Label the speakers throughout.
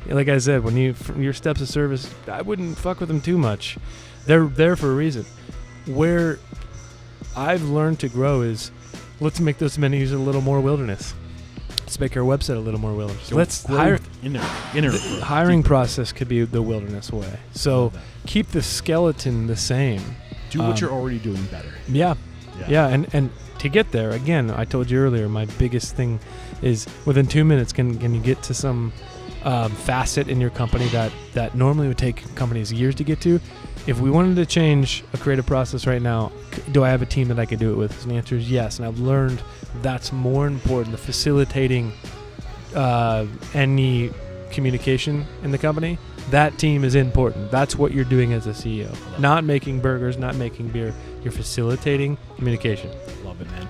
Speaker 1: like I said, when your steps of service, I wouldn't fuck with them too much. They're there for a reason. Where I've learned to grow is, let's make those menus a little more wilderness. Let's make our website a little more wilderness.
Speaker 2: So
Speaker 1: let's hire.
Speaker 2: The
Speaker 1: hiring process could be the wilderness way. So keep the skeleton the same.
Speaker 2: Do what you're already doing better.
Speaker 1: Yeah. And to get there, again, I told you earlier, my biggest thing is within 2 minutes, can you get to some facet in your company that normally would take companies years to get to? If we wanted to change a creative process right now, do I have a team that I could do it with? And the answer is yes. And I've learned that's more important, the facilitating any communication in the company. That team is important. That's what you're doing as a CEO. Not making burgers, not making beer. You're facilitating communication.
Speaker 2: Love it, man.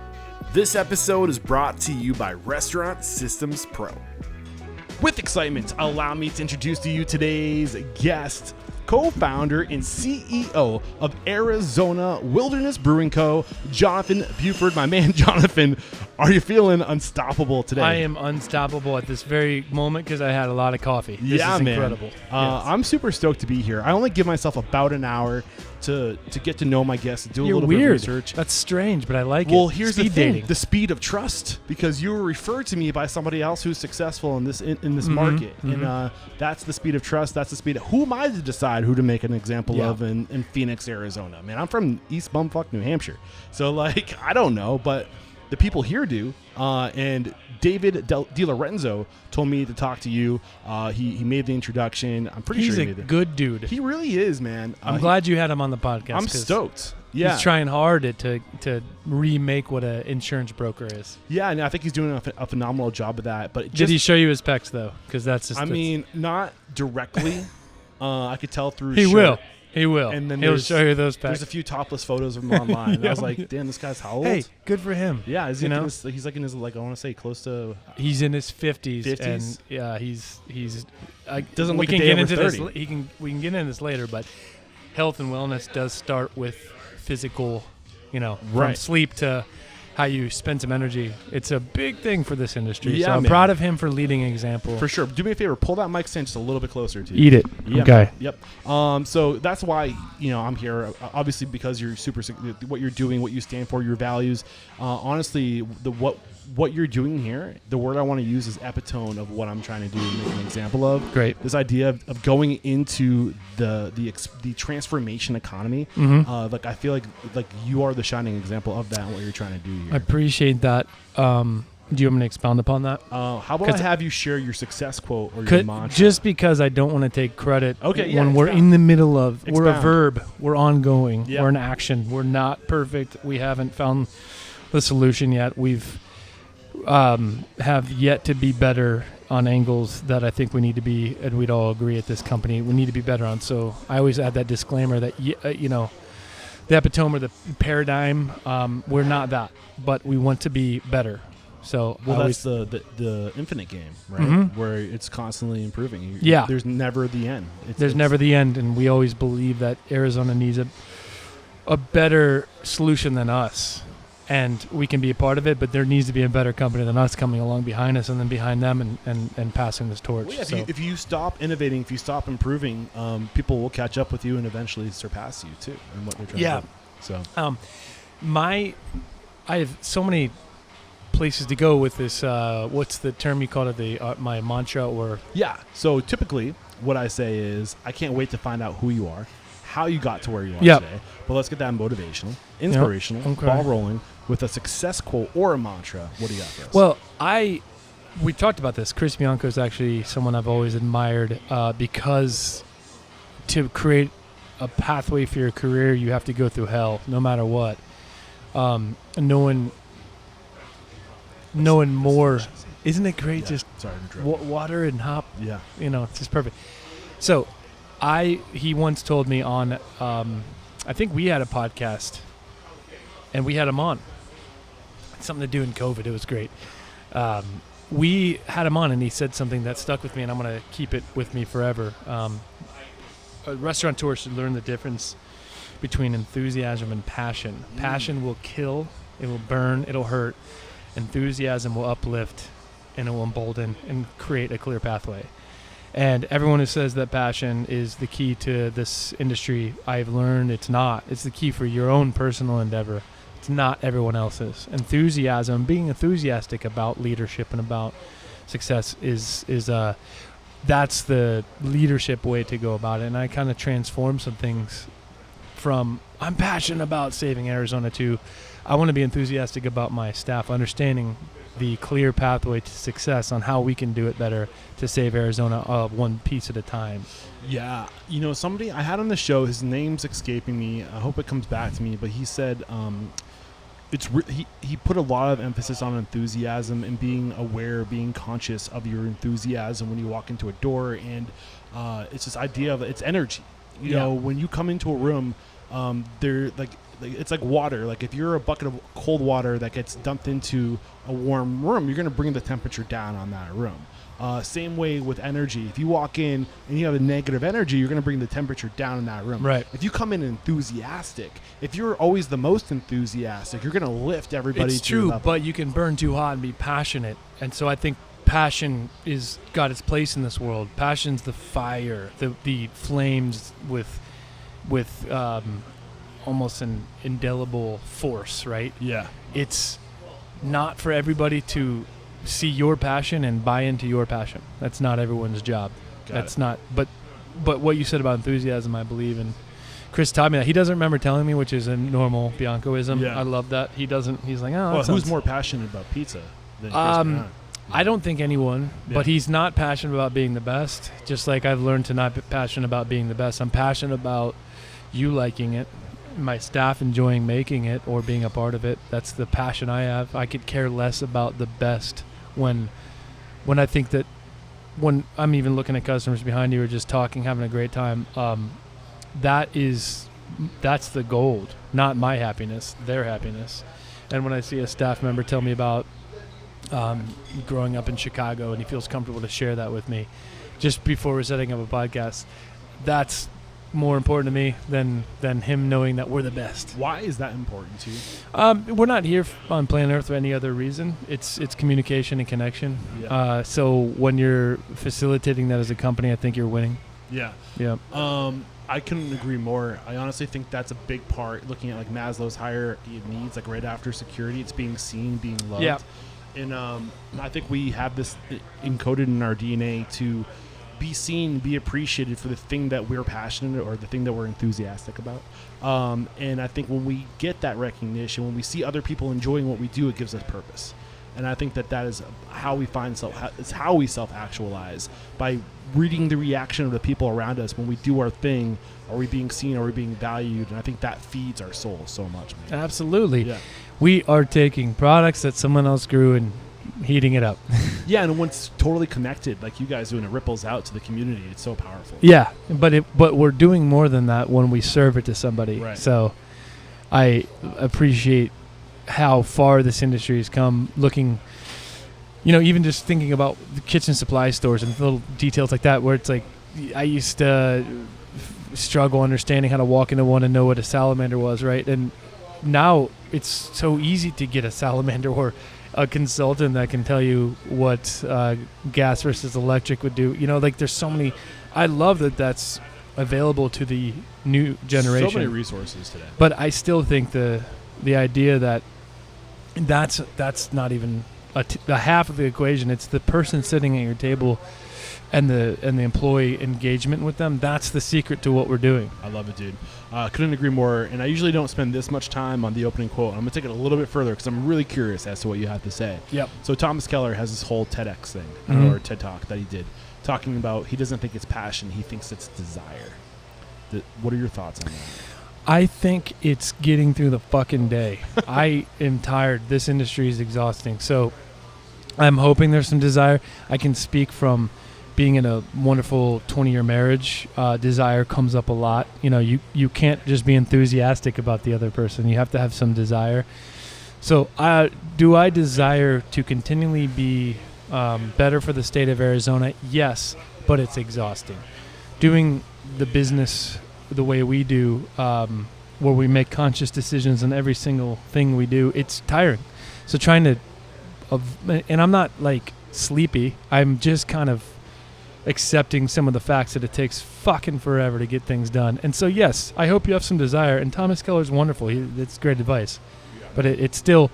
Speaker 2: This episode is brought to you by Restaurant Systems Pro. With excitement, allow me to introduce to you today's guest, co-founder and CEO of Arizona Wilderness Brewing Co., Jonathan Buford. My man, Jonathan, are you feeling unstoppable today?
Speaker 1: I am unstoppable at this very moment because I had a lot of coffee. This is incredible.
Speaker 2: Yes. I'm super stoked to be here. I only give myself about an hour to get to know my guests, do a little bit of research.
Speaker 1: That's strange, but I like it.
Speaker 2: Well, here's
Speaker 1: speed
Speaker 2: the thing:
Speaker 1: dating.
Speaker 2: the speed of trust, because you were referred to me by somebody else who's successful in this market, and that's the speed of trust. That's the speed. Who am I to decide who to make an example of in Phoenix, Arizona? Man, I'm from East Bumfuck, New Hampshire, so like I don't know, but the people here do. And David DiLorenzo told me to talk to you. He made the introduction. I'm pretty sure
Speaker 1: he's a good dude.
Speaker 2: He really is, man.
Speaker 1: I'm glad you had him on the podcast.
Speaker 2: I'm stoked. Yeah,
Speaker 1: he's trying hard to remake what an insurance broker is.
Speaker 2: Yeah, and I think he's doing a phenomenal job of that. But
Speaker 1: did he show you his pecs though? Because that's just.
Speaker 2: I mean, not directly. I could tell through.
Speaker 1: He will. He will.
Speaker 2: And then
Speaker 1: he'll show you those pecs.
Speaker 2: There's a few topless photos of him online. And I was like, damn, this guy's how old?
Speaker 1: Hey, good for him.
Speaker 2: Yeah, he's like in his I want to say close to.
Speaker 1: He's in his 50s.
Speaker 2: 50s?
Speaker 1: And yeah, he's.
Speaker 2: Doesn't
Speaker 1: we
Speaker 2: look
Speaker 1: can
Speaker 2: a day
Speaker 1: get
Speaker 2: over
Speaker 1: into
Speaker 2: 30.
Speaker 1: this. We can get into this later, but health and wellness does start with physical. From sleep to how you spend some energy. It's a big thing for this industry.
Speaker 2: Yeah,
Speaker 1: so I'm
Speaker 2: man.
Speaker 1: proud of him for leading an example.
Speaker 2: For sure. Do me a favor. Pull that mic stand just a little bit closer to you.
Speaker 1: Eat it.
Speaker 2: Yeah,
Speaker 1: okay.
Speaker 2: Yep. So that's why I'm here. Obviously, because you're what you're doing, what you stand for, your values. Honestly, what you're doing here, the word I want to use is epitome of what I'm trying to do and make an example of.
Speaker 1: Great.
Speaker 2: This idea of going into the transformation economy. Like I feel like you are the shining example of that and what you're trying to do here.
Speaker 1: I appreciate that. Do you want me to expound upon that?
Speaker 2: How about I have you share your success quote or your mantra?
Speaker 1: Just because I don't want to take credit when we're
Speaker 2: expound.
Speaker 1: in the middle of, we're a
Speaker 2: Expound.
Speaker 1: verb, we're ongoing,
Speaker 2: Yep.
Speaker 1: we're in action, we're not perfect, we haven't found the solution yet, we've have yet to be better on angles that I think we need to be, and we'd all agree at this company, we need to be better on. So I always add that disclaimer that, the epitome or the paradigm, we're not that, but we want to be better. So
Speaker 2: that's the infinite game, right? Where it's constantly improving. There's never the end.
Speaker 1: There's never the end, and we always believe that Arizona needs a better solution than us, and we can be a part of it, but there needs to be a better company than us coming along behind us and then behind them and passing this torch.
Speaker 2: Well, yeah, if you stop innovating, if you stop improving, people will catch up with you and eventually surpass you too in what they're trying to do. So I have so many places to go with this. What's the term you call it? My mantra or So typically, what I say is, I can't wait to find out who you are, how you got to where you are today. But let's get that motivational, inspirational, ball rolling with a success quote or a mantra. What do you got for us?
Speaker 1: Well, we talked about this. Chris Bianco is actually someone I've always admired because to create a pathway for your career, you have to go through hell, no matter what. Knowing more, isn't it great? Just water and hop.
Speaker 2: Yeah,
Speaker 1: it's just perfect. So, he once told me on, I think we had a podcast, and we had him on. Something to do in COVID. It was great. We had him on, and he said something that stuck with me, and I'm going to keep it with me forever. A restaurateur should learn the difference between enthusiasm and passion. Passion will kill, it will burn, it'll hurt. Enthusiasm will uplift, and it will embolden and create a clear pathway. And everyone who says that passion is the key to this industry, I've learned it's not. It's the key for your own personal endeavor. It's not everyone else's. Enthusiasm, being enthusiastic about leadership and about success is that's the leadership way to go about it. And I kind of transform some things from I'm passionate about saving Arizona to I want to be enthusiastic about my staff, understanding the clear pathway to success on how we can do it better to save Arizona one piece at a time.
Speaker 2: Yeah. Somebody I had on the show, his name's escaping me. I hope it comes back to me, but he said he put a lot of emphasis on enthusiasm and being aware, being conscious of your enthusiasm when you walk into a door. And it's this idea of it's energy. You know, when you come into a room, it's like water. Like if you're a bucket of cold water that gets dumped into a warm room, you're going to bring the temperature down on that room. Same way with energy. If you walk in and you have a negative energy, you're going to bring the temperature down in that room.
Speaker 1: Right.
Speaker 2: If you come in enthusiastic, if you're always the most enthusiastic, you're going to lift everybody.
Speaker 1: It's true, but you can burn too hot and be passionate. And so I think passion is got its place in this world. Passion's the fire, the flames with almost an indelible force, right?
Speaker 2: Yeah.
Speaker 1: It's not for everybody to see your passion and buy into your passion. That's not everyone's job. Not. But what you said about enthusiasm, I believe, and Chris taught me that. He doesn't remember telling me, which is a normal Biancoism. Yeah. I love that. He doesn't. He's like, oh.
Speaker 2: Well, who's more passionate about pizza than Chris?
Speaker 1: I don't think anyone, but he's not passionate about being the best. Just like I've learned to not be passionate about being the best. I'm passionate about you liking it, my staff enjoying making it or being a part of it. That's the passion I have. I could care less about the best when I think that when I'm even looking at customers behind you or just talking, having a great time, that's the gold, not my happiness, their happiness. And when I see a staff member tell me about growing up in Chicago and he feels comfortable to share that with me just before we're setting up a podcast, that's more important to me than him knowing that we're the best.
Speaker 2: Why is that important to you?
Speaker 1: We're not here on planet Earth for any other reason. It's communication and connection. Yeah. So when you're facilitating that as a company, I think you're winning.
Speaker 2: Yeah.
Speaker 1: Yeah.
Speaker 2: I couldn't agree more. I honestly think that's a big part. Looking at like Maslow's hierarchy of needs, like right after security, it's being seen, being loved.
Speaker 1: Yeah.
Speaker 2: And I think we have this encoded in our DNA to be seen, be appreciated for the thing that we're passionate or the thing that we're enthusiastic about. And I think when we get that recognition, when we see other people enjoying what we do, it gives us purpose. And I think that is how we it's how we self-actualize, by reading the reaction of the people around us when we do our thing. Are we being seen? Are we being valued? And I think that feeds our soul so much, man.
Speaker 1: Absolutely.
Speaker 2: Yeah.
Speaker 1: We are taking products that someone else grew and heating it up.
Speaker 2: Yeah, and when it's totally connected, like you guys do, and it ripples out to the community, it's so powerful.
Speaker 1: Yeah, but we're doing more than that when we serve it to somebody.
Speaker 2: Right.
Speaker 1: So I appreciate how far this industry has come, looking, even just thinking about the kitchen supply stores and little details like that, where it's like I used to struggle understanding how to walk into one and know what a salamander was, right? And now it's so easy to get a salamander or a consultant that can tell you what gas versus electric would do. There's so many. I love that that's available to the new generation.
Speaker 2: So many resources today.
Speaker 1: But I still think the idea that that's not even a half of the equation. It's the person sitting at your table and the employee engagement with them. That's the secret to what we're doing.
Speaker 2: I love it, dude. Couldn't agree more. And I usually don't spend this much time on the opening quote. I'm going to take it a little bit further because I'm really curious as to what you have to say.
Speaker 1: Yep.
Speaker 2: So Thomas Keller has this whole TEDx thing, or TED Talk that he did, talking about he doesn't think it's passion. He thinks it's desire. What are your thoughts on that?
Speaker 1: I think it's getting through the fucking day. I am tired. This industry is exhausting. So I'm hoping there's some desire. I can speak from being in a wonderful 20-year marriage. Desire comes up a lot. You can't just be enthusiastic about the other person. You have to have some desire. So do I desire to continually be better for the state of Arizona? Yes, but it's exhausting. Doing the business the way we do, where we make conscious decisions on every single thing we do, it's tiring. So trying to, and I'm not like sleepy. I'm just kind of accepting some of the facts that it takes fucking forever to get things done. And so, yes, I hope you have some desire. And Thomas Keller's wonderful. It's great advice. But it's still,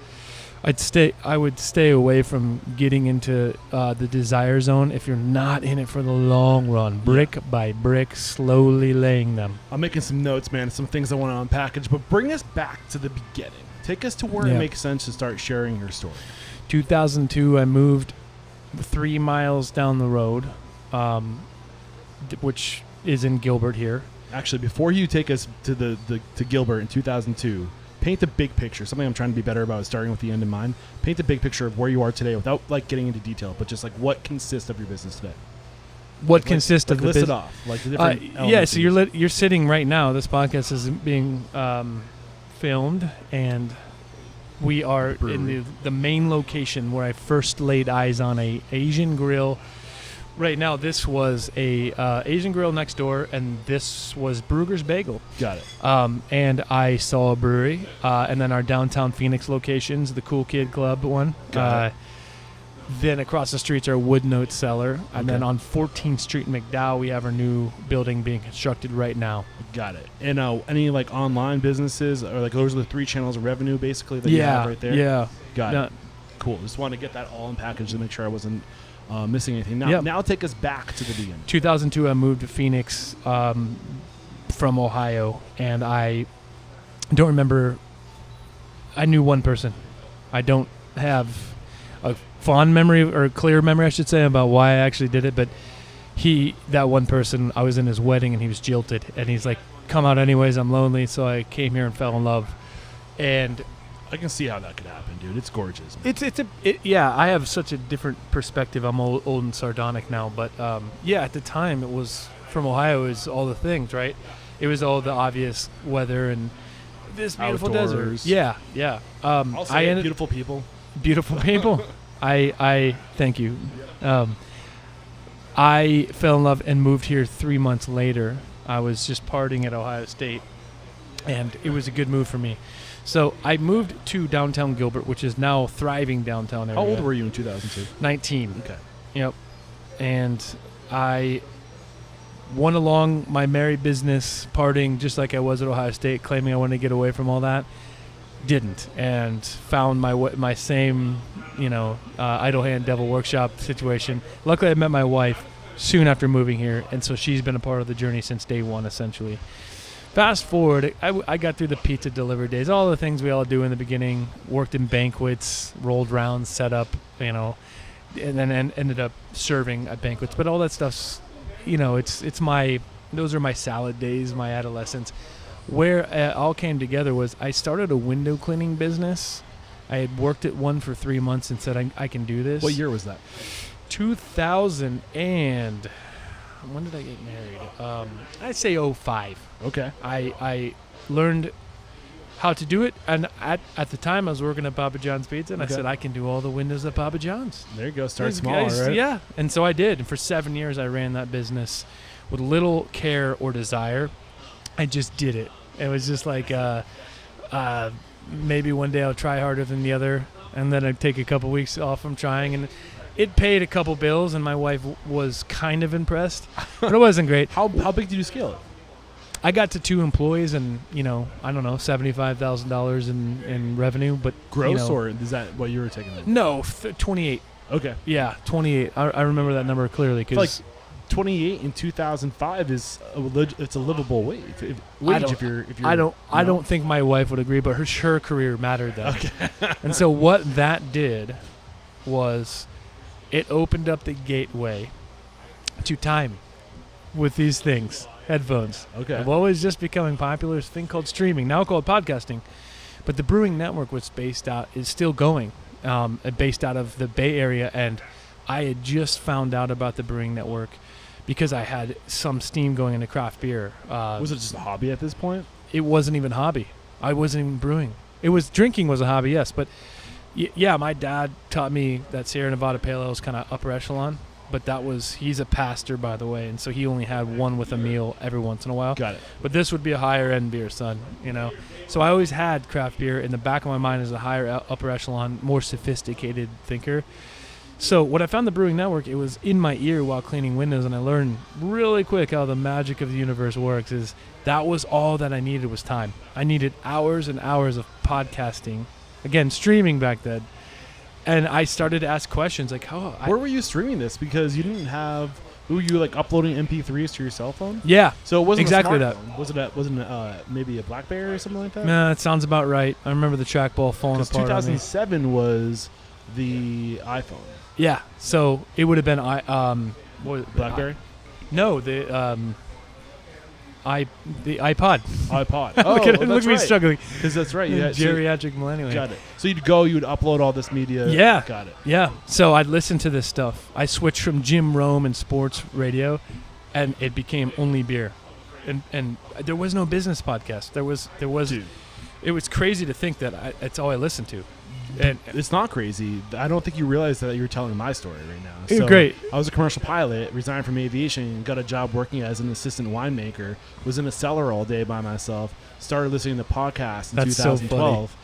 Speaker 1: I would stay away from getting into the desire zone if you're not in it for the long run, brick by brick, slowly laying them.
Speaker 2: I'm making some notes, man, some things I want to unpackage, but bring us back to the beginning. Take us to where it makes sense to start sharing your story. 2002,
Speaker 1: I moved 3 miles down the road, which is in Gilbert here.
Speaker 2: Actually, before you take us to to Gilbert in 2002, paint the big picture. Something I'm trying to be better about is starting with the end in mind. Paint the big picture of where you are today without like getting into detail, but just like what consists of your business today.
Speaker 1: What consists of the business?
Speaker 2: List it off. Like the different
Speaker 1: yeah, so you're sitting right now. This podcast is being filmed, and we are in the main location where I first laid eyes on a Asian grill. Right now, this was a Asian grill next door, and this was Brugger's Bagel.
Speaker 2: Got it.
Speaker 1: And I saw a brewery, and then our downtown Phoenix locations, the Cool Kid Club one. Then across the street's our Wood Note cellar, and then on 14th Street in McDowell, we have our new building being constructed right now.
Speaker 2: Got it. And any like online businesses, or like those are the 3 channels of revenue basically that you have right there?
Speaker 1: Yeah.
Speaker 2: Got it. Cool. Just wanted to get that all in package to make sure I wasn't missing anything. Now take us back to the beginning.
Speaker 1: 2002, I moved to Phoenix from Ohio, and I don't remember. I knew one person. I don't have a fond memory, or a clear memory, I should say, about why I actually did it, but that one person, I was in his wedding, and he was jilted, and he's like, come out anyways, I'm lonely, so I came here and fell in love. And
Speaker 2: I can see how that could happen, dude. It's gorgeous, man.
Speaker 1: I have such a different perspective. I'm old and sardonic now, but at the time, it was from Ohio. It was all the things, right? It was all the obvious weather and this beautiful
Speaker 2: outdoors.
Speaker 1: desert. Yeah.
Speaker 2: Beautiful people.
Speaker 1: Beautiful people. I thank you. I fell in love and moved here 3 months later. I was just partying at Ohio State, and it was a good move for me. So I moved to downtown Gilbert, which is now thriving downtown area.
Speaker 2: How old were you in 2002?
Speaker 1: 19.
Speaker 2: Okay.
Speaker 1: Yep. And I went along my merry business, partying just like I was at Ohio State, claiming I wanted to get away from all that. Didn't, and found my same, idle hand devil workshop situation. Luckily, I met my wife soon after moving here, and so she's been a part of the journey since day one, essentially. Fast forward, I got through the pizza delivery days, all the things we all do in the beginning, worked in banquets, rolled rounds, set up, and then ended up serving at banquets. But all that stuff's, those are my salad days, my adolescence. Where it all came together was I started a window cleaning business. I had worked at one for 3 months and said, I can do this.
Speaker 2: What year was that?
Speaker 1: 2000 and... When did I get married? I'd say 2005.
Speaker 2: Okay.
Speaker 1: I learned how to do it, and at the time I was working at Papa John's Pizza, and I said I can do all the windows at Papa John's.
Speaker 2: There you go. Start small, right?
Speaker 1: Yeah, and so I did. And for 7 years I ran that business with little care or desire. I just did it. It was just like maybe one day I'll try harder than the other, and then I'd take a couple weeks off from trying, and it paid a couple bills, and my wife was kind of impressed, but it wasn't great.
Speaker 2: How big did you scale it?
Speaker 1: I got to 2 employees and, I don't know, $75,000 in revenue. But
Speaker 2: gross, or is that what you were taking?
Speaker 1: No, 28.
Speaker 2: Okay.
Speaker 1: Yeah, 28. I remember that number clearly. Cause
Speaker 2: like 28 in 2005 is it's a livable wage.
Speaker 1: I don't think my wife would agree, but her career mattered though.
Speaker 2: Okay.
Speaker 1: And so what that did was it opened up the gateway to time with these things. Headphones.
Speaker 2: Okay.
Speaker 1: Have always just becoming popular. This thing called streaming, now called podcasting. But the Brewing Network is still going, based out of the Bay Area, and I had just found out about the Brewing Network because I had some steam going into craft beer.
Speaker 2: Was it just a hobby at this point?
Speaker 1: It wasn't even a hobby. I wasn't even brewing. Drinking was a hobby, yes, but yeah, my dad taught me that Sierra Nevada Pale Ale is kind of upper echelon. But he's a pastor, by the way, and so he only had one with a meal every once in a while.
Speaker 2: Got it.
Speaker 1: But this would be a higher end beer, son, So I always had craft beer in the back of my mind as a higher upper echelon, more sophisticated thinker. So what I found the Brewing Network, it was in my ear while cleaning windows, and I learned really quick how the magic of the universe works. Is that was all that I needed was time. I needed hours and hours of podcasting, again streaming back then, and I started to ask questions like,
Speaker 2: where were you streaming this? Because you didn't have. Were you like uploading MP3s to your cell phone?
Speaker 1: Yeah.
Speaker 2: So it wasn't
Speaker 1: exactly
Speaker 2: a
Speaker 1: that.
Speaker 2: smartphone. Was it maybe a BlackBerry or something like that?
Speaker 1: Nah, that sounds about right. I remember the trackball falling apart.
Speaker 2: 2007 was the iPhone.
Speaker 1: Yeah. So it would have been
Speaker 2: BlackBerry?
Speaker 1: No, the iPod.
Speaker 2: iPod.
Speaker 1: Oh, look at me struggling.
Speaker 2: Because that's right. Yeah,
Speaker 1: geriatric millennial.
Speaker 2: Got it. So you'd upload all this media.
Speaker 1: Yeah.
Speaker 2: Got it.
Speaker 1: Yeah. So I'd listen to this stuff. I switched from Jim Rome and sports radio, and it became only beer. And there was no business podcast. There was.
Speaker 2: Dude.
Speaker 1: It was crazy to think that that's all I listened to. And
Speaker 2: it's not crazy. I don't think you realize that you're telling my story right now.
Speaker 1: So great.
Speaker 2: I was a commercial pilot, resigned from aviation, got a job working as an assistant winemaker, was in a cellar all day by myself, started listening to podcasts in 2012.
Speaker 1: So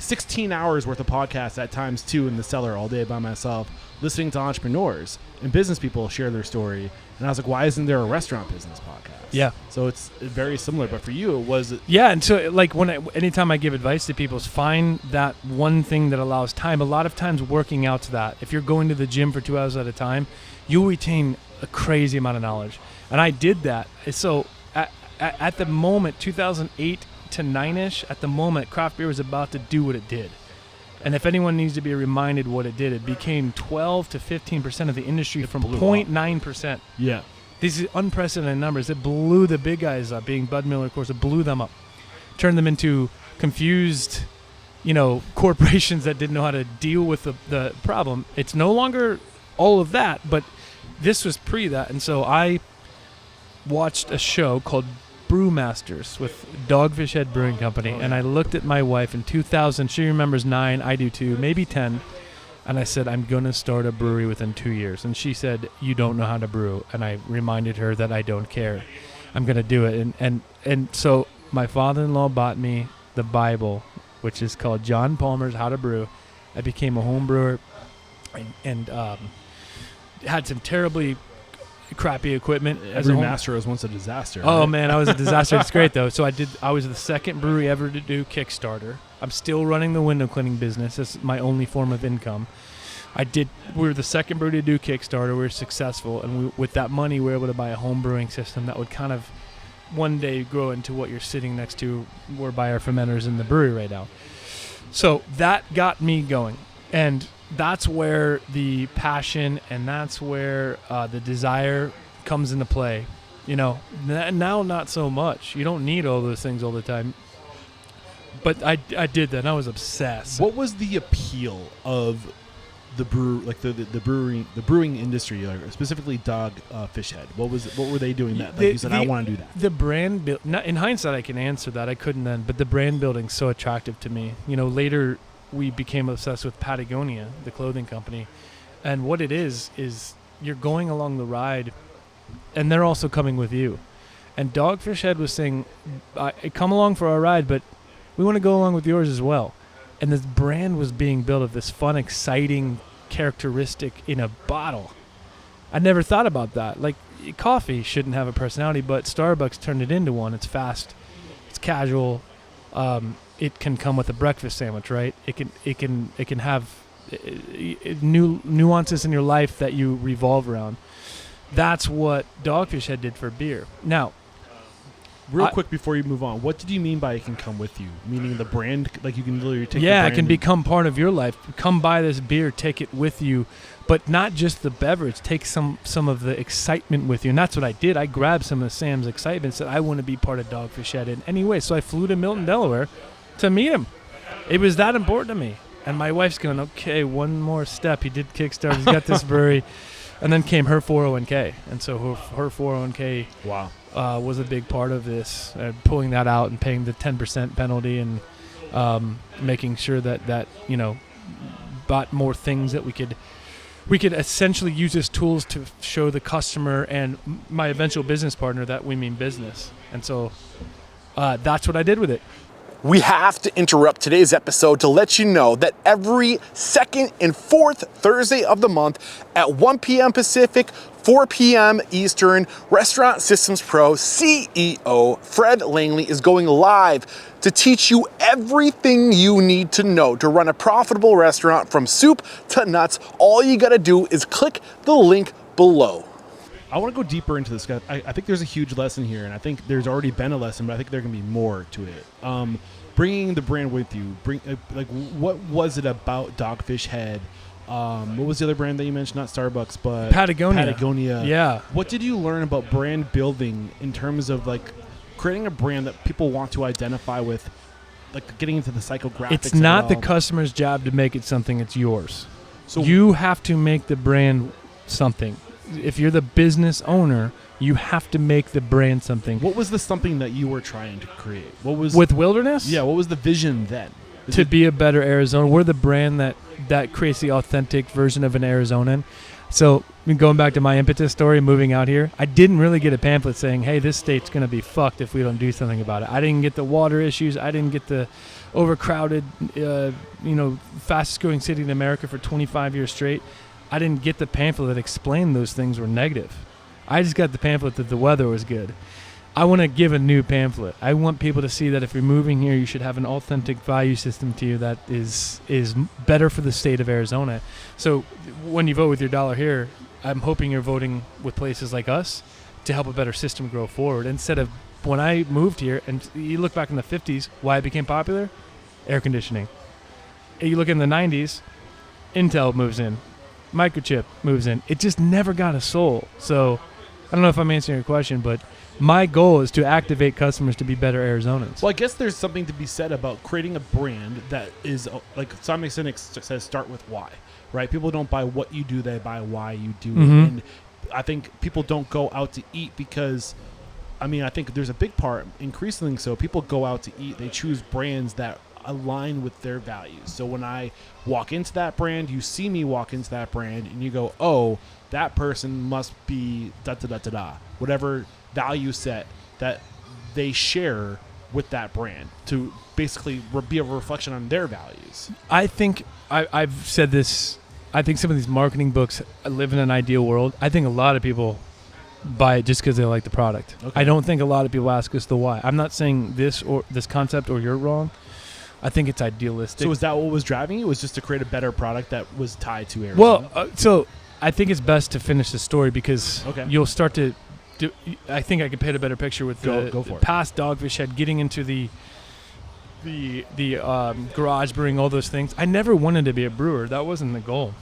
Speaker 2: 16 hours worth of podcasts at times too in the cellar all day by myself, listening to entrepreneurs and business people share their story. And I was like, why isn't there a restaurant business podcast?
Speaker 1: Yeah.
Speaker 2: So it's very similar, but for you, it was.
Speaker 1: Yeah, and so like anytime I give advice to people, is find that one thing that allows time. A lot of times working out's that. If you're going to the gym for 2 hours at a time, you'll retain a crazy amount of knowledge. And I did that. So at the moment, 2008 to 9-ish, at the moment, craft beer was about to do what it did. And if anyone needs to be reminded what it did, it became 12 to 15% of the industry from 0.9%.
Speaker 2: Yeah.
Speaker 1: These are unprecedented numbers. It blew the big guys up, being Bud Miller, of course. It blew them up. Turned them into confused, corporations that didn't know how to deal with the problem. It's no longer all of that, but this was pre that. And so I watched a show called Brewmasters with Dogfish Head Brewing Company, and I looked at my wife in 2000. She remembers 9, I do too, maybe 10. And I said, I'm going to start a brewery within 2 years. And she said, you don't know how to brew. And I reminded her that I don't care. I'm going to do it. And so my father-in-law bought me the Bible, which is called John Palmer's How to Brew. I became a home brewer and had some terribly crappy equipment.
Speaker 2: Every master was once a disaster.
Speaker 1: Oh,
Speaker 2: right?
Speaker 1: man, I was a disaster. It's great, though. So I was the second brewery ever to do Kickstarter. I'm still running the window cleaning business. It's my only form of income. We were the second brewery to do Kickstarter. We were successful, and with that money, we were able to buy a home brewing system that would kind of one day grow into what you're sitting next to. We're by our fermenters in the brewery right now. So that got me going, and that's where the passion and that's where the desire comes into play. Now not so much. You don't need all those things all the time. But I did that, and I was obsessed.
Speaker 2: What was the appeal of the the brewing industry, specifically Dogfish Head? What were they doing that? Like you said, I want to do that.
Speaker 1: The brand in hindsight, I can answer that. I couldn't then, but the brand building's so attractive to me. Later we became obsessed with Patagonia, the clothing company, and what it is you're going along the ride, and they're also coming with you. And Dogfish Head was saying, "Come along for our ride, but we want to go along with yours as well." And this brand was being built of this fun, exciting characteristic in a bottle. I never thought about that. Like, coffee shouldn't have a personality, but Starbucks turned it into one. It's fast, it's casual. It can come with a breakfast sandwich, right? It can have new nuances in your life that you revolve around. That's what Dogfish Head did for beer. Now,
Speaker 2: real quick before you move on, what did you mean by it can come with you? Meaning the brand, like you can literally take the brand.
Speaker 1: It can become part of your life. Come buy this beer, take it with you, but not just the beverage. Take some of the excitement with you, and that's what I did. I grabbed some of Sam's excitement and said, I want to be part of Dogfish Head in any way. So I flew to Milton, Delaware to meet him. It was that important to me. And my wife's going, okay, one more step. He did Kickstarter. He's got this brewery. And then came her 401k. And so her 401k was a big part of this, pulling that out and paying the 10% penalty and making sure that bought more things that we could essentially use as tools to show the customer and my eventual business partner that we mean business. And so that's what I did with it.
Speaker 3: We have to interrupt today's episode to let you know that every second and fourth Thursday of the month at 1 p.m. Pacific, 4 p.m. Eastern, Restaurant Systems Pro CEO Fred Langley is going live to teach you everything you need to know to run a profitable restaurant from soup to nuts. All you got to do is click the link below.
Speaker 2: I want to go deeper into this. I think there's a huge lesson here, and I think there's already been a lesson, but I think there can be more to it. Bringing the brand with you, what was it about Dogfish Head? What was the other brand that you mentioned? Not Starbucks, but Patagonia.
Speaker 1: Yeah.
Speaker 2: What did you learn about brand building in terms of like creating a brand that people want to identify with, like getting into the psychographics?
Speaker 1: It's not the customer's job to make it something; it's yours. So you have to make the brand something. If you're the business owner, you have to make the brand something.
Speaker 2: What was the something that you were trying to create? What was
Speaker 1: with Wilderness?
Speaker 2: Yeah, what was the vision then?
Speaker 1: To be a better Arizona. We're the brand that creates the authentic version of an Arizonan. So going back to my impetus story, moving out here, I didn't really get a pamphlet saying, hey, this state's going to be fucked if we don't do something about it. I didn't get the water issues. I didn't get the overcrowded, fastest growing city in America for 25 years straight. I didn't get the pamphlet that explained those things were negative. I just got the pamphlet that the weather was good. I want to give a new pamphlet. I want people to see that if you're moving here, you should have an authentic value system to you that is better for the state of Arizona. So when you vote with your dollar here, I'm hoping you're voting with places like us to help a better system grow forward. Instead of when I moved here, and you look back in the 50s, why it became popular? Air conditioning. You look in the 90s, Intel moves in. Microchip moves in. It just never got a soul. So I don't know if I'm answering your question, but my goal is to activate customers to be better Arizonans.
Speaker 2: Well, I guess there's something to be said about creating a brand that is, like Simon Sinek says, start with why, right? People don't buy what you do, they buy why you do it. And I think people don't go out to eat because, I think there's a big part, increasingly so, people go out to eat, they choose brands that align with their values. So when I walk into that brand, you see me walk into that brand and you go, oh, that person must be da-da-da-da-da, whatever value set that they share with that brand to basically be a reflection on their values.
Speaker 1: I think I've said this. I think some of these marketing books live in an ideal world. I think a lot of people buy it just because they like the product. Okay. I don't think a lot of people ask us the why. I'm not saying this concept or you're wrong. I think it's idealistic.
Speaker 2: So is that what was driving you? Was just to create a better product that was tied to Arizona?
Speaker 1: Well, so I think it's best to finish the story because you'll start to do. I think I can paint a better picture with the past Dogfish Head, getting into the garage brewing, all those things. I never wanted to be a brewer. That wasn't the goal.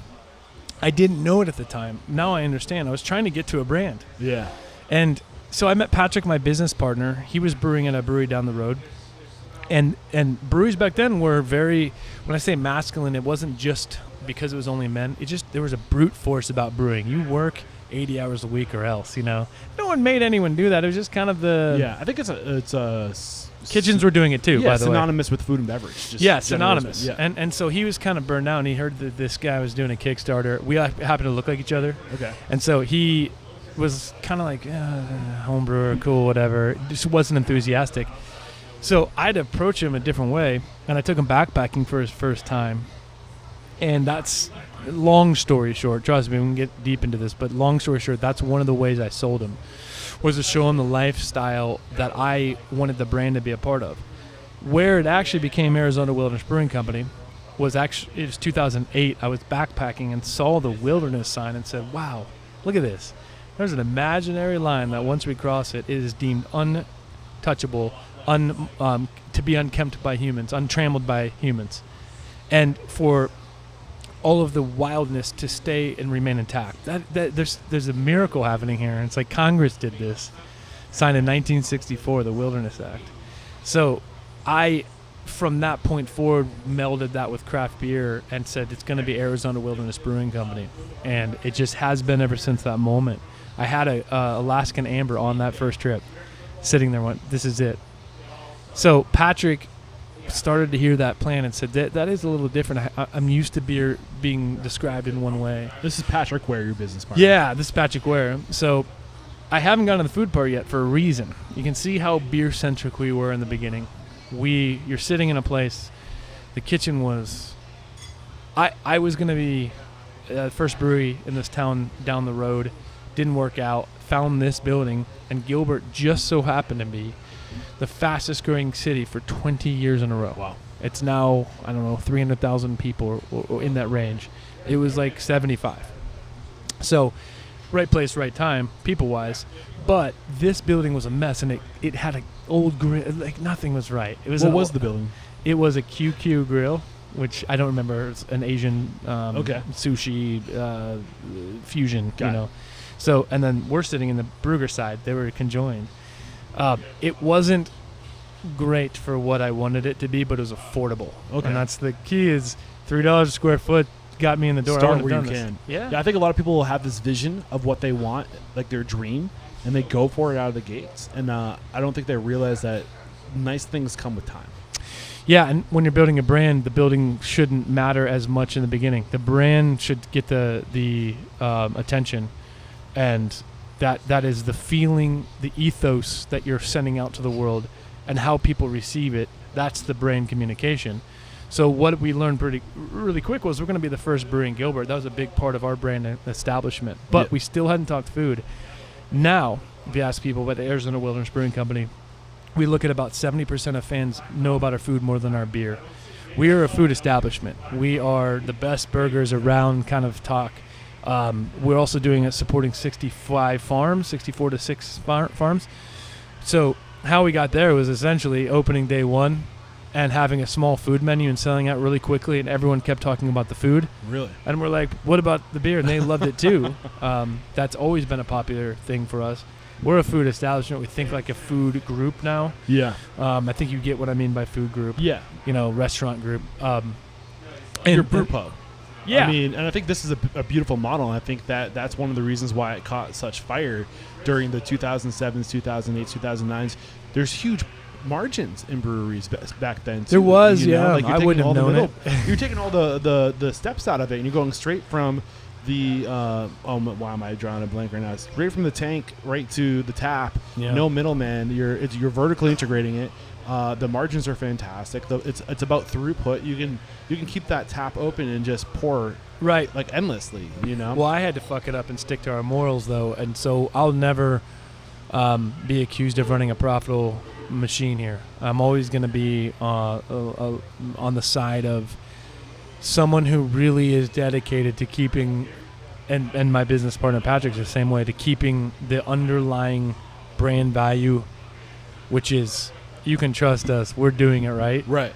Speaker 1: I didn't know it at the time. Now I understand. I was trying to get to a brand.
Speaker 2: Yeah.
Speaker 1: And so I met Patrick, my business partner. He was brewing at a brewery down the road. And breweries back then were very, when I say masculine, it wasn't just because it was only men. There was a brute force about brewing. You work 80 hours a week or else, No one made anyone do that. It was just kind of the...
Speaker 2: Yeah, I think it's
Speaker 1: kitchens were doing it too, by the way.
Speaker 2: Synonymous with food and beverage.
Speaker 1: Synonymous. Yeah. And so he was kind of burned out, and he heard that this guy was doing a Kickstarter. We happened to look like each other.
Speaker 2: Okay.
Speaker 1: And so he was kind of like, home brewer, cool, whatever. Just wasn't enthusiastic. So I'd approach him a different way, and I took him backpacking for his first time. And that's, long story short, trust me, we can get deep into this, but long story short, that's one of the ways I sold him, was to show him the lifestyle that I wanted the brand to be a part of. Where it actually became Arizona Wilderness Brewing Company was it was 2008. I was backpacking and saw the Wilderness sign and said, wow, look at this. There's an imaginary line that once we cross it, it is deemed untouchable, to be unkempt by humans, untrammeled by humans. And for all of the wildness to stay and remain intact. There's a miracle happening here. And it's like Congress did this, signed in 1964, the Wilderness Act. So I, from that point forward, melded that with craft beer and said it's going to be Arizona Wilderness Brewing Company. And it just has been ever since that moment. I had a Alaskan Amber on that first trip, sitting there, went, this is it. So Patrick started to hear that plan and said, that is a little different. I'm used to beer being described in one way.
Speaker 2: This is Patrick Ware, your business partner.
Speaker 1: Yeah, this is Patrick Ware. So I haven't gotten to the food part yet for a reason. You can see how beer-centric we were in the beginning. you're sitting in a place. The kitchen was. I was gonna be first brewery in this town down the road. Didn't work out. Found this building, and Gilbert just so happened to be the fastest growing city for 20 years in a row.
Speaker 2: Wow.
Speaker 1: It's now, I don't know, 300,000 people or in that range. It was like 75. So, right place, right time, people-wise. But this building was a mess, and it had an old grill. Like, nothing was right. It was
Speaker 2: What was the building?
Speaker 1: It was a QQ grill, which I don't remember. It's an Asian sushi fusion,
Speaker 2: Got it.
Speaker 1: So, and then we're sitting in the Brugger side. They were conjoined. It wasn't great for what I wanted it to be, but it was affordable.
Speaker 2: Okay.
Speaker 1: And that's the key is $3 a square foot got me in the door.
Speaker 2: Start where you can.
Speaker 1: Yeah.
Speaker 2: I think a lot of people will have this vision of what they want, like their dream, and they go for it out of the gates. And I don't think they realize that nice things come with time.
Speaker 1: Yeah, and when you're building a brand, the building shouldn't matter as much in the beginning. The brand should get the attention, and that is the feeling, the ethos that you're sending out to the world, and how people receive it. That's the brand communication. So what we learned really quick was we're going to be the first brewery in Gilbert. That was a big part of our brand establishment. But we still hadn't talked food. Now, if you ask people about the Arizona Wilderness Brewing Company, we look at about 70% of fans know about our food more than our beer. We are a food establishment. We are the best burgers around kind of talk. We're also doing it supporting 64 to 6 farms. So how we got there was essentially opening day one and having a small food menu and selling out really quickly, and everyone kept talking about the food.
Speaker 2: Really?
Speaker 1: And we're like, what about the beer? And they loved it too. That's always been a popular thing for us. We're a food establishment. We think like a food group now.
Speaker 2: Yeah.
Speaker 1: I think you get what I mean by food group.
Speaker 2: Yeah.
Speaker 1: Restaurant group.
Speaker 2: And your brew pub.
Speaker 1: Yeah.
Speaker 2: I mean, and I think this is a beautiful model. And I think that's one of the reasons why it caught such fire during the 2007s, 2008s, 2009s. There's huge margins in breweries back then, too.
Speaker 1: There was,
Speaker 2: Like
Speaker 1: I wouldn't have known it.
Speaker 2: You're taking all the steps out of it, and you're going straight from the why am I drawing a blank right now? It's straight from the tank right to the tap.
Speaker 1: Yeah.
Speaker 2: No middleman. You're vertically integrating it. The margins are fantastic. It's about throughput. You can keep that tap open and just pour
Speaker 1: right
Speaker 2: like endlessly.
Speaker 1: Well, I had to fuck it up and stick to our morals though, and so I'll never be accused of running a profitable machine here. I'm always going to be on the side of someone who really is dedicated to keeping, and my business partner Patrick's the same way, to keeping the underlying brand value, which is you can trust us, we're doing it right.
Speaker 2: Right.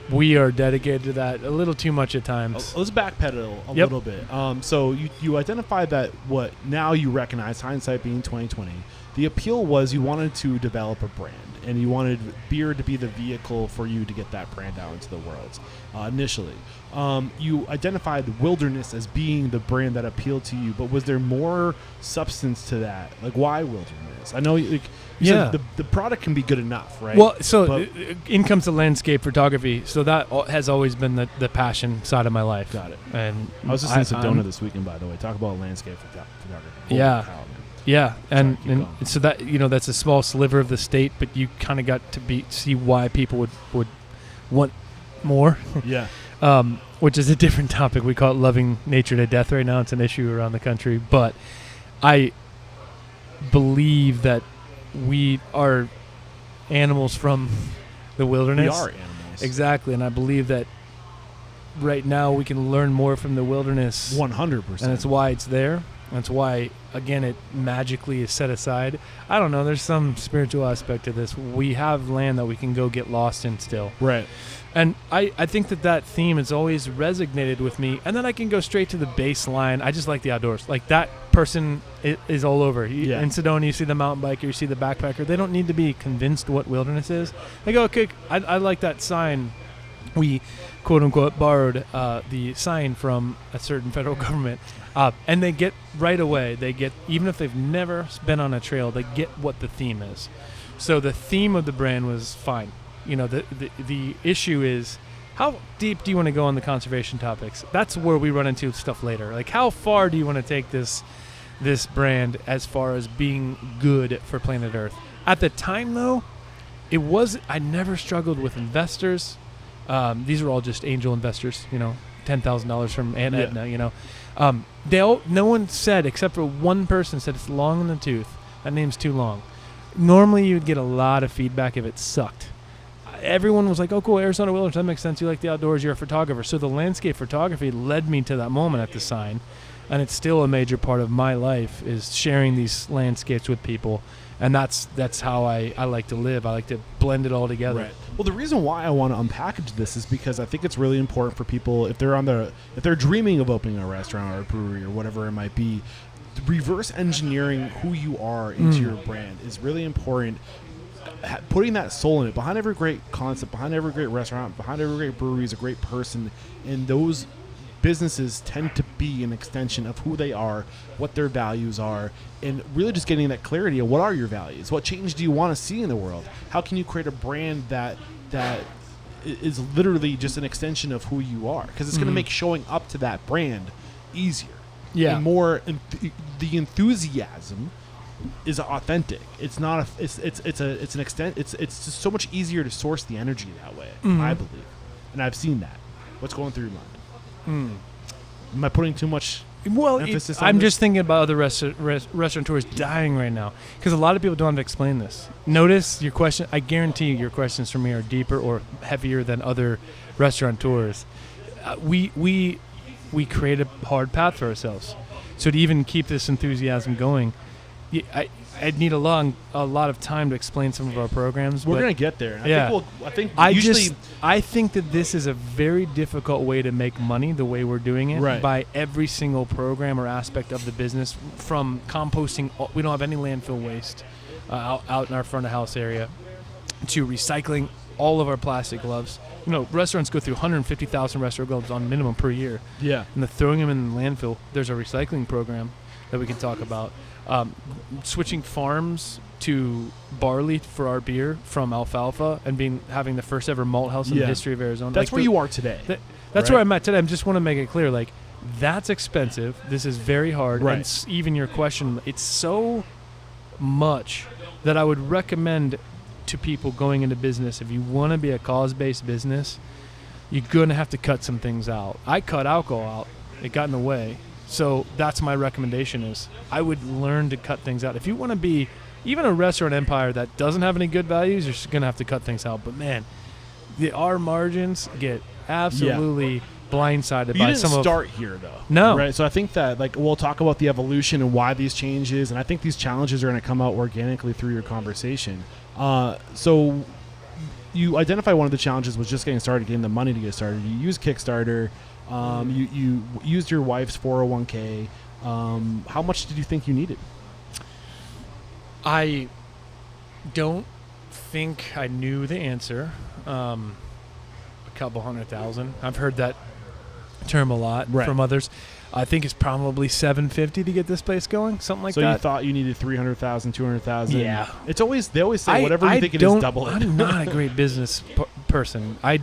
Speaker 1: We are dedicated to that a little too much at times.
Speaker 2: Let's backpedal a little bit. So you identified that what now you recognize, hindsight being 2020, the appeal was you wanted to develop a brand, and you wanted beer to be the vehicle for you to get that brand out into the world initially. You identified Wilderness as being the brand that appealed to you, but was there more substance to that? Like, why Wilderness? I know you said the product can be good enough, right?
Speaker 1: Well, in comes the landscape photography. So that has always been the passion side of my life.
Speaker 2: Got it.
Speaker 1: And
Speaker 2: I was listening to Sedona this weekend, by the way. Talk about landscape photography.
Speaker 1: Yeah. Yeah, and
Speaker 2: Sorry,
Speaker 1: so that that's a small sliver of the state, but you kind of got to see why people would want more.
Speaker 2: Yeah.
Speaker 1: Which is a different topic. We call it loving nature to death right now. It's an issue around the country, but I believe that we are animals from the wilderness.
Speaker 2: We are animals.
Speaker 1: Exactly, and I believe that right now we can learn more from the wilderness.
Speaker 2: 100%.
Speaker 1: And that's why it's there. That's why, again, it magically is set aside. I don't know. There's some spiritual aspect to this. We have land that we can go get lost in still.
Speaker 2: Right.
Speaker 1: And I think that theme has always resonated with me. And then I can go straight to the baseline. I just like the outdoors. Like, that person is all over. In Sedona, you see the mountain biker, you see the backpacker. They don't need to be convinced what wilderness is. They go, okay, I like that sign. We, quote-unquote, borrowed the sign from a certain federal government. And they get right away, even if they've never been on a trail, they get what the theme is. So the theme of the brand was fine. The issue is, how deep do you want to go on the conservation topics? That's where we run into stuff later. Like, how far do you want to take this brand as far as being good for planet Earth? At the time, though, I never struggled with investors. These are all just angel investors, $10,000 from Aunt Edna, no one said, except for one person said it's long in the tooth. That name's too long. Normally you would get a lot of feedback if it sucked. Everyone was like, oh, cool, Arizona Wilderness, that makes sense. You like the outdoors, you're a photographer. So the landscape photography led me to that moment at the sign. And it's still a major part of my life is sharing these landscapes with people. And that's how I like to live. I like to blend it all together.
Speaker 2: Right. Well, the reason why I want to unpackage this is because I think it's really important for people if they're dreaming of opening a restaurant or a brewery or whatever it might be. Reverse engineering who you are into your brand is really important. Putting that soul in it, behind every great concept, behind every great restaurant, behind every great brewery is a great person, and those businesses tend to be an extension of who they are, what their values are, and really just getting that clarity of what are your values, what change do you want to see in the world, how can you create a brand that is literally just an extension of who you are, because it's going to make showing up to that brand easier. And more the enthusiasm is authentic. It's not it's an extent. It's just so much easier to source the energy that way. I believe, and I've seen that. What's going through your mind? Am I putting too much emphasis on
Speaker 1: I'm
Speaker 2: this?
Speaker 1: just thinking about other restaurateurs dying right now because a lot of people don't have to explain this. Notice your question. I guarantee your questions from me are deeper or heavier than other restaurateurs. We create a hard path for ourselves. So to even keep this enthusiasm going, I'd need a lot of time to explain some of our programs.
Speaker 2: We're going to get there.
Speaker 1: I think that this is a very difficult way to make money the way we're doing it by every single program or aspect of the business, from composting. We don't have any landfill waste out in our front of house area, to recycling all of our plastic gloves. Restaurants go through 150,000 restaurant gloves on minimum per year. Yeah. And they're throwing them in the landfill. There's a recycling program that we can talk about. Switching farms to barley for our beer from alfalfa and having the first ever malt house in the history of Arizona.
Speaker 2: That's where you are today.
Speaker 1: That's where I'm at today. I just want to make it clear, that's expensive. This is very hard.
Speaker 2: Right.
Speaker 1: And even your question, it's so much that I would recommend to people going into business, if you want to be a cause-based business, you're going to have to cut some things out. I cut alcohol out. It got in the way. So that's my recommendation is I would learn to cut things out. If you want to be even a restaurant empire that doesn't have any good values, you're just going to have to cut things out. But, man, our margins get absolutely blindsided by some of...
Speaker 2: You didn't start here, though.
Speaker 1: No.
Speaker 2: Right? So I think that we'll talk about the evolution and why these changes, and I think these challenges are going to come out organically through your conversation. So you identify one of the challenges was just getting started, getting the money to get started. You use Kickstarter. You used your wife's 401k. How much did you think you needed?
Speaker 1: I don't think I knew the answer. A couple $100,000. I've heard that term a lot from others. I think it's probably $750 to get this place going, something like that. So
Speaker 2: you thought you needed $300,000, $200,000?
Speaker 1: Yeah.
Speaker 2: They always say whatever you think it is, double it.
Speaker 1: I'm not a great business person. I'm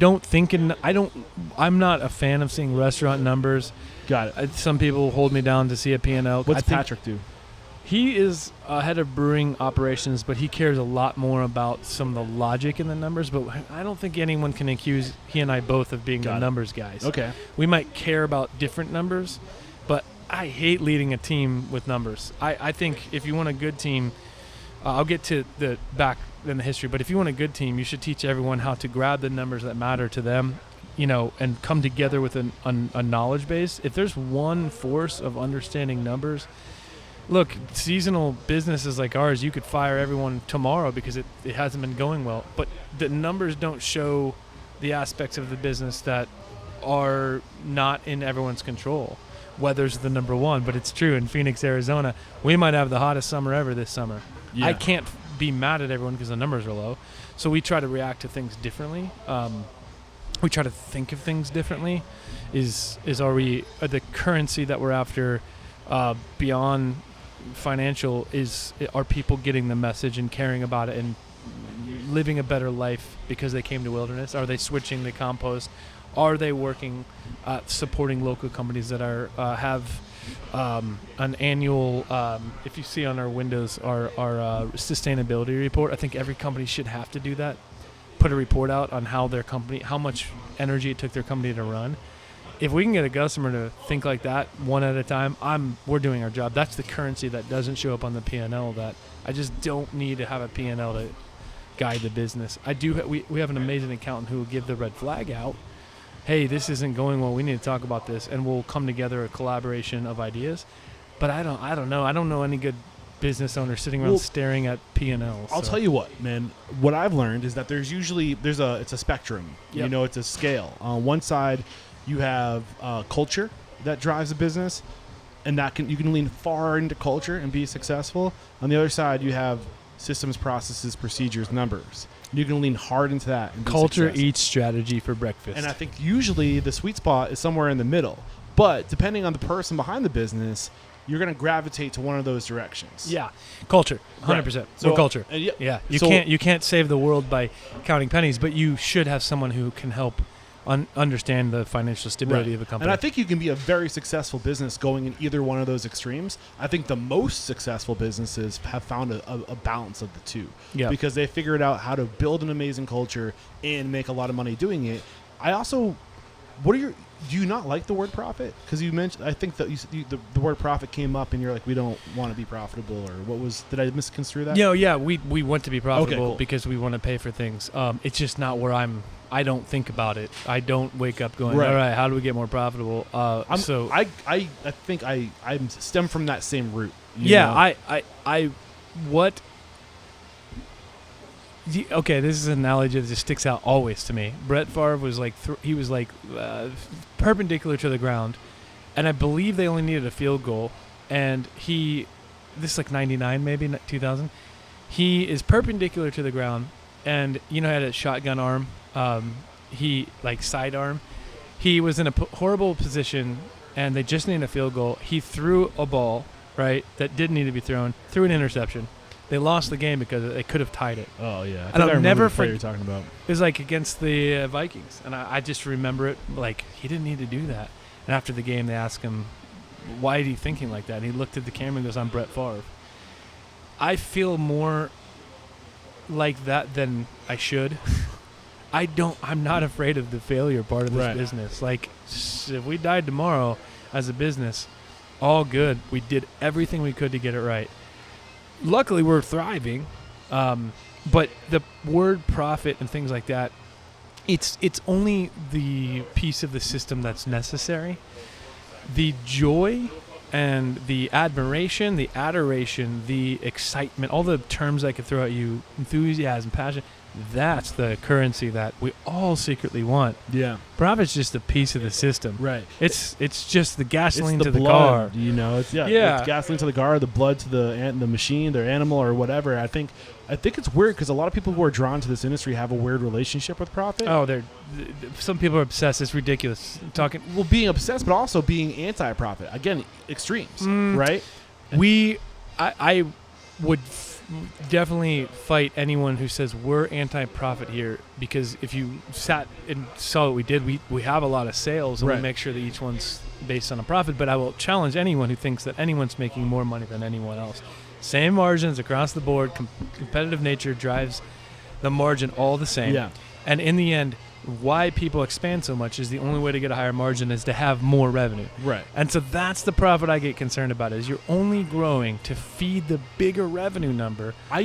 Speaker 1: not a fan of seeing restaurant numbers.
Speaker 2: Got it.
Speaker 1: Some people hold me down to see a P&L.
Speaker 2: What's Patrick do?
Speaker 1: He is head of brewing operations, but he cares a lot more about some of the logic in the numbers. But I don't think anyone can accuse he and I both of being the numbers guys.
Speaker 2: Okay.
Speaker 1: We might care about different numbers, but I hate leading a team with numbers. I think if you want a good team, I'll get to the back in the history, but if you want a good team, you should teach everyone how to grab the numbers that matter to them, and come together with a knowledge base. If there's one force of understanding numbers, look, seasonal businesses like ours, you could fire everyone tomorrow because it hasn't been going well. But the numbers don't show the aspects of the business that are not in everyone's control. Weather's the number one, but it's true. In Phoenix, Arizona, we might have the hottest summer ever this summer. Yeah. I can't be mad at everyone because the numbers are low. So we try to react to things differently. We try to think of things differently. Are we the currency that we're after beyond financial are people getting the message and caring about it and living a better life because they came to Wilderness? Are they switching the compost Are they working, supporting local companies that are have an annual? If you see on our windows our sustainability report, I think every company should have to do that. Put a report out on how their company, how much energy it took their company to run. If we can get a customer to think like that one at a time, we're doing our job. That's the currency that doesn't show up on the P&L. That I just don't need to have a P&L to guide the business. We have an amazing accountant who will give the red flag out. Hey, this isn't going well. We need to talk about this, and we'll come together a collaboration of ideas. But I don't know. I don't know any good business owner sitting around staring at P&L.
Speaker 2: I'll tell you what, man. What I've learned is that it's a spectrum.
Speaker 1: Yep.
Speaker 2: It's a scale. On one side, you have culture that drives a business, and you can lean far into culture and be successful. On the other side, you have systems, processes, procedures, numbers. You can lean hard into that. And
Speaker 1: culture eats strategy for breakfast.
Speaker 2: And I think usually the sweet spot is somewhere in the middle. But depending on the person behind the business, you're going to gravitate to one of those directions.
Speaker 1: Yeah, culture, 100%.
Speaker 2: Right.
Speaker 1: So, culture.
Speaker 2: Yeah.
Speaker 1: You can't save the world by counting pennies, but you should have someone who can help understand the financial stability of a company.
Speaker 2: And I think you can be a very successful business going in either one of those extremes. I think the most successful businesses have found a balance of the two.
Speaker 1: Yeah.
Speaker 2: Because they figured out how to build an amazing culture and make a lot of money doing it. Do you not like the word profit? Because you mentioned, I think that the word profit came up and you're like, we don't want to be profitable, or did I misconstrue that?
Speaker 1: Yeah, we want to be profitable
Speaker 2: cool.
Speaker 1: because we want to pay for things. It's just not where I don't think about it. I don't wake up going, all right, how do we get more profitable?
Speaker 2: I think I stem from that same root.
Speaker 1: Okay, this is an analogy that just sticks out always to me. Brett Favre was perpendicular to the ground, and I believe they only needed a field goal. And this is like 99, maybe 2000. He is perpendicular to the ground, and had a shotgun arm. He sidearm. He was in a horrible position, and they just needed a field goal. He threw a ball that didn't need to be thrown. Threw an interception. They lost the game because they could have tied it.
Speaker 2: Oh, yeah.
Speaker 1: And I'll never
Speaker 2: forget what you're talking about.
Speaker 1: It was against the Vikings. And I just remember it he didn't need to do that. And after the game, they asked him, why are you thinking like that? And he looked at the camera and goes, I'm Brett Favre. I feel more like that than I should. I'm not afraid of the failure part of this business. If we died tomorrow as a business, all good. We did everything we could to get it right. Luckily, we're thriving, but the word profit and things like that, it's only the piece of the system that's necessary. The joy and the admiration, the adoration, the excitement, all the terms I could throw at you, enthusiasm, passion, that's the currency that we all secretly want.
Speaker 2: Yeah.
Speaker 1: Profit's just a piece of the system.
Speaker 2: Right.
Speaker 1: It's just the gasoline
Speaker 2: to
Speaker 1: the
Speaker 2: blood,
Speaker 1: car.
Speaker 2: It's gasoline to the car, the blood to the machine, their animal, or whatever. I think it's weird because a lot of people who are drawn to this industry have a weird relationship with profit.
Speaker 1: Oh, some people are obsessed. It's ridiculous.
Speaker 2: Being obsessed, but also being anti-profit. Again, extremes, right?
Speaker 1: I would definitely fight anyone who says we're anti-profit here, because if you sat and saw what we did, we have a lot of sales and we make sure that each one's based on a profit. But I will challenge anyone who thinks that anyone's making more money than anyone else. Same margins across the board. Competitive nature drives the margin all the same.
Speaker 2: Yeah.
Speaker 1: And in the end, why people expand so much is the only way to get a higher margin is to have more revenue.
Speaker 2: Right.
Speaker 1: And so that's the profit I get concerned about, is you're only growing to feed the bigger revenue number.
Speaker 2: I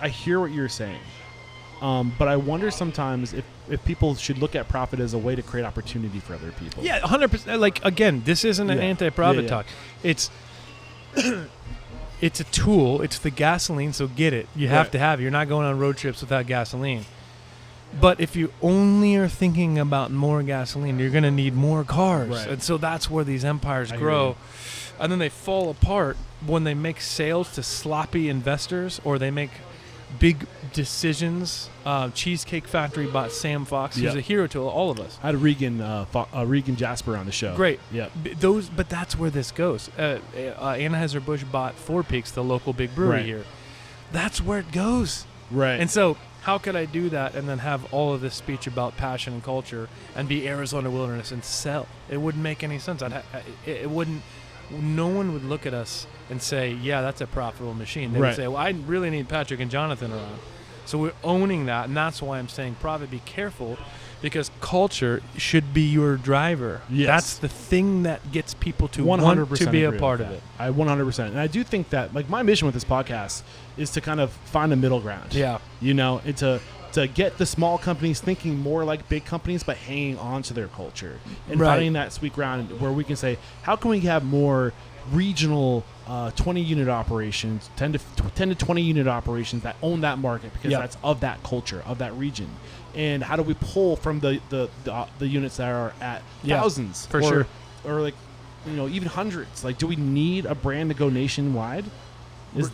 Speaker 2: hear what you're saying. But I wonder sometimes if people should look at profit as a way to create opportunity for other people.
Speaker 1: Yeah, 100%. Again, this isn't an anti-profit talk. It's it's a tool. It's the gasoline, so get it. You have to have it. You're not going on road trips without gasoline. But if you only are thinking about more gasoline, you're going to need more cars.
Speaker 2: Right.
Speaker 1: And so that's where these empires grow. And then they fall apart when they make sales to sloppy investors, or they make big decisions. Cheesecake Factory bought Sam Fox. He's a hero to all of us.
Speaker 2: I had Regan Jasper on the show.
Speaker 1: Great.
Speaker 2: Yeah.
Speaker 1: But that's where this goes. Anheuser-Busch bought Four Peaks, the local big brewery here. That's where it goes.
Speaker 2: Right.
Speaker 1: And so How could I do that and then have all of this speech about passion and culture and be Arizona Wilderness and sell? It wouldn't make any sense. It wouldn't. No one would look at us and say, "Yeah, that's a profitable machine." They would say, "Well, I really need Patrick and Jonathan around." So we're owning that, and that's why I'm saying, Prophet, be careful, because culture should be your driver.
Speaker 2: Yes.
Speaker 1: That's the thing that gets people to
Speaker 2: 100%
Speaker 1: want to be a
Speaker 2: agree
Speaker 1: part
Speaker 2: with
Speaker 1: of
Speaker 2: that.
Speaker 1: it.
Speaker 2: I 100%. And I do think that, like, my mission with this podcast is to kind of find a middle ground.
Speaker 1: Yeah.
Speaker 2: You know, and to get the small companies thinking more like big companies, but hanging on to their culture. And finding that sweet ground where we can say, how can we have more regional 20-unit operations, 10 to 20-unit operations that own that market because that's of that culture, of that region? And how do we pull from the units that are at thousands
Speaker 1: sure,
Speaker 2: or like, you know, even hundreds? Like, do we need a brand to go nationwide?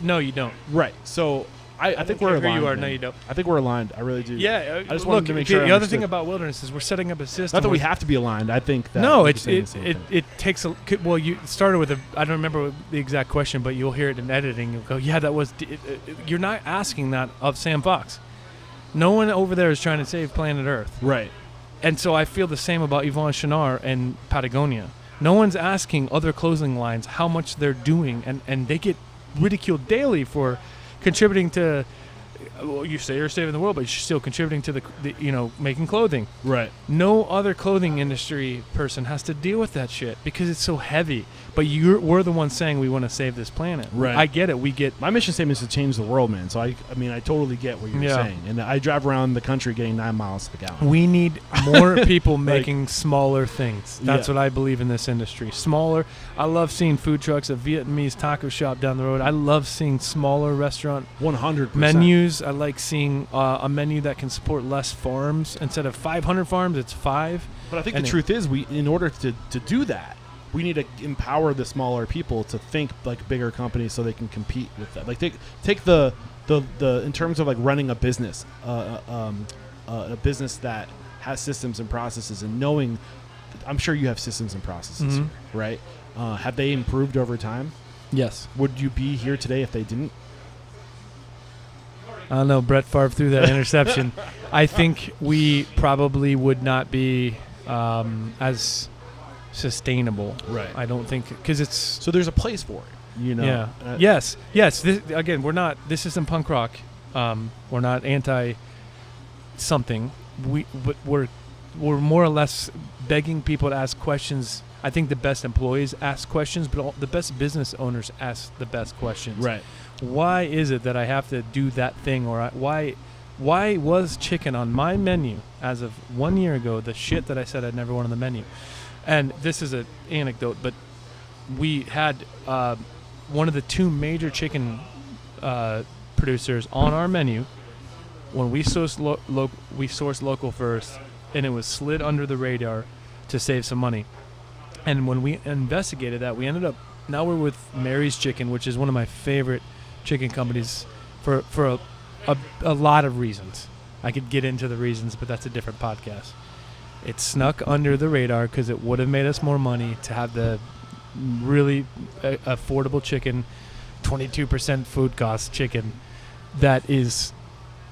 Speaker 1: No, you don't.
Speaker 2: Right. So I think we're aligned.
Speaker 1: You are.
Speaker 2: Man.
Speaker 1: No, you don't.
Speaker 2: I think we're aligned. I really do.
Speaker 1: Yeah.
Speaker 2: I just wanted to make sure.
Speaker 1: The other thing about Wilderness is we're setting up a system.
Speaker 2: Not that we have to be aligned. I think that
Speaker 1: no, it takes a. Well, you started with I don't remember the exact question, but you'll hear it in editing. You'll go, yeah, that was. You're not asking that of Sam Fox. No one over there is trying to save planet Earth.
Speaker 2: Right.
Speaker 1: And so I feel the same about Yvon Chouinard and Patagonia. No one's asking other clothing lines how much they're doing, and they get ridiculed daily for contributing to. Well, you say you're saving the world, but you're still contributing to the making clothing. Right. No other clothing industry person has to deal with that shit because it's so heavy. But we're the ones saying we want to save this planet. Right. I get it.
Speaker 2: My mission statement is to change the world, man. So I totally get what you're saying. And I drive around the country getting 9 miles to the gallon.
Speaker 1: We need more people making smaller things. That's what I believe in this industry. Smaller. I love seeing food trucks, a Vietnamese taco shop down the road. I love seeing smaller restaurant
Speaker 2: 100%
Speaker 1: menus. I like seeing a menu that can support less farms. Instead of 500 farms, it's 5.
Speaker 2: But I think the truth is, in order to do that, we need to empower the smaller people to think like bigger companies so they can compete with that. Like take the in terms of like running a business, a business that has systems and processes, and knowing, I'm sure you have systems and processes, right? Have they improved over time?
Speaker 1: Yes.
Speaker 2: Would you be here today if they didn't?
Speaker 1: I don't know. Brett Favre threw that interception. I think we probably would not be as sustainable.
Speaker 2: Right.
Speaker 1: I don't think, because it's
Speaker 2: so there's a place for it. You know.
Speaker 1: Yeah. Yes. This, again, we're not. This isn't punk rock. We're not anti something. We're more or less begging people to ask questions. I think the best employees ask questions, but the best business owners ask the best questions.
Speaker 2: Right.
Speaker 1: Why is it that I have to do that thing, or why was chicken on my menu as of 1 year ago the shit that I said I'd never want on the menu? And this is an anecdote, but we had one of the 2 major chicken producers on our menu when we sourced local first, and it was slid under the radar to save some money. And when we investigated that, we ended up, now we're with Mary's Chicken, which is one of my favorite chicken companies for a lot of reasons. I could get into the reasons, but that's a different podcast. It snuck under the radar because it would have made us more money to have the really affordable chicken, 22% food cost chicken, that is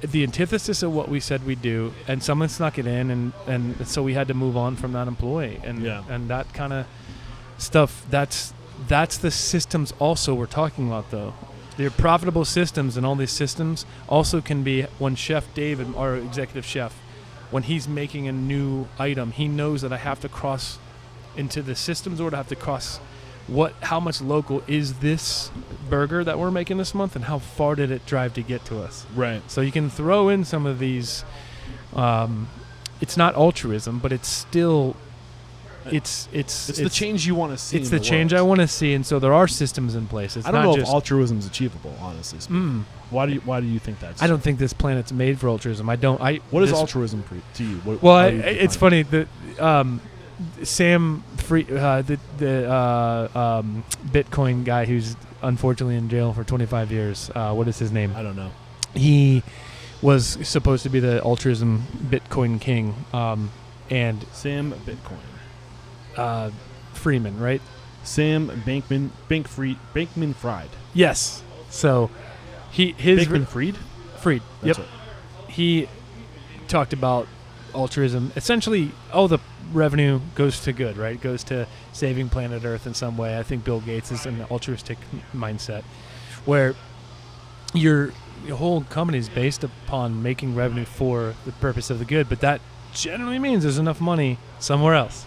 Speaker 1: the antithesis of what we said we'd do, and someone snuck it in, and so we had to move on from that employee, and that kind of stuff. That's the systems also we're talking about, though. They're profitable systems, and all these systems also can be, when Chef David, our executive chef, when he's making a new item, he knows that I have to cross into the systems, or to have to cross how much local is this burger that we're making this month, and how far did it drive to get to us?
Speaker 2: Right.
Speaker 1: So you can throw in some of these. It's not altruism, but it's still. It's
Speaker 2: the change you want to see.
Speaker 1: It's the change I want to see, and so there are systems in place.
Speaker 2: I don't know if altruism is achievable, honestly speaking. Why do you think that's?
Speaker 1: I don't think this planet's made for altruism.
Speaker 2: What is altruism to you?
Speaker 1: It's funny that Sam the Bitcoin guy who's unfortunately in jail for 25 years. What is his name?
Speaker 2: I don't know.
Speaker 1: He was supposed to be the altruism Bitcoin king, and
Speaker 2: Sam Bitcoin.
Speaker 1: Freeman, right?
Speaker 2: Sam Bankman-Fried.
Speaker 1: Yes. So his
Speaker 2: Bankman-Fried?
Speaker 1: Fried.
Speaker 2: That's
Speaker 1: Yep. he talked about altruism. Essentially, all the revenue goes to good, right? It goes to saving planet Earth in some way. I think Bill Gates is an altruistic mindset where your whole company is based upon making revenue for the purpose of the good, but that generally means there's enough money somewhere else.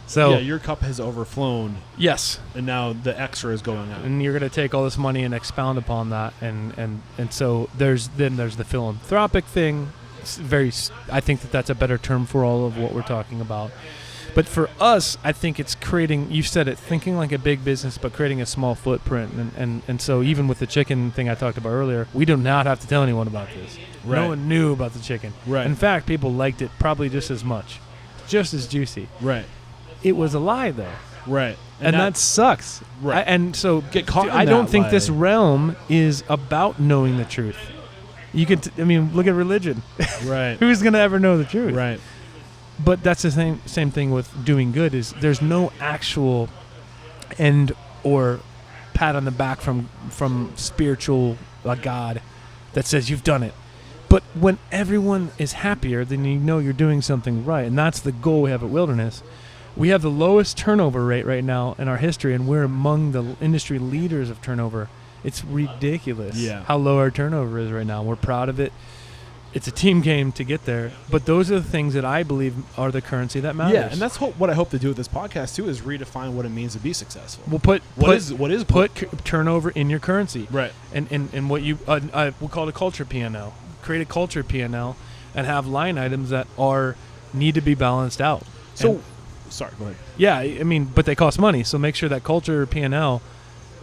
Speaker 1: So
Speaker 2: yeah, your cup has overflown.
Speaker 1: Yes.
Speaker 2: And now the extra is going out.
Speaker 1: And you're going to take all this money and expound upon that. And so there's the philanthropic thing. It's I think that's a better term for all of what we're talking about. But for us, I think it's creating, you said it, thinking like a big business, but creating a small footprint. And so even with the chicken thing I talked about earlier, we do not have to tell anyone about this.
Speaker 2: Right.
Speaker 1: No one knew about the chicken.
Speaker 2: Right.
Speaker 1: In fact, people liked it probably just as much. Just as juicy.
Speaker 2: Right.
Speaker 1: It was a lie, though.
Speaker 2: Right.
Speaker 1: And that sucks.
Speaker 2: Right.
Speaker 1: And so
Speaker 2: get caught in
Speaker 1: I don't
Speaker 2: that
Speaker 1: think
Speaker 2: lie.
Speaker 1: this realm is about knowing the truth. You could, look at religion.
Speaker 2: Right.
Speaker 1: Who's going to ever know the truth?
Speaker 2: Right.
Speaker 1: But that's the same thing with doing good. Is there's no actual end or pat on the back from spiritual God that says you've done it. But when everyone is happier, then you know you're doing something right, and that's the goal we have at Wilderness. We have the lowest turnover rate right now in our history, and we're among the industry leaders of turnover. It's ridiculous how low our turnover is right now. We're proud of it. It's a team game to get there, but those are the things that I believe are the currency that matters.
Speaker 2: Yeah, and that's what I hope to do with this podcast too, is redefine what it means to be successful.
Speaker 1: We'll put turnover in your currency,
Speaker 2: right?
Speaker 1: And what you we'll call it a culture P&L. Create a culture P&L and have line items that need to be balanced out.
Speaker 2: So, sorry, go ahead.
Speaker 1: Yeah, but they cost money, so make sure that culture P&L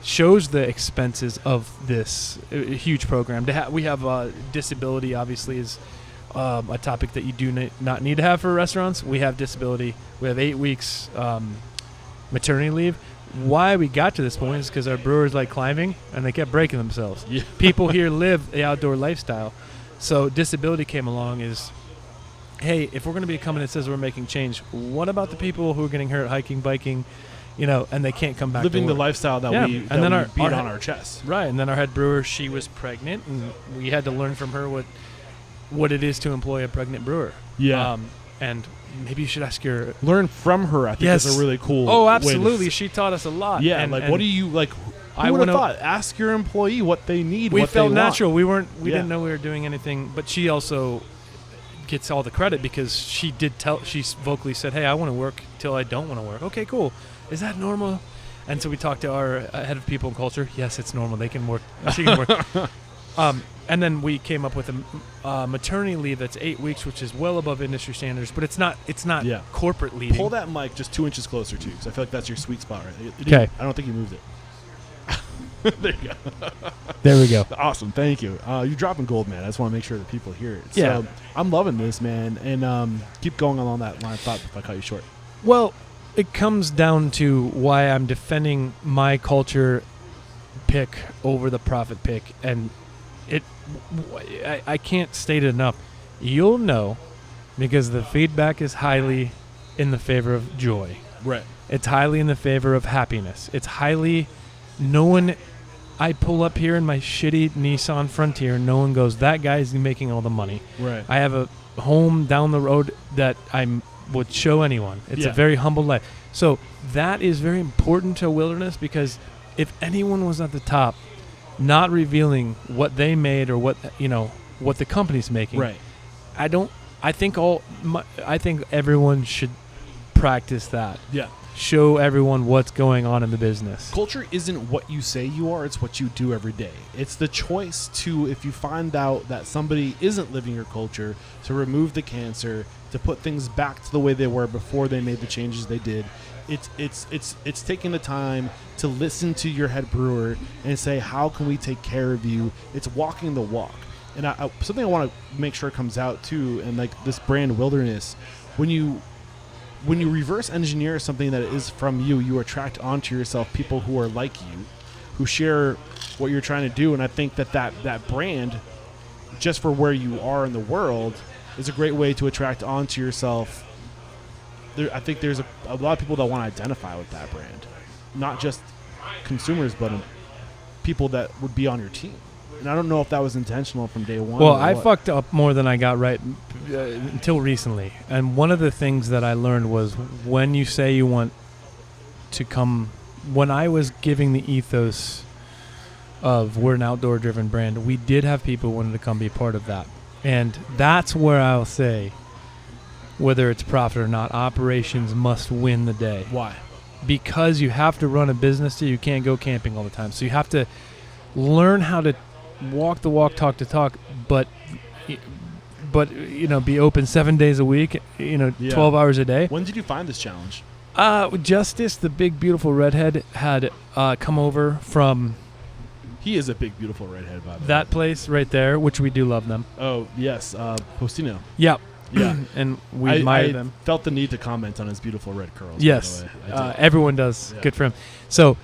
Speaker 1: shows the expenses of this huge program. We have disability, obviously, is a topic that you do not need to have for restaurants. We have disability. We have 8 weeks maternity leave. Why we got to this point is because our brewers like climbing, and they kept breaking themselves. Yeah. People here live the outdoor lifestyle. So disability came along is, hey, if we're going to be a company that says we're making change, what about the people who are getting hurt hiking, biking, and they can't come back
Speaker 2: living
Speaker 1: to work?
Speaker 2: the lifestyle that we beat on our chest.
Speaker 1: Right, and then our head brewer, she was pregnant, and we had to learn from her what it is to employ a pregnant brewer.
Speaker 2: Yeah.
Speaker 1: And maybe you should
Speaker 2: learn from her. I think is a really cool.
Speaker 1: Oh, absolutely. She taught us a lot.
Speaker 2: Yeah, what do you like? I would have thought. Ask your employee what they need.
Speaker 1: We felt natural.
Speaker 2: Want.
Speaker 1: We didn't know we were doing anything, but she also gets all the credit because she vocally said, "Hey, I want to work till I don't want to work." Okay, cool. Is that normal? And so we talked to our head of people and culture. Yes, it's normal. They can work. She can work. And then we came up with a maternity leave that's 8 weeks, which is well above industry standards. But it's not corporate leaving.
Speaker 2: Pull that mic just 2 inches closer to you, because I feel like that's your sweet spot, right?
Speaker 1: Okay.
Speaker 2: I don't think you moved it. There you go.
Speaker 1: There we go.
Speaker 2: Awesome. Thank you. You're dropping gold, man. I just want to make sure that people hear it.
Speaker 1: Yeah.
Speaker 2: So I'm loving this, man. And keep going along that line of thought if I cut you short.
Speaker 1: Well, it comes down to why I'm defending my culture pick over the profit pick. And I can't state it enough. You'll know because the feedback is highly in the favor of joy.
Speaker 2: Right.
Speaker 1: It's highly in the favor of happiness. It's highly... No one... I pull up here in my shitty Nissan Frontier, and no one goes, that guy's making all the money.
Speaker 2: Right.
Speaker 1: I have a home down the road that I would show anyone. It's a very humble life. So that is very important to Wilderness, because if anyone was at the top not revealing what they made or what the company's making,
Speaker 2: right.
Speaker 1: I think everyone should practice that.
Speaker 2: Yeah.
Speaker 1: Show everyone what's going on in the business.
Speaker 2: Culture isn't what you say you are, it's what you do every day. It's the choice to, if you find out that somebody isn't living your culture, to remove the cancer, to put things back to the way they were before they made the changes they did. It's taking the time to listen to your head brewer and say, how can we take care of you? It's walking the walk. And something I want to make sure comes out too, and like this brand Wilderness, when you reverse engineer something that is from you, you attract onto yourself people who are like you, who share what you're trying to do. And I think that brand, just for where you are in the world, is a great way to attract onto yourself. I think there's a lot of people that want to identify with that brand, not just consumers, but people that would be on your team. And I don't know if that was intentional from day one.
Speaker 1: Well, I fucked up more than I got right until recently. And one of the things that I learned was when you say you want to come, when I was giving the ethos of we're an outdoor-driven brand, we did have people who wanted to come be part of that. And that's where I'll say, whether it's profit or not, operations must win the day.
Speaker 2: Why?
Speaker 1: Because you have to run a business, so you can't go camping all the time. So you have to learn how to walk the walk, talk the talk, but be open 7 days a week, 12 hours a day.
Speaker 2: When did you find this challenge?
Speaker 1: Justice, the big beautiful redhead, had come over from.
Speaker 2: He is a big beautiful redhead, by the way.
Speaker 1: That place right there, which we do love them.
Speaker 2: Oh yes, Postino.
Speaker 1: Yep.
Speaker 2: Yeah,
Speaker 1: and we admire them.
Speaker 2: Felt the need to comment on his beautiful red curls.
Speaker 1: Yes,
Speaker 2: by the way.
Speaker 1: Everyone does. Yeah. Good for him. So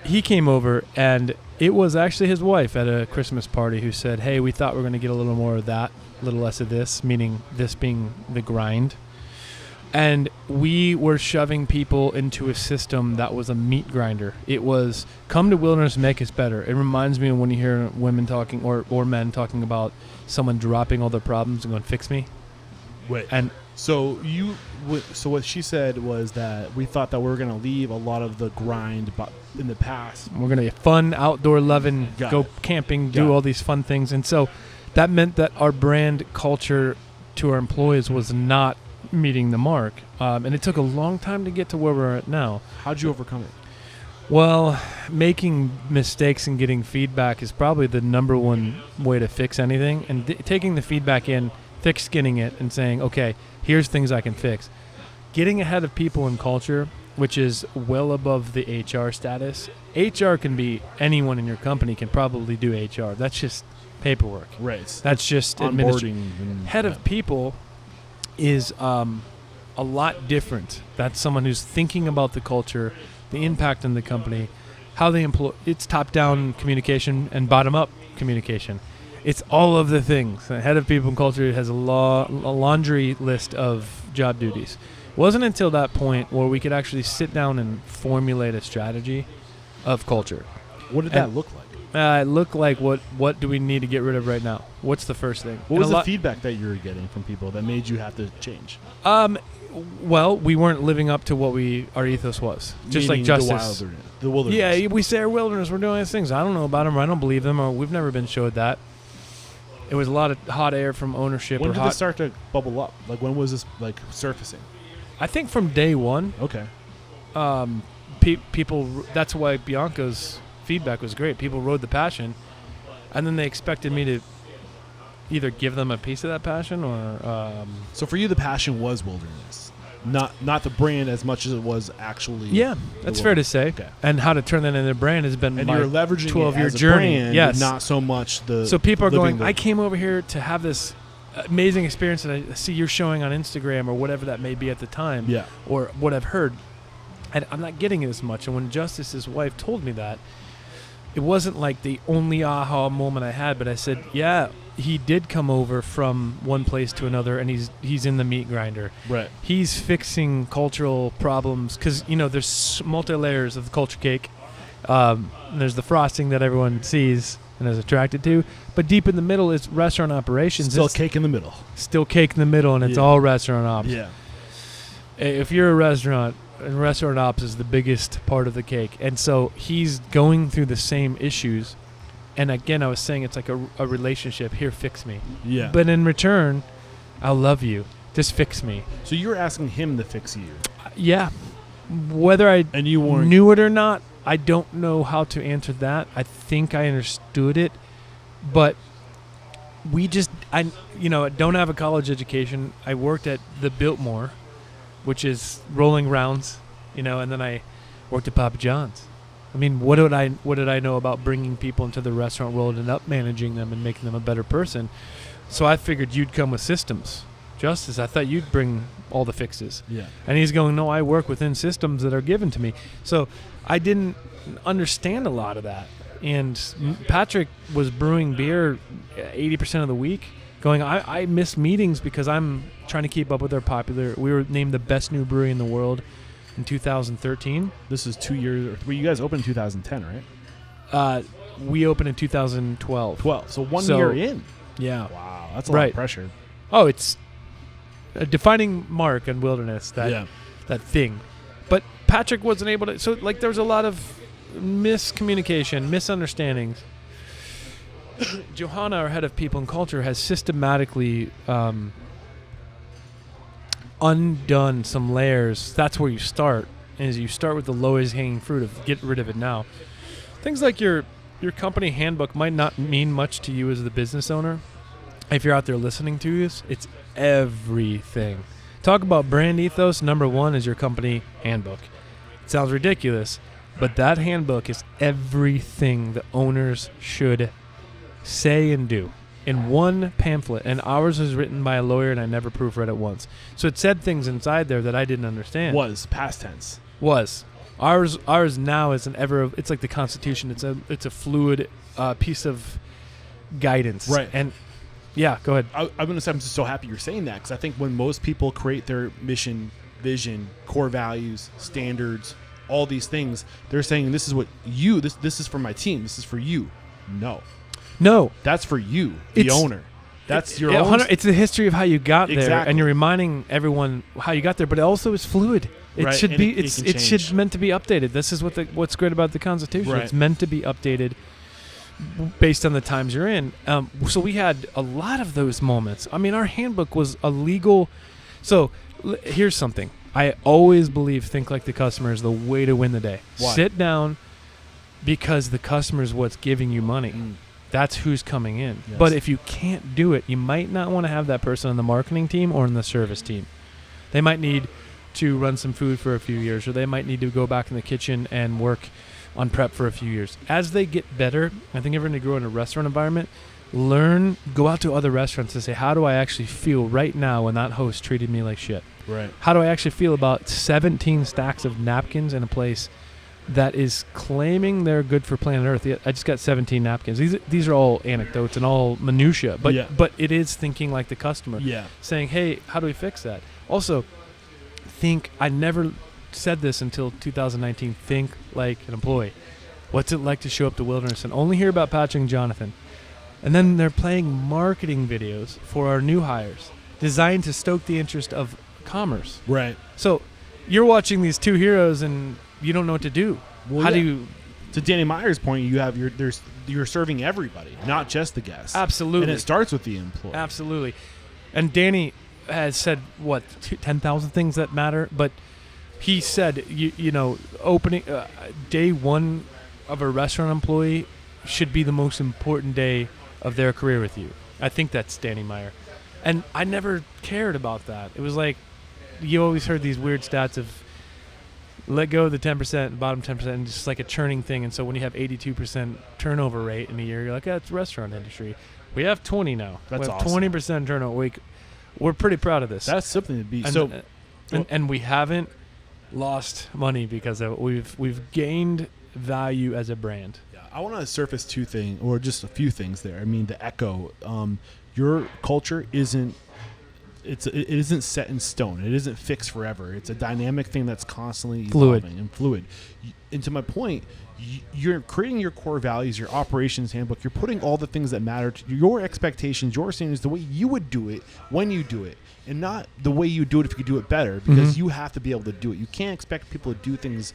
Speaker 1: he came over, and it was actually his wife at a Christmas party who said, "Hey, we thought we were going to get a little more of that, a little less of this," meaning this being the grind. And we were shoving people into a system that was a meat grinder. It was, come to Wilderness, make us better. It reminds me of when you hear women talking or men talking about someone dropping all their problems and going, fix me.
Speaker 2: Wait.
Speaker 1: And
Speaker 2: so what she said was that we thought that we were going to leave a lot of the grind in the past.
Speaker 1: We're going to get fun, outdoor loving, go camping, do all these fun things. And so that meant that our brand culture to our employees was not meeting the mark. And it took a long time to get to where we're at now.
Speaker 2: How'd you overcome it?
Speaker 1: Well, making mistakes and getting feedback is probably the number one way to fix anything. And taking the feedback in, thick-skinning it, and saying, okay, here's things I can fix. Getting ahead of people in culture, which is well above the HR status. HR can be anyone in your company can probably do HR. That's just paperwork.
Speaker 2: Right.
Speaker 1: That's just
Speaker 2: onboarding.
Speaker 1: Head of people is a lot different. That's someone who's thinking about the culture, the impact on the company, how they employ. It's top-down communication and bottom-up communication. It's all of the things. The head of people and culture has a laundry list of job duties. It wasn't until that point where we could actually sit down and formulate a strategy of culture.
Speaker 2: What did that look like?
Speaker 1: It looked like what do we need to get rid of right now? What's the first thing?
Speaker 2: What was the feedback that you were getting from people that made you have to change?
Speaker 1: Well, we weren't living up to what our ethos was. Just like justice.
Speaker 2: The wilderness.
Speaker 1: Yeah, we say our wilderness, we're doing these things. I don't know about them, or I don't believe them, or we've never been showed that. It was a lot of hot air from ownership.
Speaker 2: When did this start to bubble up? Like, when was this, like, surfacing?
Speaker 1: I think from day one.
Speaker 2: Okay.
Speaker 1: People, that's why Bianca's feedback was great. People rode the passion, and then they expected me to either give them a piece of that passion or...
Speaker 2: So for you, the passion was wilderness, not the brand as much as it was actually...
Speaker 1: Yeah, that's fair to say. Okay. And how to turn that into a brand has been my 12-year journey.
Speaker 2: Brand,
Speaker 1: yes.
Speaker 2: Not so much the...
Speaker 1: So people are going, I came over here to have this amazing experience that I see you're showing on Instagram or whatever that may be at the time.
Speaker 2: Yeah.
Speaker 1: Or what I've heard. And I'm not getting it as much. And when Justice's wife told me that, it wasn't like the only aha moment I had, but I said, yeah, he did come over from one place to another, and he's in the meat grinder.
Speaker 2: Right.
Speaker 1: He's fixing cultural problems because, there's multi-layers of the culture cake. There's the frosting that everyone sees and is attracted to, but deep in the middle is restaurant operations.
Speaker 2: Still cake in the middle.
Speaker 1: Still cake in the middle, and it's all restaurant ops.
Speaker 2: Yeah.
Speaker 1: If you're a restaurant... And restaurant ops is the biggest part of the cake. And so he's going through the same issues. And again, I was saying it's like a relationship. Here, fix me.
Speaker 2: Yeah.
Speaker 1: But in return, I'll love you. Just fix me.
Speaker 2: So you were asking him to fix you.
Speaker 1: Yeah. Whether I knew it or not, I don't know how to answer that. I think I understood it. But I don't have a college education. I worked at the Biltmore, which is rolling rounds, and then I worked at Papa John's. I mean, what did I know about bringing people into the restaurant world and up managing them and making them a better person? So I figured you'd come with systems. Justice, I thought you'd bring all the fixes.
Speaker 2: Yeah. And
Speaker 1: he's going, no, I work within systems that are given to me. So I didn't understand a lot of that. And Patrick was brewing beer 80% of the week, going, I miss meetings because I'm trying to keep up with our popular. We were named the best new brewery in the world in 2013.
Speaker 2: This is 2 years. You guys opened in 2010, right?
Speaker 1: We opened in 2012.
Speaker 2: 12. So 1 year in.
Speaker 1: Yeah.
Speaker 2: Wow, that's a lot of pressure.
Speaker 1: Oh, it's a defining mark in Wilderness, that thing. But Patrick wasn't able to. So, like, there was a lot of miscommunication, misunderstandings. Johanna, our head of people and culture, has systematically undone some layers. That's where you start. Is you start with the lowest hanging fruit of get rid of it now. Things like your company handbook might not mean much to you as the business owner. If you're out there listening to this, it's everything. Talk about brand ethos. Number one is your company handbook. It sounds ridiculous, but that handbook is everything the owners should say and do in one pamphlet. And ours was written by a lawyer, and I never proofread it once. So it said things inside there that I didn't understand.
Speaker 2: Was past tense.
Speaker 1: Was. Ours now is it's like the Constitution. It's a fluid piece of guidance.
Speaker 2: Right.
Speaker 1: And yeah, go ahead.
Speaker 2: I'm going to say I'm just so happy you're saying that, because I think when most people create their mission, vision, core values, standards, all these things, they're saying this is what this is for my team. This is for you. No, that's for you, the owner. That's your own.
Speaker 1: It's the history of how you got there,
Speaker 2: exactly.
Speaker 1: And you're reminding everyone how you got there. But it also is fluid. It should be. It should meant to be updated. This is what's great about the Constitution. Right. It's meant to be updated based on the times you're in. So we had a lot of those moments. I mean, our handbook was a legal. So here's something. I always believe think like the customer is the way to win the day.
Speaker 2: Why?
Speaker 1: Sit down, because the customer is what's giving you money. That's who's coming in. Yes. But if you can't do it, you might not want to have that person on the marketing team or in the service team. They might need to run some food for a few years, or they might need to go back in the kitchen and work on prep for a few years. As they get better, I think everyone to grow in a restaurant environment, go out to other restaurants and say, how do I actually feel right now when that host treated me like shit?
Speaker 2: Right.
Speaker 1: How do I actually feel about 17 stacks of napkins in a place that is claiming they're good for planet Earth? I just got 17 napkins. These are all anecdotes and all minutia, but it is thinking like the customer.
Speaker 2: Yeah.
Speaker 1: Saying, hey, how do we fix that? Also, I never said this until 2019, think like an employee. What's it like to show up to Wilderness and only hear about Patrick and Jonathan? And then they're playing marketing videos for our new hires, designed to stoke the interest of commerce.
Speaker 2: Right.
Speaker 1: So you're watching these two heroes and you don't know what to do.
Speaker 2: Well, how do you? To Danny Meyer's point, you're serving everybody, not just the guests.
Speaker 1: Absolutely.
Speaker 2: And it starts with the employee.
Speaker 1: Absolutely. And Danny has said 10,000 things that matter, but he said opening day one of a restaurant employee should be the most important day of their career with you. I think that's Danny Meyer. And I never cared about that. It was like you always heard these weird stats of let go of the 10%, bottom 10%, and just like a churning thing. And so when you have 82% turnover rate in a year, you're like, it's restaurant industry. We have 20 now.
Speaker 2: That's
Speaker 1: we have
Speaker 2: awesome.
Speaker 1: 20% turnover. We're pretty proud of this.
Speaker 2: That's something to be.
Speaker 1: And we haven't lost money because of it. We've gained value as a brand.
Speaker 2: Yeah, I want to surface two things, or just a few things there. I mean, the echo. Your culture isn't set in stone. It isn't fixed forever. It's a dynamic thing that's constantly evolving and fluid. And to my point, you're creating your core values, your operations handbook. You're putting all the things that matter to your expectations, your standards, the way you would do it when you do it, and not the way you do it if you could do it better, because you have to be able to do it. You can't expect people to do things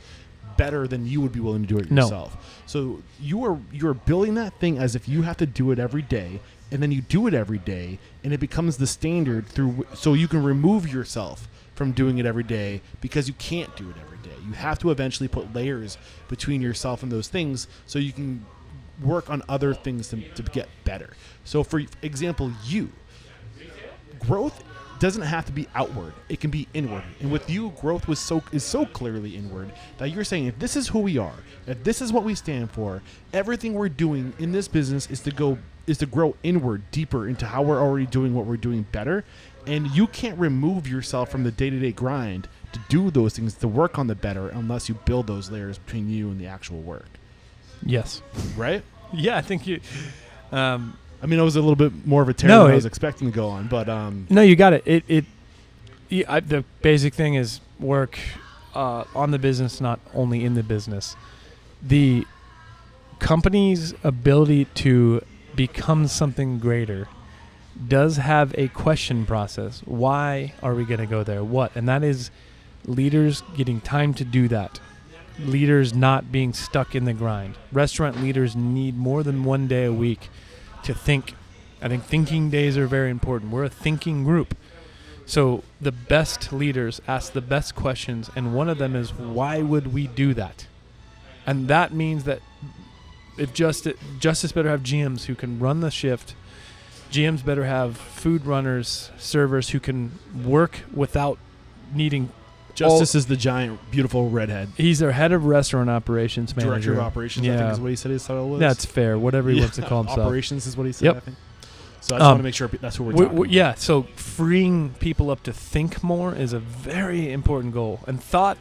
Speaker 2: better than you would be willing to do it yourself. So you're building that thing as if you have to do it every day, and then you do it every day, and it becomes the standard so you can remove yourself from doing it every day, because you can't do it every day. You have to eventually put layers between yourself and those things so you can work on other things to get better. So for example, growth doesn't have to be outward. It can be inward. And with you, growth is so clearly inward that you're saying, if this is who we are, if this is what we stand for, everything we're doing in this business is to grow inward, deeper into how we're already doing what we're doing better. And you can't remove yourself from the day-to-day grind to do those things, to work on the better, unless you build those layers between you and the actual work.
Speaker 1: Yes.
Speaker 2: Right?
Speaker 1: Yeah, I think you...
Speaker 2: I mean, it was a little bit more of a tear than I was expecting to go on, but...
Speaker 1: No, you got it. The basic thing is work on the business, not only in the business. The company's ability to become something greater does have a question process. Why are we going to go there? What? And that is leaders getting time to do that. Leaders not being stuck in the grind. Restaurant leaders need more than one day a week to think. I think thinking days are very important. We're a thinking group. So the best leaders ask the best questions, and one of them is, why would we do that? And that means that if Justice better have GMs who can run the shift. GMs better have food runners, servers who can work without needing.
Speaker 2: Justice is the giant, beautiful redhead.
Speaker 1: He's their head of restaurant operations manager.
Speaker 2: Director of operations, I think is what he said his title was.
Speaker 1: That's fair. Whatever he wants to call himself.
Speaker 2: Operations is what he said,
Speaker 1: Yep.
Speaker 2: I think. So I just want to make sure that's what we're talking about.
Speaker 1: Yeah, so freeing people up to think more is a very important goal. And thought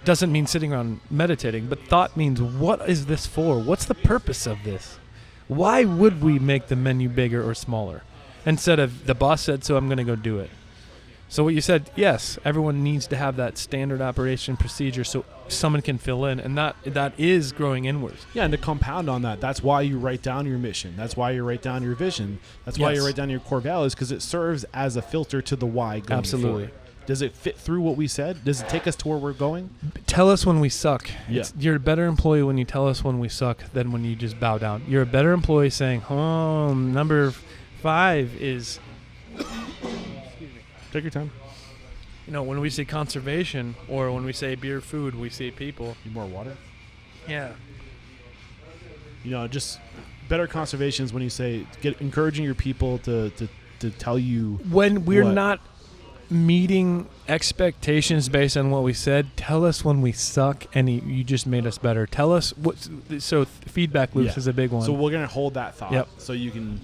Speaker 1: doesn't mean sitting around meditating, but thought means, what is this for? What's the purpose of this? Why would we make the menu bigger or smaller? Instead of, the boss said so, I'm going to go do it. So what you said, yes, everyone needs to have that standard operation procedure so someone can fill in, and that is growing inwards.
Speaker 2: Yeah, and to compound on that, that's why you write down your mission. That's why you write down your vision. That's why you write down your core values, because it serves as a filter to the why going
Speaker 1: Absolutely.
Speaker 2: forward. Does it fit through what we said? Does it take us to where we're going?
Speaker 1: Tell us when we suck.
Speaker 2: Yeah.
Speaker 1: You're a better employee when you tell us when we suck than when you just bow down. You're a better employee saying, number 5 is...
Speaker 2: Take your time.
Speaker 1: When we say conservation or when we say beer food, we say people.
Speaker 2: Need more water?
Speaker 1: Yeah.
Speaker 2: Just better conservation is when you say encouraging your people to tell you
Speaker 1: when we're not meeting expectations based on what we said. Tell us when we suck, and you just made us better. Tell us what. So feedback loops is a big one.
Speaker 2: So we're gonna hold that thought.
Speaker 1: Yep.
Speaker 2: So you can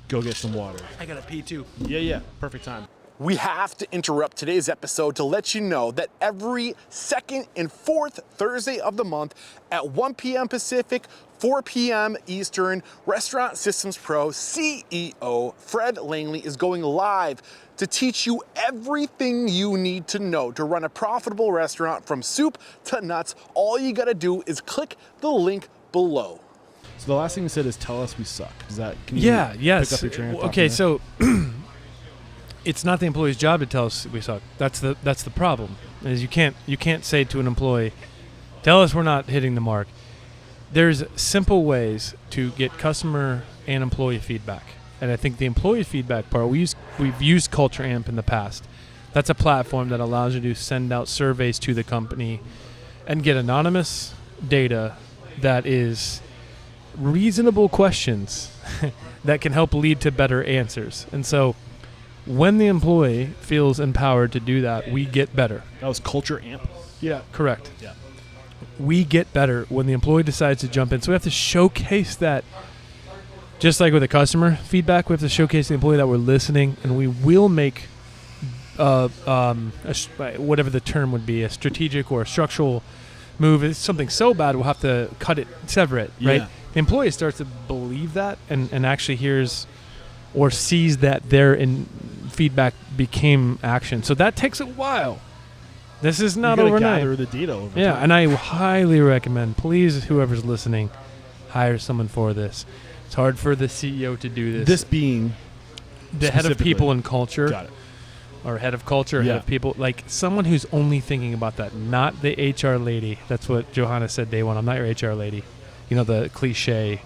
Speaker 2: go get some water.
Speaker 1: I gotta pee too.
Speaker 2: Yeah. Perfect time.
Speaker 3: We have to interrupt today's episode to let you know that every second and fourth Thursday of the month at 1 p.m. Pacific, 4 p.m. Eastern, Restaurant Systems Pro CEO Fred Langley is going live to teach you everything you need to know to run a profitable restaurant from soup to nuts. All you gotta do is click the link below.
Speaker 2: So the last thing you said is tell us we suck. Is that? Can you
Speaker 1: yes.
Speaker 2: Pick up your train of thought
Speaker 1: Okay,
Speaker 2: there?
Speaker 1: so it's not the employee's job to tell us we suck. That's the problem. Is you can't say to an employee, tell us we're not hitting the mark. There's simple ways to get customer and employee feedback. And I think the employee feedback part, we've used Culture Amp in the past. That's a platform that allows you to send out surveys to the company and get anonymous data that is reasonable questions that can help lead to better answers. And so when the employee feels empowered to do that, we get better.
Speaker 2: That was Culture Amp.
Speaker 1: Yeah, correct.
Speaker 2: Yeah.
Speaker 1: We get better when the employee decides to jump in. So we have to showcase that. Just like with the customer feedback, we have to showcase the employee that we're listening, and we will make whatever the term would be, a strategic or a structural move. If it's something so bad, we'll have to sever it, right?
Speaker 2: Yeah.
Speaker 1: The employee starts to believe that and actually hears or sees that their feedback became action. So that takes a while. This is not overnight.
Speaker 2: Gather the data over time.
Speaker 1: And I highly recommend, please, whoever's listening, hire someone for this. It's hard for the CEO to do this.
Speaker 2: This being
Speaker 1: the head of people and culture.
Speaker 2: Got it.
Speaker 1: Or head of culture, head of people. Like someone who's only thinking about that, not the HR lady. That's what Johanna said day one. I'm not your HR lady. The cliche.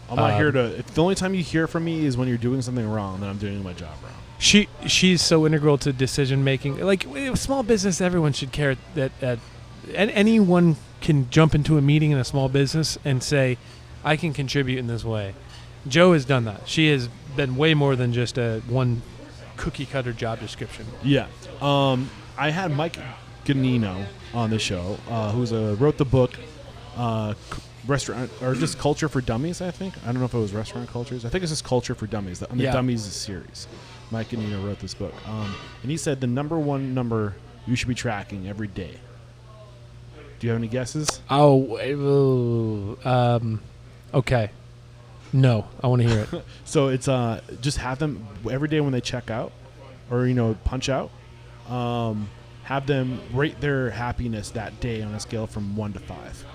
Speaker 2: I'm not here to. If the only time you hear from me is when you're doing something wrong, then I'm doing my job wrong.
Speaker 1: She's so integral to decision making. Like small business, everyone should care that anyone can jump into a meeting in a small business and say, I can contribute in this way. Jo has done that. She has been way more than just a one cookie cutter job description.
Speaker 2: Yeah. I had Mike Ganino on the show, who wrote the book, Restaurant or just Culture for Dummies. I think I don't know if it was Restaurant Cultures. I think it's just Culture for Dummies. The Dummies series. Mike Ganino wrote this book, and he said the number one number you should be tracking every day. Do you have any guesses?
Speaker 1: Okay. No, I want to hear it.
Speaker 2: So it's just have them every day when they check out, or punch out. Have them rate their happiness that day on a scale from 1 to 5.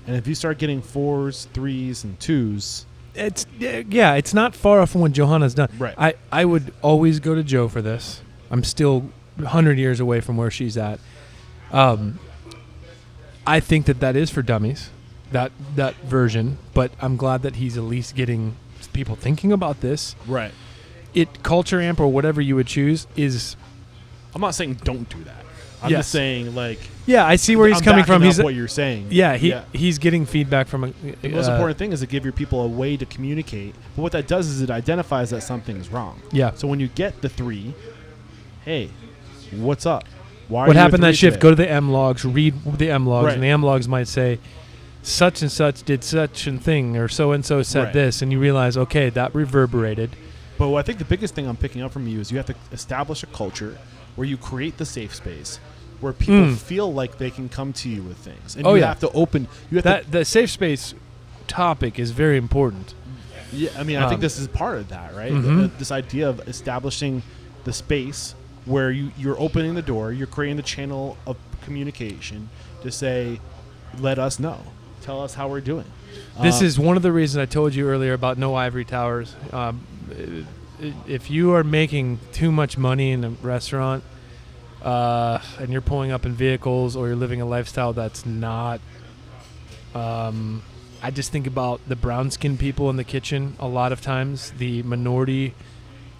Speaker 2: And if you start getting 4s, 3s, and 2s,
Speaker 1: it's not far off from what Johanna's done.
Speaker 2: Right.
Speaker 1: I would always go to Joe for this. I'm still 100 years away from where she's at. I think that is for dummies, that version. But I'm glad that he's at least getting people thinking about this.
Speaker 2: Right.
Speaker 1: Culture Amp or whatever you would choose is.
Speaker 2: I'm not saying don't do that. I'm just saying, like...
Speaker 1: Yeah, I see where he's coming from.
Speaker 2: He's what you're saying.
Speaker 1: Yeah, he's getting feedback from...
Speaker 2: The most important thing is to give your people a way to communicate. But what that does is it identifies that something's wrong.
Speaker 1: Yeah.
Speaker 2: So when you get the 3, hey, what's up?
Speaker 1: What happened that shift? Go to the M logs, read the M logs, and the M logs might say, such and such did such a thing, or so-and-so said this, and you realize, okay, that reverberated.
Speaker 2: But I think the biggest thing I'm picking up from you is you have to establish a culture where you create the safe space, where people feel like they can come to you with things, and you have to open.
Speaker 1: The safe space topic is very important.
Speaker 2: Yeah, I mean, I think this is part of that, right? This idea of establishing the space where you're opening the door, you're creating the channel of communication to say, let us know, tell us how we're doing.
Speaker 1: This is one of the reasons I told you earlier about no ivory towers. If you are making too much money in a restaurant and you're pulling up in vehicles or you're living a lifestyle that's not I just think about the brown skinned people in the kitchen a lot of times, the minority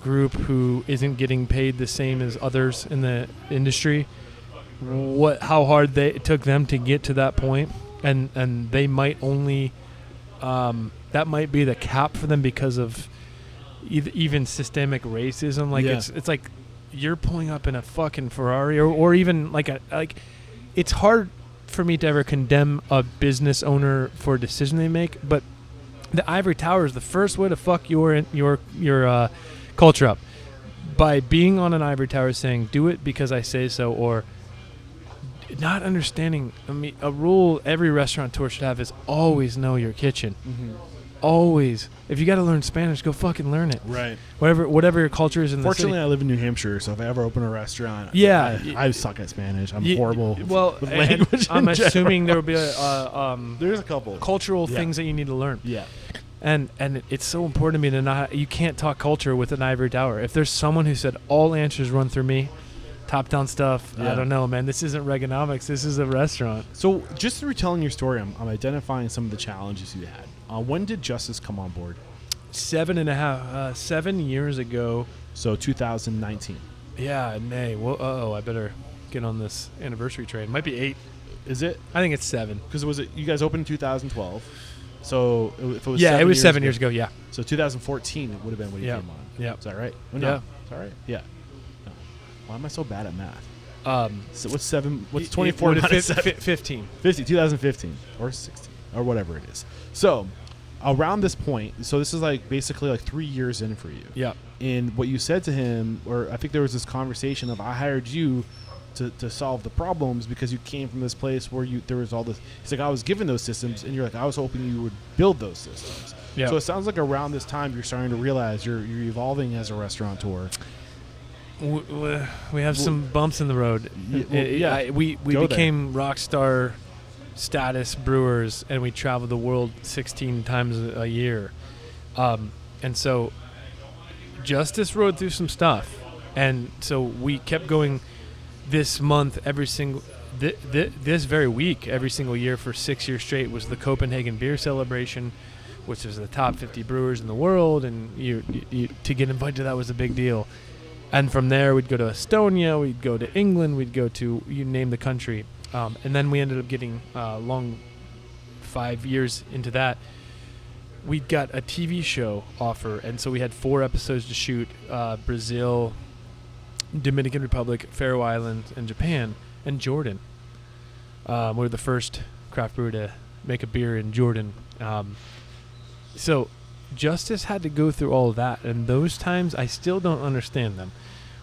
Speaker 1: group who isn't getting paid the same as others in the industry, how hard it took them to get to that point, and they might only that might be the cap for them because of even systemic racism. Like it's like you're pulling up in a fucking Ferrari or even like it's hard for me to ever condemn a business owner for a decision they make, but the ivory tower is the first way to fuck your culture up, by being on an ivory tower saying do it because I say so, or not understanding. I mean, a rule every restaurateur should have is always know your kitchen. Always. If you got to learn Spanish, go fucking learn it.
Speaker 2: Right.
Speaker 1: Whatever your culture is in the city.
Speaker 2: Fortunately, I live in New Hampshire, so if I ever open a restaurant, I suck at Spanish. I'm horrible.
Speaker 1: Well,
Speaker 2: with language.
Speaker 1: I'm assuming there will be
Speaker 2: there's a couple
Speaker 1: cultural things that you need to learn.
Speaker 2: Yeah.
Speaker 1: And it's so important to me to not. You can't talk culture with an ivory tower. If there's someone who said all answers run through me, top down stuff. I don't know, man. This isn't Reaganomics. This is a restaurant.
Speaker 2: So just through telling your story, I'm identifying some of the challenges you had. When did Justice come on board?
Speaker 1: 7 years ago.
Speaker 2: So 2019.
Speaker 1: Yeah, nay. Well, I better get on this anniversary train. Might be 8.
Speaker 2: Is it?
Speaker 1: I think it's 7.
Speaker 2: Because you guys opened in 2012. So if it was
Speaker 1: it was 7 years ago. Yeah.
Speaker 2: So 2014 it would have been when you came on.
Speaker 1: Yeah.
Speaker 2: Is that right? Oh, no.
Speaker 1: Yeah.
Speaker 2: Is that right? Yeah. No. Why am I so bad at math? So what's 7? What's 24 minus 7?
Speaker 1: 15.
Speaker 2: 2015 or 16 or whatever it is. So around this point, so this is like basically like 3 years in for you.
Speaker 1: Yeah.
Speaker 2: And what you said to him, or I think there was this conversation of I hired you to solve the problems because you came from this place where there was all this. It's like I was given those systems, and you're like I was hoping you would build those systems. Yeah. So it sounds like around this time you're starting to realize you're evolving as a restaurateur.
Speaker 1: We have some bumps in the road. We became rock star status brewers, and we traveled the world 16 times a year, and so Justice rode through some stuff, and so we kept going. This month, this very week, every single year for 6 years straight was the Copenhagen Beer Celebration, which was the top 50 brewers in the world, and you to get invited to that was a big deal. And from there, we'd go to Estonia, we'd go to England, we'd go to, you name the country. And then we ended up getting, 5 years into that, we got a TV show offer. And so we had 4 episodes to shoot, Brazil, Dominican Republic, Faroe Islands, and Japan, and Jordan. We're the first craft brewer to make a beer in Jordan. So Justice had to go through all of that, and those times I still don't understand them.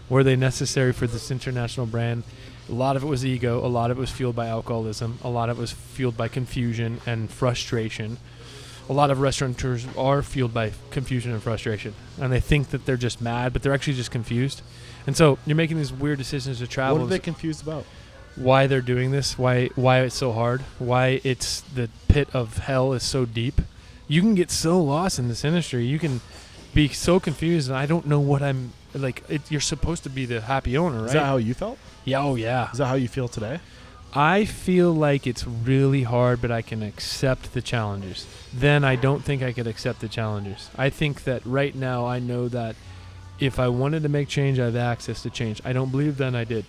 Speaker 1: Were they necessary for this international brand? A lot of it was ego, a lot of it was fueled by alcoholism, a lot of it was fueled by confusion and frustration. A lot of restaurateurs are fueled by confusion and frustration, and they think that they're just mad, but they're actually just confused. And so you're making these weird decisions to travel.
Speaker 2: What are they confused about?
Speaker 1: why they're doing this, why it's so hard, why it's the pit of hell is so deep. You can get so lost in this industry. You can be so confused, and I don't know what I'm like. You're supposed to be the happy owner, right?
Speaker 2: Is that how you felt?
Speaker 1: Yeah. Oh, yeah.
Speaker 2: Is that how you feel today?
Speaker 1: I feel like it's really hard, but I can accept the challenges. Then I don't think I could accept the challenges. I think that right now I know that if I wanted to make change, I have access to change. I don't believe then I did.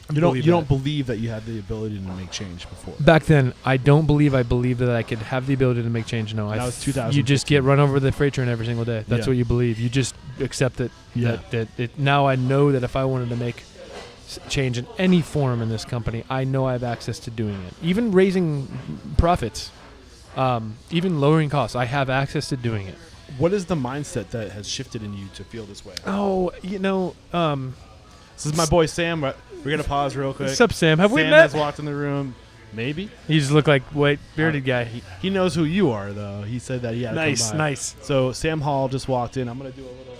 Speaker 2: You don't believe that you had the ability to make change before.
Speaker 1: Back then, I don't believe I believed that I could have the ability to make change. No,
Speaker 2: that was 2000.
Speaker 1: You just get run over with the freight train every single day. That's
Speaker 2: Yeah.
Speaker 1: what you believe. You just accept it.
Speaker 2: Yeah.
Speaker 1: Now I know that if I wanted to make change in any form in this company, I know I have access to doing it. Even raising profits, even lowering costs, I have access to doing it.
Speaker 2: What is the mindset that has shifted in you to feel this way?
Speaker 1: Oh,
Speaker 2: This is my boy Sam. We're going to pause real quick.
Speaker 1: What's up, Sam? Have we
Speaker 2: Sam
Speaker 1: met?
Speaker 2: has walked in the room. Maybe.
Speaker 1: You just look like bearded guy.
Speaker 2: He knows who you are, though. He said that he had to come by.
Speaker 1: Nice.
Speaker 2: So Sam Hall just walked in. I'm going to do a little...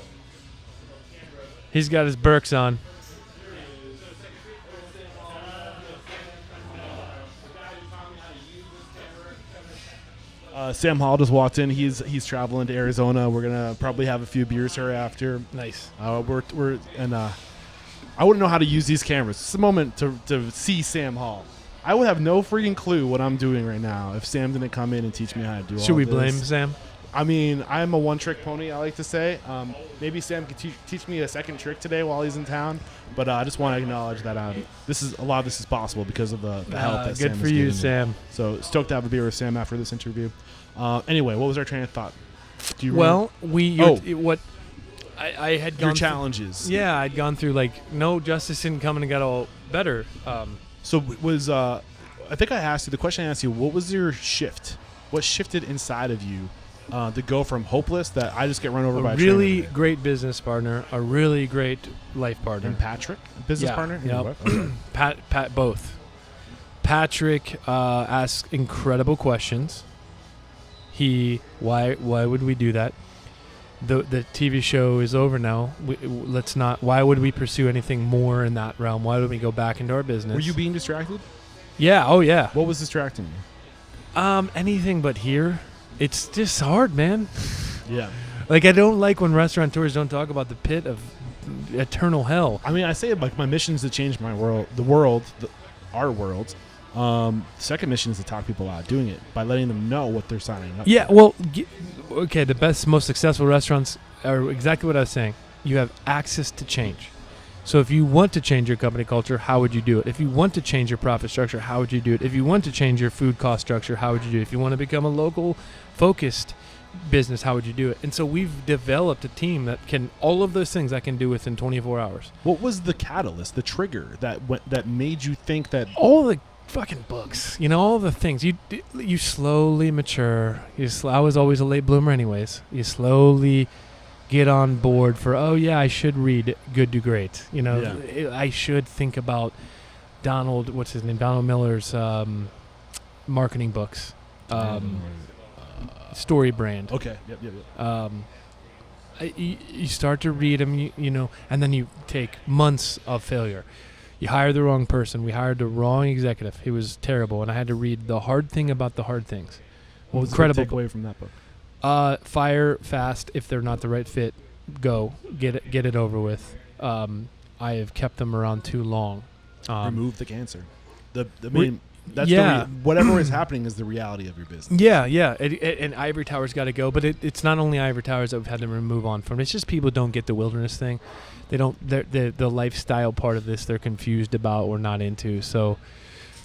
Speaker 1: He's got his Birks on.
Speaker 2: Sam Hall just walked in. He's traveling to Arizona. We're going to probably have a few beers here after.
Speaker 1: Nice.
Speaker 2: I wouldn't know how to use these cameras. It's a moment to see Sam Hall. I would have no freaking clue what I'm doing right now if Sam didn't come in and teach me how to do all this.
Speaker 1: Should we blame Sam?
Speaker 2: I mean, I'm a one-trick pony, I like to say. Maybe Sam could teach me a second trick today while he's in town. But I just want to acknowledge that a lot of this is possible because of the help that Sam has given me.
Speaker 1: Good for you, Sam.
Speaker 2: So stoked to have a beer with Sam after this interview. Anyway, what was our train of thought? Do you
Speaker 1: I had gone
Speaker 2: your challenges.
Speaker 1: I'd gone through justice didn't come and got all better.
Speaker 2: So was I think I asked you the question. I asked you, what was your shift? What shifted inside of you to go from hopeless that I just get run over by a
Speaker 1: really
Speaker 2: train
Speaker 1: great business partner, a really great life partner,
Speaker 2: and Patrick, business partner.
Speaker 1: Yep.
Speaker 2: Okay.
Speaker 1: Pat both. Patrick asks incredible questions. Why would we do that? The TV show is over now. Let's not. Why would we pursue anything more in that realm? Why would we go back into our business?
Speaker 2: Were you being distracted?
Speaker 1: Yeah. Oh yeah.
Speaker 2: What was distracting you?
Speaker 1: Anything but here. It's just hard, man.
Speaker 2: Yeah.
Speaker 1: I don't like when restaurateurs don't talk about the pit of eternal hell.
Speaker 2: I mean, I say my mission is to change my world, our world. Second mission is to talk people out doing it by letting them know what they're signing up.
Speaker 1: Yeah, well, okay, the best, most successful restaurants are exactly what I was saying. You have access to change. So if you want to change your company culture, how would you do it? If you want to change your profit structure, how would you do it? If you want to change your food cost structure, how would you do it? If you want to become a local focused business, how would you do it? And so we've developed a team that can, all of those things I can do within 24 hours. What
Speaker 2: was the catalyst, the trigger that made you think that?
Speaker 1: All the fucking books, all the things. You slowly mature. I was always a late bloomer anyways. You slowly get on board for, I should read Good to Great. I should think about Donald Miller's marketing books. Story Brand.
Speaker 2: Okay. Yep.
Speaker 1: You start to read them, and then you take months of failure. You hire the wrong person. We hired the wrong executive. He was terrible, and I had to read The Hard Thing About the Hard Things.
Speaker 2: What was the takeaway from that book?
Speaker 1: Fire fast if they're not the right fit. Go get it over with. I have kept them around too long.
Speaker 2: Remove the cancer. Whatever is happening is the reality of your business.
Speaker 1: Yeah. And Ivory Tower's got to go, but it's not only Ivory Towers that we've had to move on from. It's just people don't get the wilderness thing. They don't. The lifestyle part of this they're confused about or not into, so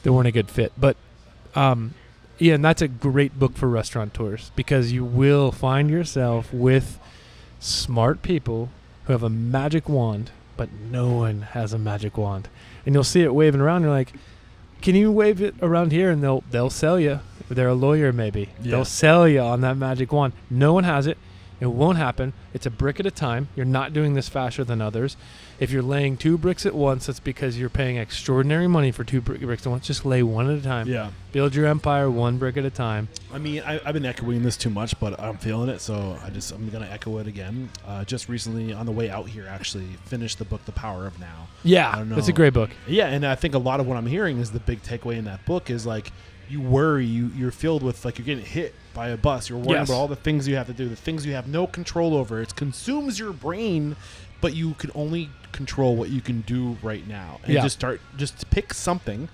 Speaker 1: they weren't a good fit. But and that's a great book for restaurateurs because you will find yourself with smart people who have a magic wand, but no one has a magic wand, and you'll see it waving around. You're like, can you wave it around here? And they'll sell you. They're a lawyer, maybe. Yeah. They'll sell you on that magic wand. No one has it, It won't happen. It's a brick at a time. You're not doing this faster than others. If you're laying 2 bricks at once, that's because you're paying extraordinary money for 2 bricks at once. Just lay one at a time.
Speaker 2: Yeah.
Speaker 1: Build your empire 1 brick at a time.
Speaker 2: I mean, I've been echoing this too much, but I'm feeling it, so I'm going to echo it again. Just recently, on the way out here, actually finished the book, The Power of Now.
Speaker 1: Yeah, it's a great book.
Speaker 2: Yeah, and I think a lot of what I'm hearing is the big takeaway in that book is like you worry, you're filled with like you're getting hit by a bus. You're worrying about all the things you have to do, the things you have no control over. It consumes your brain, but you can only control what you can do right now. And just pick something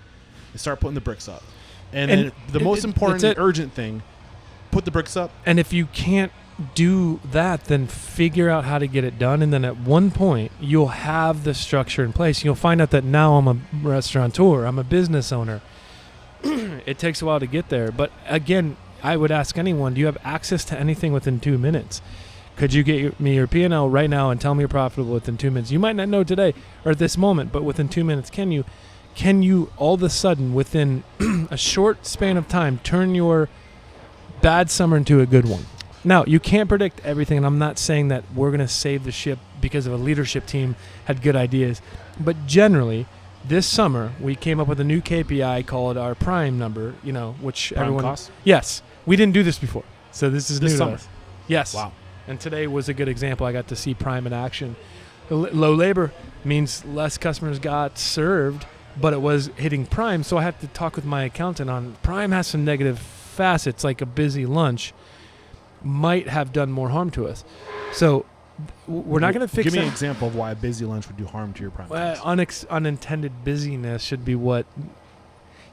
Speaker 2: and start putting the bricks up. And then the most important, urgent thing, put the bricks up.
Speaker 1: And if you can't do that, then figure out how to get it done. And then at one point, you'll have the structure in place. You'll find out that now I'm a restaurateur. I'm a business owner. It takes a while to get there. But again, I would ask anyone, do you have access to anything within 2 minutes? Could you get me your P&L right now and tell me you're profitable within 2 minutes? You might not know today or at this moment, but within 2 minutes, can you all of a sudden, within a short span of time, turn your bad summer into a good one? Now, you can't predict everything, and I'm not saying that we're going to save the ship because of a leadership team had good ideas. But generally, this summer, we came up with a new KPI called our prime number, which
Speaker 2: prime
Speaker 1: everyone...
Speaker 2: cost?
Speaker 1: Yes. We didn't do this before, so this is new
Speaker 2: summer.
Speaker 1: to us. Yes.
Speaker 2: Wow.
Speaker 1: And today was a good example. I got to see prime in action. Low labor means less customers got served, but it was hitting prime, so I had to talk with my accountant on prime has some negative facets, like a busy lunch might have done more harm to us. So we're not going to fix
Speaker 2: Give me an example of why a busy lunch would do harm to your prime.
Speaker 1: Unintended busyness should be what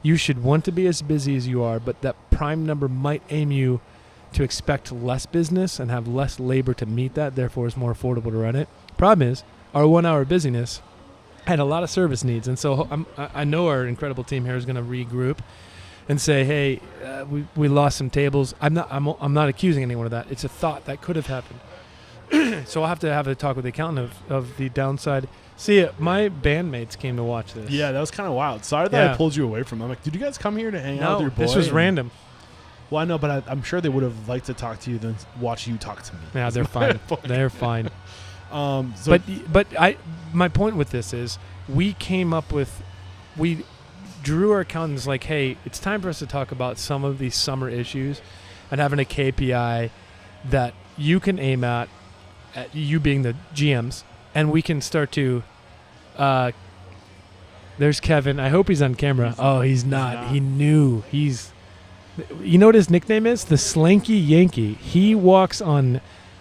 Speaker 1: you should want to be as busy as you are, but that prime number might aim you to expect less business and have less labor to meet that, therefore it's more affordable to run it. Problem is, our 1 hour busyness had a lot of service needs, and so I know our incredible team here is going to regroup and say, hey, we lost some tables. I'm not accusing anyone of that. It's a thought that could have happened. So I'll have to have a talk with the accountant of the downside. See, my bandmates came to watch this.
Speaker 2: Yeah, that was kind of wild. Sorry that I pulled you away from them. I'm like, did you guys come here to hang out with your boy?
Speaker 1: This was random.
Speaker 2: Well, I know, but I'm sure they would have liked to talk to you than watch you talk to me.
Speaker 1: Yeah, they're fine. They're fine.
Speaker 2: So
Speaker 1: but my point with this is we drew our accountants like, hey, it's time for us to talk about some of these summer issues and having a KPI that you can aim at you being the GMs, and we can start to there's Kevin. I hope he's on camera. He's not. He knew. You know what his nickname is? The Slanky Yankee. He walks on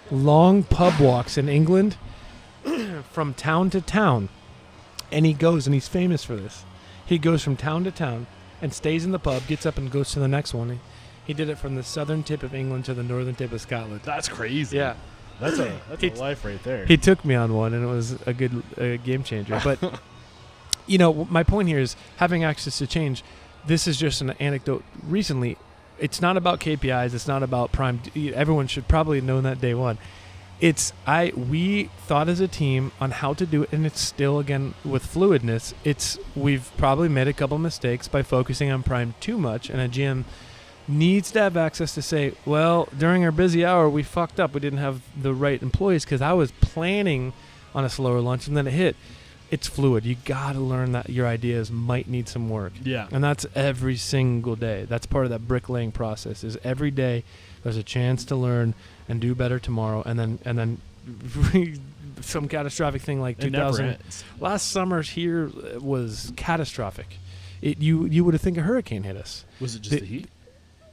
Speaker 1: long pub walks in England from town to town, and he goes, and he's famous for this. He goes from town to town and stays in the pub, gets up and goes to the next one. He did it from the southern tip of England to the northern tip of Scotland.
Speaker 2: That's crazy.
Speaker 1: Yeah.
Speaker 2: That's a life right there.
Speaker 1: He took me on one, and it was a good game changer. But, my point here is having access to change. This is just an anecdote. Recently, it's not about KPIs. It's not about prime. Everyone should probably know that day one. We thought as a team on how to do it, and it's still, again, with fluidness. We've probably made a couple mistakes by focusing on prime too much, and a GM needs to have access to say, well, during our busy hour, we fucked up. We didn't have the right employees because I was planning on a slower lunch, and then it hit. It's fluid. You got to learn that your ideas might need some work.
Speaker 2: Yeah.
Speaker 1: And that's every single day. That's part of that bricklaying process is every day there's a chance to learn and do better tomorrow. And then some catastrophic thing like 2000. Last summer's here was catastrophic. You would have think a hurricane hit us.
Speaker 2: Was it just the heat?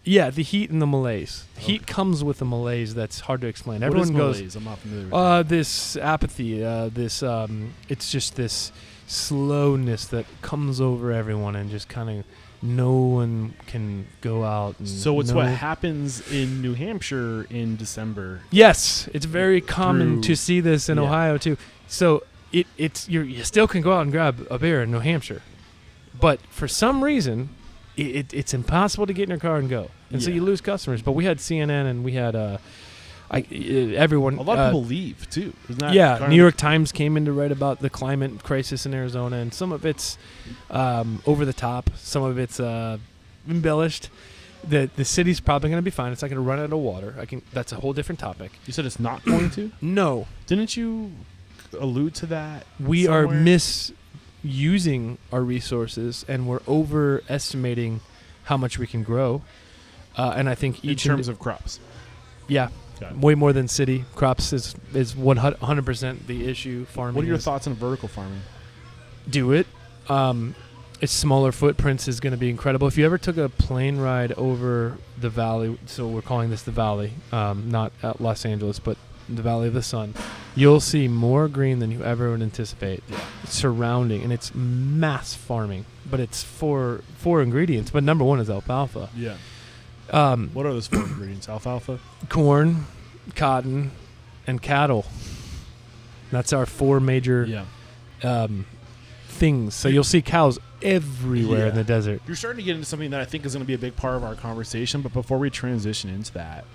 Speaker 1: Yeah, the heat and the malaise. Okay. Heat comes with a malaise that's hard to explain. Everyone goes,
Speaker 2: malaise? I'm not familiar with
Speaker 1: this apathy, it's just this slowness that comes over everyone and just kind of no one can go out. And
Speaker 2: so it's what happens in New Hampshire in December.
Speaker 1: Yes, it's very common to see this in Ohio too. So you still can go out and grab a beer in New Hampshire, but for some reason, it's impossible to get in your car and go, and so you lose customers. But we had CNN and we had everyone.
Speaker 2: A lot of people leave too.
Speaker 1: New York Times came in to write about the climate crisis in Arizona, and some of it's over the top, some of it's embellished, The city's probably going to be fine. It's not going to run out of water. That's a whole different topic.
Speaker 2: You said it's not going to?
Speaker 1: No.
Speaker 2: Didn't you allude to that?
Speaker 1: We
Speaker 2: somewhere?
Speaker 1: are misusing our resources, and we're overestimating how much we can grow. And I think
Speaker 2: in terms of crops.
Speaker 1: Yeah. Way more than city. Crops is 100% the issue. Farming.
Speaker 2: What are your thoughts on vertical farming?
Speaker 1: Do it. Its smaller footprints is going to be incredible. If you ever took a plane ride over the valley, so we're calling this the valley, not at Los Angeles, but the Valley of the Sun, you'll see more green than you ever would anticipate surrounding, and it's mass farming, but it's four ingredients. But number one is alfalfa.
Speaker 2: Yeah. What are those 4 ingredients? Alfalfa?
Speaker 1: Corn, cotton, and cattle. That's our 4 major things. So you'll see cows everywhere in the desert.
Speaker 2: You're starting to get into something that I think is going to be a big part of our conversation, but before we transition into that,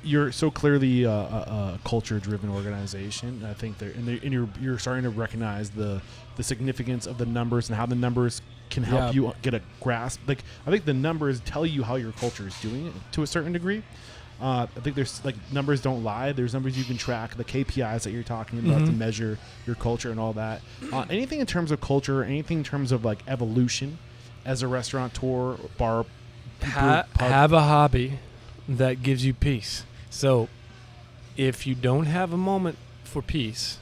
Speaker 2: you're so clearly a culture-driven organization. I think you're starting to recognize the significance of the numbers and how the numbers can help you get a grasp. Like, I think the numbers tell you how your culture is doing it to a certain degree. I think there's numbers don't lie. There's numbers you can track, the KPIs that you're talking about to measure your culture and all that. Anything in terms of culture, anything in terms of evolution as a restaurateur, bar,
Speaker 1: have a hobby that gives you peace. So if you don't have a moment for peace,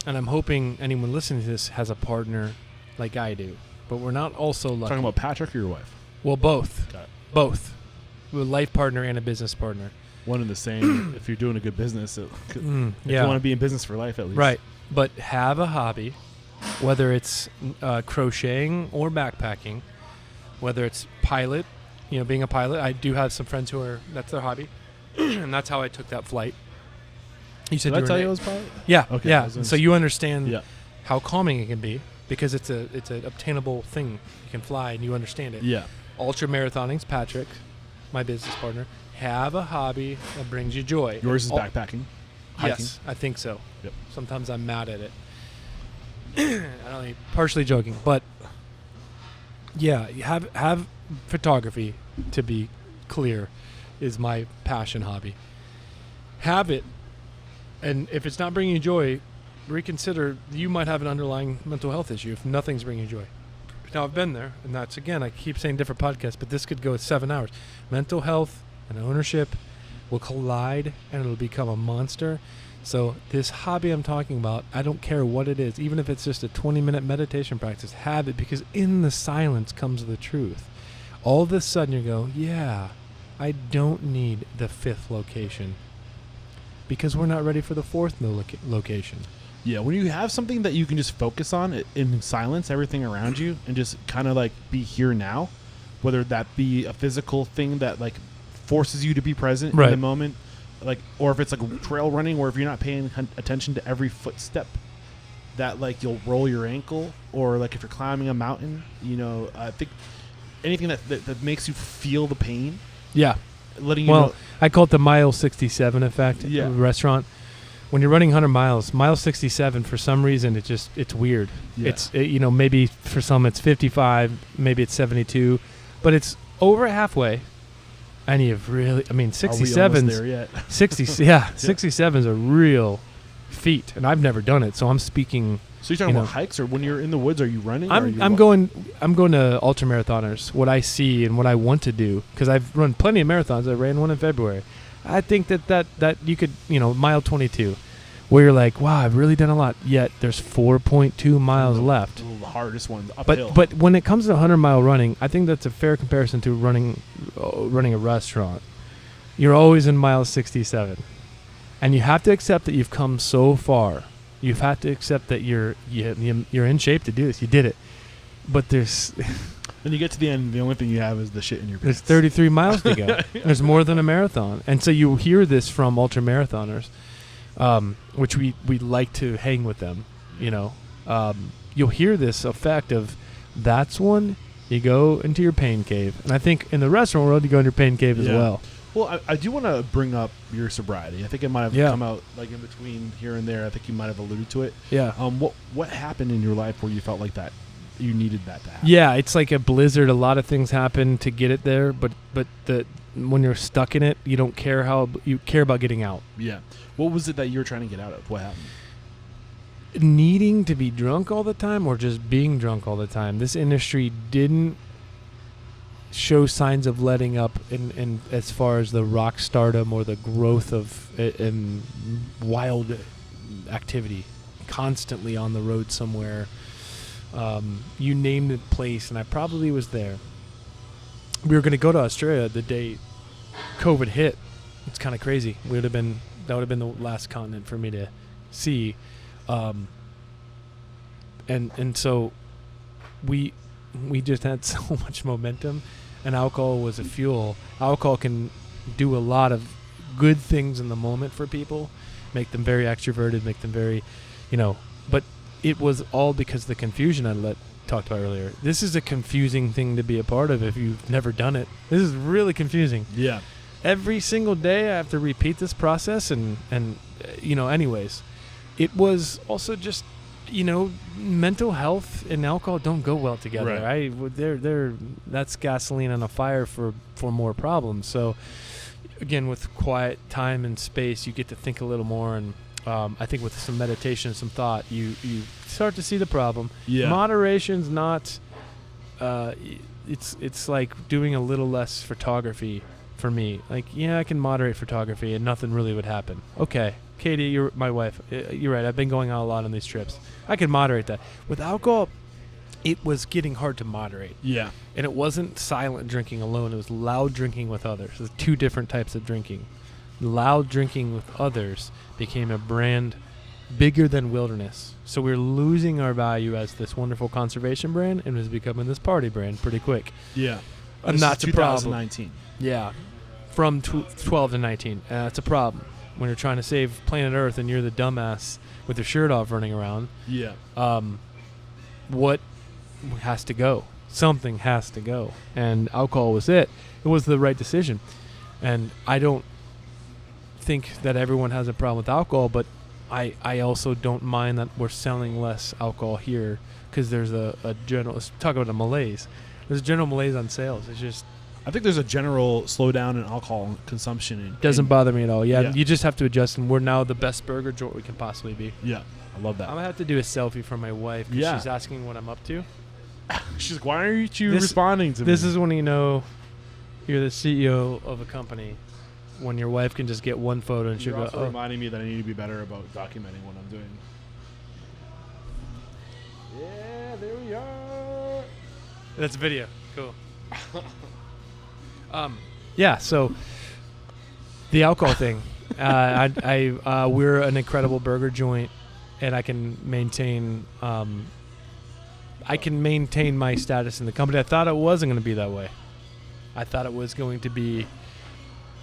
Speaker 1: and I'm hoping anyone listening to this has a partner like I do, but we're not also lucky.
Speaker 2: Talking about Patrick or your wife?
Speaker 1: Well, both.
Speaker 2: Got it.
Speaker 1: Both. A life partner and a business partner.
Speaker 2: One and the same. If you're doing a good business, if you want to be in business for life, at least.
Speaker 1: Right. But have a hobby, whether it's crocheting or backpacking, whether it's pilot, being a pilot. I do have some friends that's their hobby, and that's how I took that flight. You said
Speaker 2: Did I tell you I was pilot?
Speaker 1: Yeah.
Speaker 2: Okay.
Speaker 1: Yeah. So you understand how calming it can be because it's an obtainable thing. You can fly and you understand it.
Speaker 2: Yeah.
Speaker 1: Ultra marathoning's Patrick, my business partner. Have a hobby that brings you joy.
Speaker 2: Yours is backpacking. Hiking.
Speaker 1: Yes, I think so.
Speaker 2: Yep.
Speaker 1: Sometimes I'm mad at it. I'm only partially joking, but yeah, you have photography, to be clear, is my passion hobby. Have it, and if it's not bringing you joy, reconsider. You might have an underlying mental health issue if nothing's bringing you joy. Now, I've been there, and that's, again, I keep saying different podcasts, but this could go 7 hours. Mental health and ownership will collide, and it'll become a monster. So this hobby I'm talking about, I don't care what it is, even if it's just a 20-minute meditation practice, have it, because in the silence comes the truth. All of a sudden you go, yeah, I don't need the 5th location, because we're not ready for the 4th location.
Speaker 2: Yeah, when you have something that you can just focus on in silence, everything around you, and just kind of be here now, whether that be a physical thing that forces you to be present in the moment, or if it's trail running, or if you're not paying attention to every footstep, that you'll roll your ankle, or if you're climbing a mountain, I think anything that makes you feel the pain.
Speaker 1: Yeah.
Speaker 2: Letting you know.
Speaker 1: I call it the mile 67 effect.
Speaker 2: Yeah.
Speaker 1: Restaurant. When you're running 100 miles, mile 67, for some reason, it's weird.
Speaker 2: Yeah.
Speaker 1: It's, maybe for some it's 55, maybe it's 72, but it's over halfway. And you've really, 67's
Speaker 2: there yet?
Speaker 1: 67's a real feat, and I've never done it, so I'm speaking.
Speaker 2: So you're talking about hikes, or when you're in the woods, are you running?
Speaker 1: I'm going to ultra marathoners. What I see and what I want to do, because I've run plenty of marathons. I ran one in February. I think that you could, mile 22, where you're like, wow, I've really done a lot. Yet there's 4.2 miles left.
Speaker 2: The hardest one, uphill.
Speaker 1: But when it comes to 100-mile running, I think that's a fair comparison to running a restaurant. You're always in mile 67, and you have to accept that you've come so far. You have to accept that you're in shape to do this. You did it, but there's.
Speaker 2: When you get to the end, the only thing you have is the shit in your pants.
Speaker 1: There's 33 miles to go. There's more than a marathon, and so you hear this from ultra marathoners, which we like to hang with them. You'll hear this effect of, that's when you go into your pain cave, and I think in the restaurant world you go into your pain cave as well.
Speaker 2: Well, I do want to bring up your sobriety. I think it might have come out in between here and there. I think you might have alluded to it.
Speaker 1: Yeah.
Speaker 2: What happened in your life where you felt like that you needed that to happen.
Speaker 1: Yeah, it's like a blizzard. A lot of things happen to get it there, but when you're stuck in it, you don't care you care about getting out.
Speaker 2: Yeah. What was it that you were trying to get out of? What happened?
Speaker 1: Needing to be drunk all the time or just being drunk all the time. This industry didn't show signs of letting up in as far as the rock stardom or the growth of in wild activity. Constantly on the road somewhere. You name the place, and I probably was there. We were going to go to Australia the day COVID hit. It's kind of crazy. That would have been the last continent for me to see. And so we just had so much momentum, and alcohol was a fuel. Alcohol can do a lot of good things in the moment for people, make them very extroverted, make them very, but it was all because of the confusion I talked about earlier. This is a confusing thing to be a part of if you've never done it. This is really confusing.
Speaker 2: Yeah.
Speaker 1: Every single day I have to repeat this process and anyways. It was also just, mental health and alcohol don't go well together.
Speaker 2: Right.
Speaker 1: That's gasoline on a fire for more problems. So again, with quiet time and space, you get to think a little more, and I think with some meditation and some thought, you start to see the problem.
Speaker 2: Yeah.
Speaker 1: Moderation's not. It's like doing a little less photography for me. Like, I can moderate photography and nothing really would happen. Okay, Katie, you're my wife. You're right. I've been going out a lot on these trips. I can moderate that. With alcohol, it was getting hard to moderate.
Speaker 2: Yeah.
Speaker 1: And it wasn't silent drinking alone. It was loud drinking with others. There's two different types of drinking. Loud drinking with others became a brand bigger than Wilderness. So we're losing our value as this wonderful conservation brand and was becoming this party brand pretty quick.
Speaker 2: Yeah.
Speaker 1: And that's a problem.
Speaker 2: 2019.
Speaker 1: Yeah. From 12 to 19. That's a problem. When you're trying to save planet Earth and you're the dumbass with your shirt off running around.
Speaker 2: Yeah.
Speaker 1: What has to go? Something has to go. And alcohol was it. It was the right decision. And I don't think that everyone has a problem with alcohol, but I also don't mind that we're selling less alcohol here because there's a general, let's talk about a malaise. There's a general malaise on sales. It's just,
Speaker 2: I think there's a general slowdown in alcohol consumption.
Speaker 1: Doesn't bother me at all. Yeah, you just have to adjust, and we're now the best burger joint we can possibly be.
Speaker 2: Yeah, I love that.
Speaker 1: I'm going to have to do a selfie for my wife because she's asking what I'm up to.
Speaker 2: She's like, why aren't you responding to me?
Speaker 1: This is when you know you're the CEO of a company, when your wife can just get one photo and she'll go,
Speaker 2: also reminding me that I need to be better about documenting what I'm doing.
Speaker 1: Yeah, there we are. That's video. Cool. So the alcohol thing, we're an incredible burger joint, and I can maintain my status in the company. I thought it wasn't going to be that way. I thought it was going to be,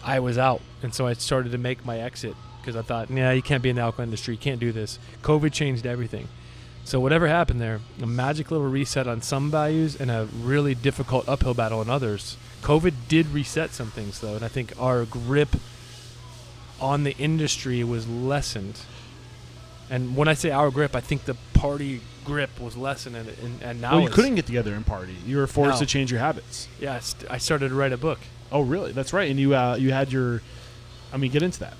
Speaker 1: I was out, and so I started to make my exit because I thought, you can't be in the alcohol industry, you can't do this. COVID changed everything. So whatever happened there, a magic little reset on some values and a really difficult uphill battle on others. COVID did reset some things, though, and I think our grip on the industry was lessened. And when I say our grip, I think the party grip was lessened, and now
Speaker 2: you couldn't get together and party. You were forced to change your habits.
Speaker 1: Yeah, I started to write a book.
Speaker 2: Oh, really? That's right. And you had your, get into that.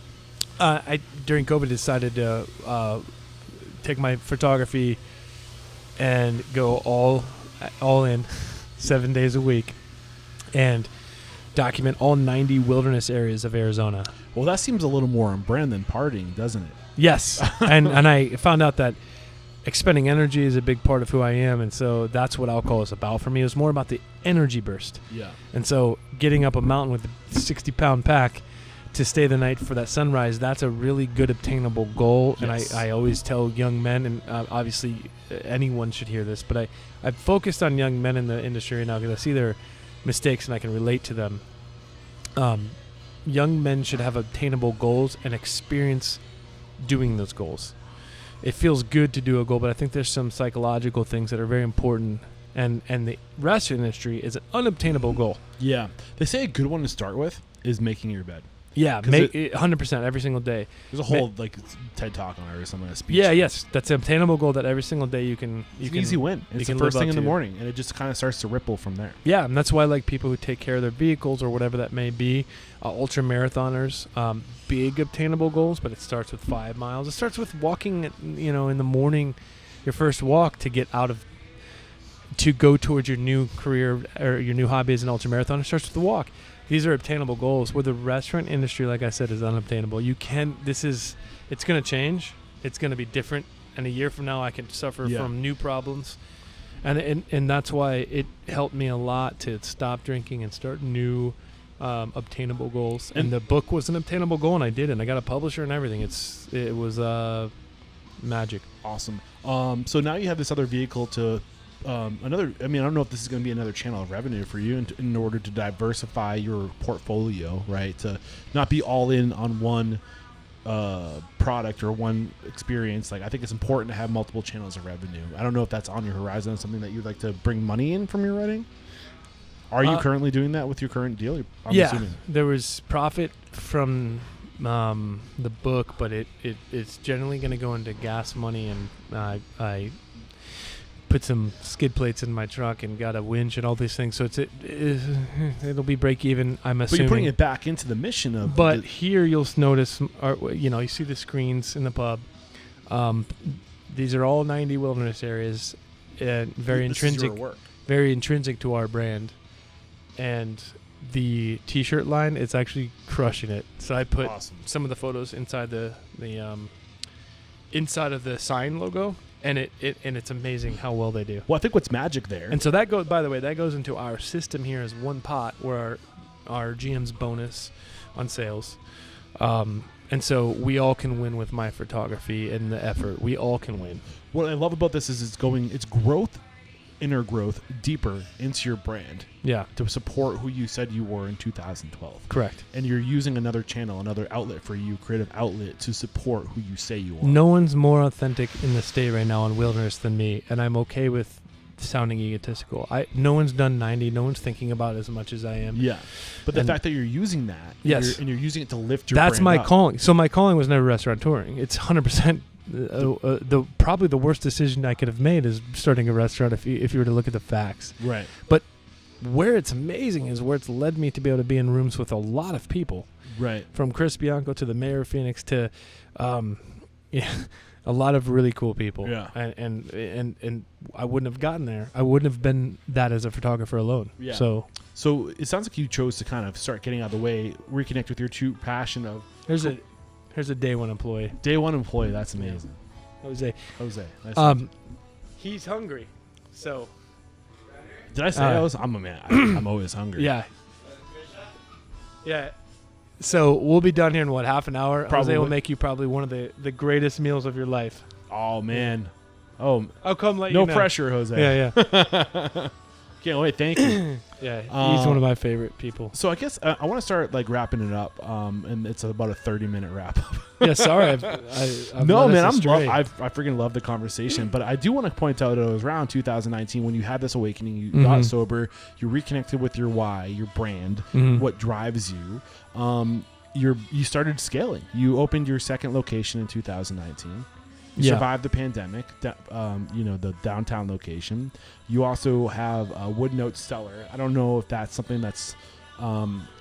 Speaker 1: I during COVID decided to take my photography and go all in 7 days a week and document all 90 wilderness areas of Arizona.
Speaker 2: Well, that seems a little more on brand than partying, doesn't it?
Speaker 1: Yes. and I found out that expending energy is a big part of who I am, and so that's what alcohol is about for me. It was more about the energy burst.
Speaker 2: Yeah.
Speaker 1: And so getting up a mountain with a 60-pound pack to stay the night for that sunrise, that's a really good obtainable goal. Yes. And I always tell young men, and obviously anyone should hear this, but I've focused on young men in the industry right now because I see their mistakes and I can relate to them. Young men should have obtainable goals and experience doing those goals. It feels good to do a goal, but I think there's some psychological things that are very important, and the restaurant industry is an unobtainable goal.
Speaker 2: Yeah. They say a good one to start with is making your bed.
Speaker 1: Yeah, 100% every single day.
Speaker 2: There's a whole like TED talk on it or something. A speech.
Speaker 1: Yeah, yes, that's an obtainable goal that every single day you can.
Speaker 2: It's an easy win. It's the first thing in the morning, and it just kind of starts to ripple from there.
Speaker 1: Yeah, and that's why like people who take care of their vehicles or whatever that may be, ultra marathoners, big obtainable goals, but it starts with 5 miles. It starts with walking, in the morning, your first walk to go towards your new career or your new hobby as an ultra marathoner. It starts with the walk. These are obtainable goals. Where the restaurant industry, like I said, is unobtainable. It's going to change. It's going to be different. And a year from now, I can suffer from new problems. And that's why it helped me a lot to stop drinking and start new obtainable goals. And the book was an obtainable goal, and I did it. And I got a publisher and everything. It was magic.
Speaker 2: Awesome. So now you have this other vehicle to I don't know if this is going to be another channel of revenue for you in order to diversify your portfolio, right? To not be all in on one product or one experience. Like, I think it's important to have multiple channels of revenue. I don't know if that's on your horizon, something that you'd like to bring money in from your writing. Are you currently doing that with your current deal? I'm assuming. There
Speaker 1: was profit from the book, but it's generally going to go into gas money, and I put some skid plates in my truck and got a winch and all these things, so it'll be break even, I'm assuming.
Speaker 2: But you're putting it back into the mission of.
Speaker 1: But here you'll notice, you see the screens in the pub. These are all 90 wilderness areas, and very intrinsic to our brand. And the T-shirt line is actually crushing it. So I put some of the photos inside the inside of the sign logo. And it's amazing how well they do.
Speaker 2: Well, I think what's magic there.
Speaker 1: And so that goes into our system here as one pot where our GM's bonus on sales. And so we all can win with my photography and the effort. We all can win.
Speaker 2: What I love about this is it's growth, inner growth, deeper into your brand.
Speaker 1: Yeah.
Speaker 2: To support who you said you were in 2012.
Speaker 1: Correct.
Speaker 2: And you're using another channel, another outlet for you, creative outlet, to support who you say you are.
Speaker 1: No one's more authentic in the state right now on wilderness than me, and I'm okay with sounding egotistical. No one's done 90. No one's thinking about it as much as I am.
Speaker 2: Yeah. But the fact that you're using that, and you're using it to lift your
Speaker 1: that's
Speaker 2: brand
Speaker 1: my calling. So my calling was never restaurateuring. It's 100%. Probably the worst decision I could have made is starting a restaurant if you were to look at the facts.
Speaker 2: Right.
Speaker 1: But where it's amazing is where it's led me to be able to be in rooms with a lot of people.
Speaker 2: Right.
Speaker 1: From Chris Bianco to the mayor of Phoenix to a lot of really cool people.
Speaker 2: Yeah.
Speaker 1: And I wouldn't have gotten there. I wouldn't have been that as a photographer alone.
Speaker 2: Yeah.
Speaker 1: So
Speaker 2: it sounds like you chose to kind of start getting out of the way, reconnect with your true passion of.
Speaker 1: Here's a day one employee.
Speaker 2: Day one employee. That's amazing.
Speaker 1: Jose.
Speaker 2: Nice.
Speaker 1: He's hungry. So.
Speaker 2: Did I say I'm a man? I'm always hungry.
Speaker 1: Yeah. Yeah. So we'll be done here in half an hour?
Speaker 2: Probably.
Speaker 1: Jose will make you probably one of the greatest meals of your life.
Speaker 2: Oh man. Oh.
Speaker 1: I'll come let you know.
Speaker 2: No pressure, Jose.
Speaker 1: Yeah.
Speaker 2: Can't wait. Thank you.
Speaker 1: Yeah, he's one of my favorite people.
Speaker 2: So I guess I want to start wrapping it up, and it's about a 30-minute wrap up.
Speaker 1: Yeah, sorry. I've
Speaker 2: no, man, I freaking love the conversation. But I do want to point out that it was around 2019 when you had this awakening. You got sober. You reconnected with your why, your brand, what drives you. You started scaling. You opened your second location in 2019. You survived the pandemic, the downtown location. You also have a Wood Note Cellar. I don't know if that's something that's,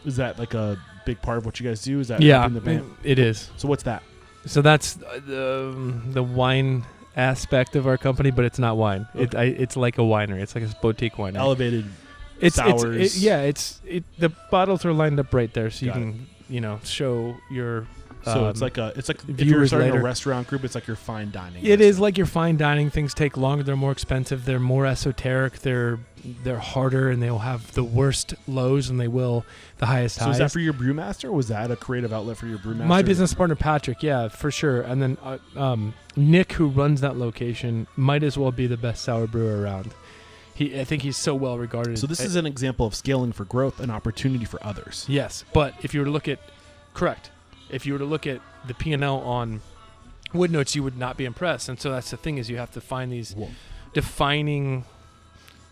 Speaker 2: is that like a big part of what you guys do? Is that
Speaker 1: it is.
Speaker 2: So what's that?
Speaker 1: So that's the wine aspect of our company, but it's not wine. Okay. It's like a winery. It's like a boutique winery.
Speaker 2: Elevated
Speaker 1: sours. The bottles are lined up right there, so you can show your.
Speaker 2: So it's like if you're starting a restaurant group, it's like your fine dining.
Speaker 1: It is like your fine dining. Things take longer. They're more expensive. They're more esoteric. They're harder, and they'll have the worst lows, and they will the highest highs.
Speaker 2: So is that for your brewmaster, or was that a creative outlet for your brewmaster?
Speaker 1: My business partner Patrick, yeah, for sure. And then Nick, who runs that location, might as well be the best sour brewer around. I think he's so well regarded.
Speaker 2: So this is an example of scaling for growth and opportunity for others.
Speaker 1: Yes, but if you were to look at the P&L on Wood Notes, you would not be impressed. And so that's the thing, is you have to find these defining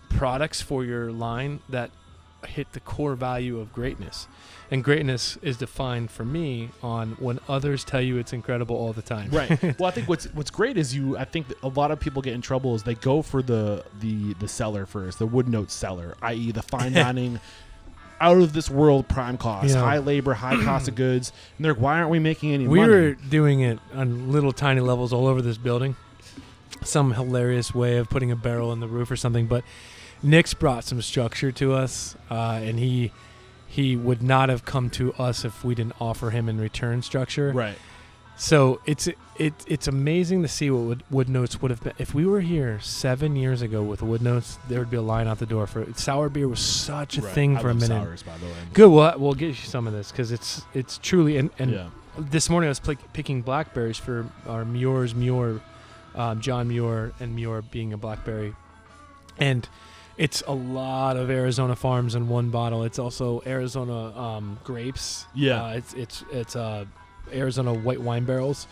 Speaker 1: products for your line that hit the core value of greatness. And greatness is defined for me on when others tell you it's incredible all the time.
Speaker 2: Right. Well, I think what's great is I think that a lot of people get in trouble is they go for the cellar first, the wood note cellar, i.e. the fine dining, out of this world prime cost, high labor, high cost of goods. And they're like, why aren't we making any money?
Speaker 1: We were doing it on little tiny levels all over this building. Some hilarious way of putting a barrel in the roof or something. But Nick's brought some structure to us, and he would not have come to us if we didn't offer him in return structure.
Speaker 2: Right.
Speaker 1: So it's amazing to see what wood notes would have been. If we were here 7 years ago with wood notes, there would be a line out the door for it. Sour beer was such a thing for a minute.
Speaker 2: Sours, by the way.
Speaker 1: Good. We'll get you some of this because it's truly and this morning I was picking blackberries for our Muir's Muir, John Muir, and Muir being a blackberry, and it's a lot of Arizona farms in one bottle. It's also Arizona grapes.
Speaker 2: Yeah.
Speaker 1: It's Arizona white wine barrels.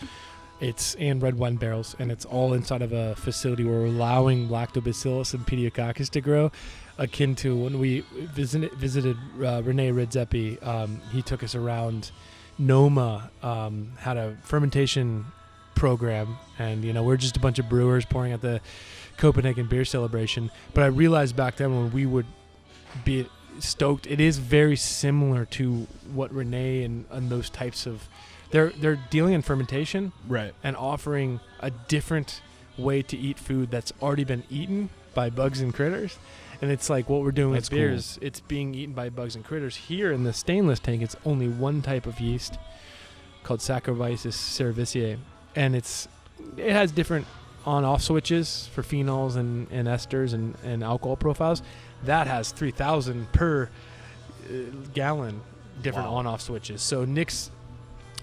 Speaker 1: And red wine barrels, and it's all inside of a facility where we're allowing lactobacillus and pediococcus to grow, akin to when we visited Rene Redzepi. He took us around Noma, had a fermentation program, and we're just a bunch of brewers pouring at the Copenhagen beer celebration. But I realized back then when we would be stoked, it is very similar to what Rene and those types of they're dealing in fermentation,
Speaker 2: right,
Speaker 1: and offering a different way to eat food that's already been eaten by bugs and critters. And it's like what we're doing with beers. Cool. It's being eaten by bugs and critters. Here in the stainless tank, it's only one type of yeast called Saccharomyces cerevisiae, and it has different on-off switches for phenols and esters and alcohol profiles. That has 3,000 per gallon different on-off switches. So Nick's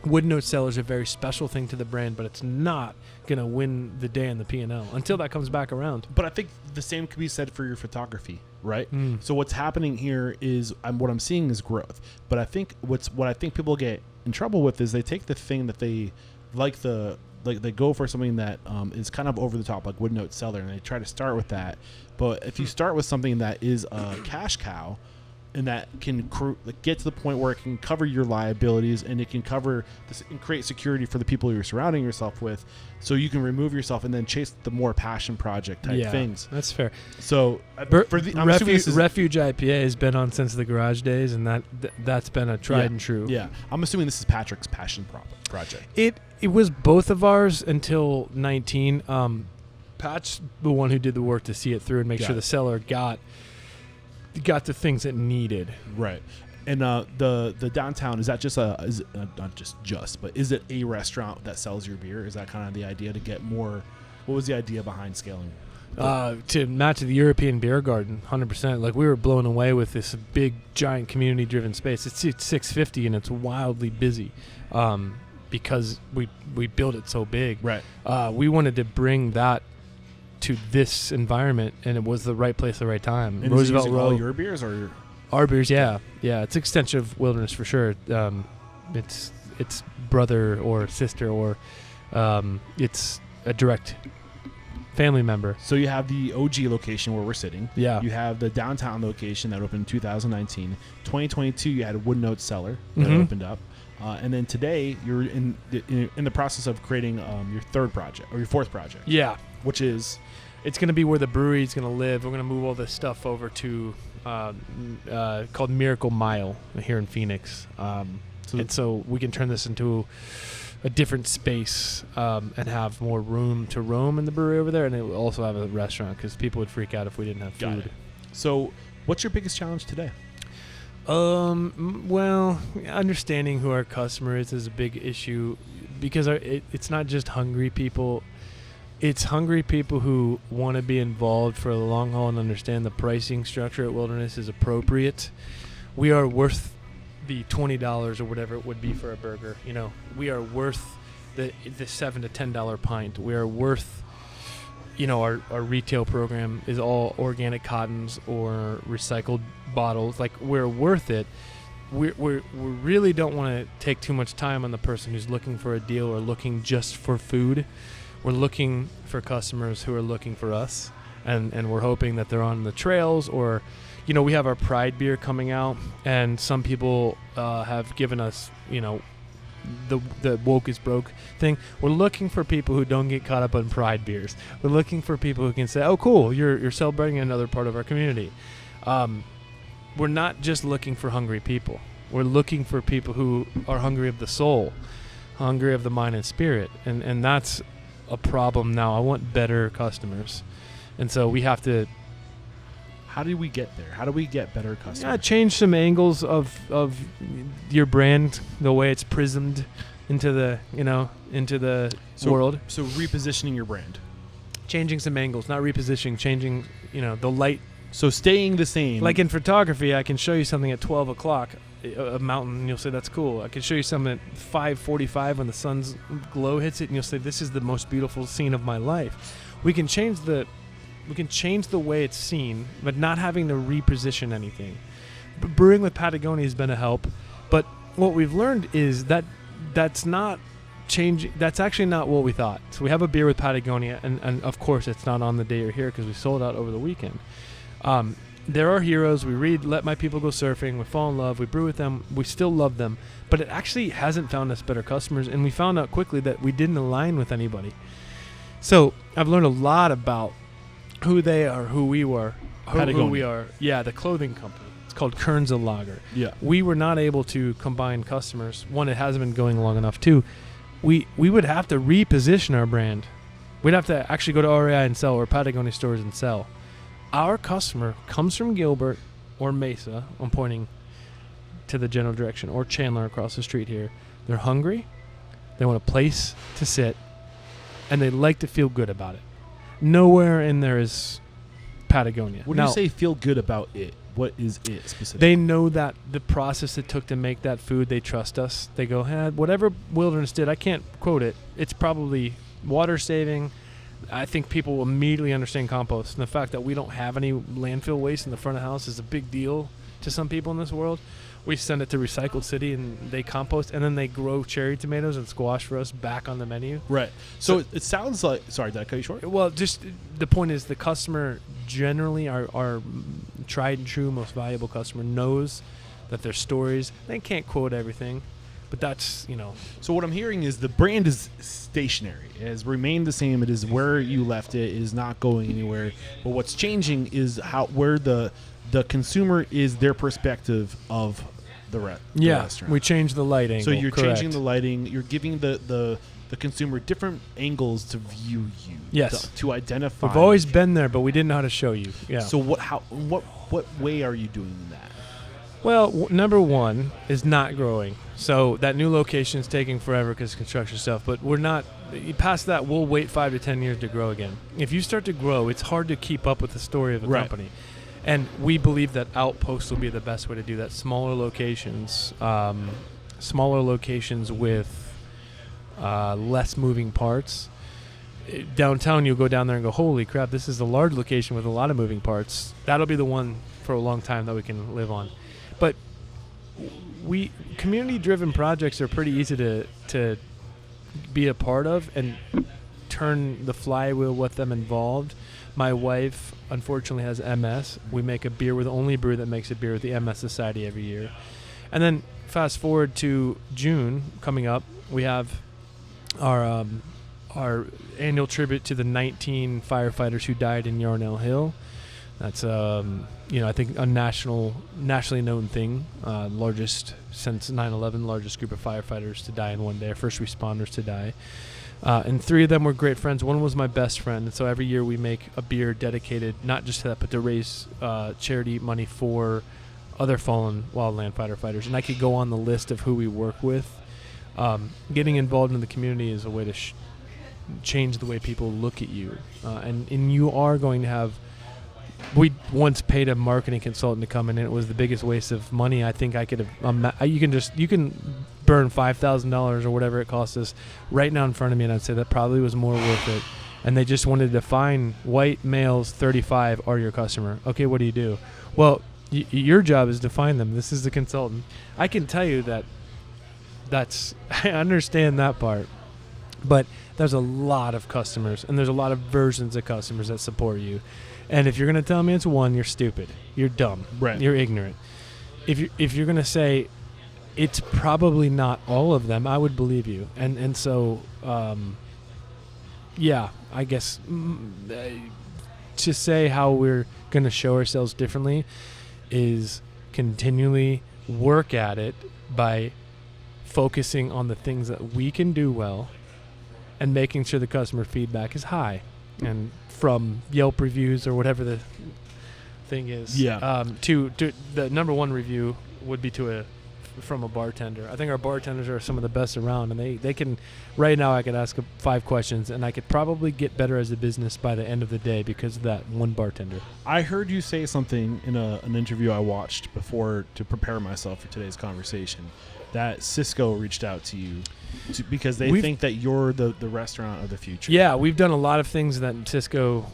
Speaker 1: wood note cellar is a very special thing to the brand, but it's not going to win the day in the P&L until that comes back around.
Speaker 2: But I think the same could be said for your photography, right? So what's happening here is what I'm seeing is growth. But I think what I think people get in trouble with is they take the thing that they like they go for something that is kind of over the top, like wood note cellar, and they try to start with that. But if you start with something that is a cash cow, and that can get to the point where it can cover your liabilities, and it can cover this and create security for the people you're surrounding yourself with, so you can remove yourself and then chase the more passion project type things.
Speaker 1: That's fair.
Speaker 2: So
Speaker 1: Refuge IPA has been on since the garage days, and that's been a tried and true.
Speaker 2: Yeah, I'm assuming this is Patrick's passion project.
Speaker 1: It was both of ours until 19. Pat's the one who did the work to see it through and make sure the cellar got the things it needed.
Speaker 2: Right. And the downtown, is that just is it, not just, but is it a restaurant that sells your beer? Is that kind of the idea to get more? What was the idea behind scaling?
Speaker 1: To match the European Beer Garden, 100%. Like, we were blown away with this big, giant, community-driven space. It's 650, and it's wildly busy because we built it so big.
Speaker 2: Right.
Speaker 1: We wanted to bring that to this environment, and it was the right place at the right time.
Speaker 2: And
Speaker 1: Roosevelt Row.
Speaker 2: All your beers or
Speaker 1: our beers? Yeah. It's extension of Wilderness for sure. It's brother or sister or it's a direct family member.
Speaker 2: So you have the OG location where we're sitting.
Speaker 1: Yeah.
Speaker 2: You have the downtown location that opened in 2019. 2022, you had a Wood Note cellar that opened up. And then today, you're in the process of creating your third project or your fourth project.
Speaker 1: Yeah.
Speaker 2: Which is?
Speaker 1: It's going to be where the brewery is going to live. We're going to move all this stuff over to called Miracle Mile here in Phoenix. So we can turn this into a different space and have more room to roam in the brewery over there. And it will also have a restaurant because people would freak out if we didn't have food.
Speaker 2: Got it. So what's your biggest challenge today?
Speaker 1: Well, understanding who our customer is a big issue because it's not just hungry people. It's hungry people who want to be involved for the long haul and understand the pricing structure at Wilderness is appropriate. We are worth the $20 or whatever it would be for a burger. We are worth the $7 to $10 pint. We are worth, our retail program is all organic cottons or recycled bottles. Like, we're worth it. We really don't want to take too much time on the person who's looking for a deal or looking just for food. We're looking for customers who are looking for us, and we're hoping that they're on the trails or we have our Pride beer coming out, and some people have given us, the woke is broke thing. We're looking for people who don't get caught up on Pride beers. We're looking for people who can say, oh, cool, you're celebrating another part of our community. We're not just looking for hungry people. We're looking for people who are hungry of the soul, hungry of the mind and spirit. And that's a problem now. I want better customers. And so we have to...
Speaker 2: How do we get there? How do we get better customers?
Speaker 1: Yeah, change some angles of your brand, the way it's prismed into the world.
Speaker 2: So repositioning your brand.
Speaker 1: Changing some angles, not repositioning, changing, the light.
Speaker 2: So staying the same.
Speaker 1: Like in photography, I can show you something at 12 o'clock, a mountain, and you'll say, that's cool. I can show you something at 5:45 when the sun's glow hits it, and you'll say, this is the most beautiful scene of my life. We can change the way it's seen, but not having to reposition anything. Brewing with Patagonia has been a help, but what we've learned is that's not changing. That's actually not what we thought. So we have a beer with Patagonia, and of course it's not on the day you're here because we sold out over the weekend. There are heroes. We read Let My People Go Surfing. We fall in love. We brew with them. We still love them. But it actually hasn't found us better customers, and we found out quickly that we didn't align with anybody. So I've learned a lot about who they are, who we were, who we are. Yeah, the clothing company. It's called Kernza Lager.
Speaker 2: Yeah.
Speaker 1: We were not able to combine customers. One, it hasn't been going long enough. Two, we would have to reposition our brand. We'd have to actually go to REI and sell, or Patagonia stores and sell. Our customer comes from Gilbert or Mesa. I'm pointing to the general direction, or Chandler across the street here. They're hungry. They want a place to sit, and they like to feel good about it. Nowhere in there is Patagonia.
Speaker 2: When you say feel good about it, what is it specifically?
Speaker 1: They know that the process it took to make that food, they trust us. They go, whatever Wilderness did, I can't quote it. It's probably water saving. I think people will immediately understand compost. And the fact that we don't have any landfill waste in the front of the house is a big deal to some people in this world. We send it to Recycled City, and they compost, and then they grow cherry tomatoes and squash for us back on the menu.
Speaker 2: Right. So it sounds like... Sorry, did I cut you short?
Speaker 1: Well, just the point is the customer generally, our tried and true, most valuable customer, knows that their stories, they can't quote everything, but that's,
Speaker 2: So what I'm hearing is the brand is stationary. It has remained the same. It is where you left it. It is not going anywhere. But what's changing is where the consumer is, their perspective of the restaurant.
Speaker 1: We changed the light angle.
Speaker 2: So you're changing the lighting. You're giving the consumer different angles to view you.
Speaker 1: Yes.
Speaker 2: To identify.
Speaker 1: We've always been there, but we didn't know how to show you. Yeah.
Speaker 2: So what way are you doing that?
Speaker 1: Well, number one is not growing. So that new location is taking forever because construction stuff. But we're not. Past that, we'll wait 5 to 10 years to grow again. If you start to grow, it's hard to keep up with the story of a company. And we believe that outposts will be the best way to do that. Smaller locations with less moving parts. Downtown, you'll go down there and go, holy crap, this is a large location with a lot of moving parts. That'll be the one for a long time that we can live on. But community-driven projects are pretty easy to be a part of and turn the flywheel with them involved. My wife, unfortunately, has MS. We make a beer. We're the only brewer that makes a beer with the MS Society every year. And then fast forward to June coming up, we have our annual tribute to the 19 firefighters who died in Yarnell Hill. That's I think a nationally known thing. Largest since 9/11, largest group of firefighters to die in one day, first responders to die. And 3 of them were great friends. One was my best friend. And so every year we make a beer dedicated not just to that, but to raise charity money for other fallen wildland firefighters. And I could go on the list of who we work with. Getting involved in the community is a way to change the way people look at you. And you are going to have... We once paid a marketing consultant to come in, and it was the biggest waste of money I think I could have. You can burn $5,000 or whatever it costs us right now in front of me, and I'd say that probably was more worth it. And they just wanted to define white males 35 are your customer. Okay, what do you do? Well, your job is to find them. This is the consultant. I can tell you that's I understand that part. But there's a lot of customers, and there's a lot of versions of customers that support you. And if you're going to tell me it's one, you're stupid. You're dumb.
Speaker 2: Right.
Speaker 1: You're ignorant. If you're going to say it's probably not all of them, I would believe you. And so, yeah, I guess to say how we're going to show ourselves differently is continually work at it by focusing on the things that we can do well and making sure the customer feedback is high. And from Yelp reviews or whatever the thing is, to the number one review would be from a bartender. I think our bartenders are some of the best around, and they can. Right now, I could ask 5 questions, and I could probably get better as a business by the end of the day because of that one bartender.
Speaker 2: I heard you say something in an interview I watched before to prepare myself for today's conversation, that Cisco reached out to you because they think that you're the restaurant of the future.
Speaker 1: Yeah, we've done a lot of things that Cisco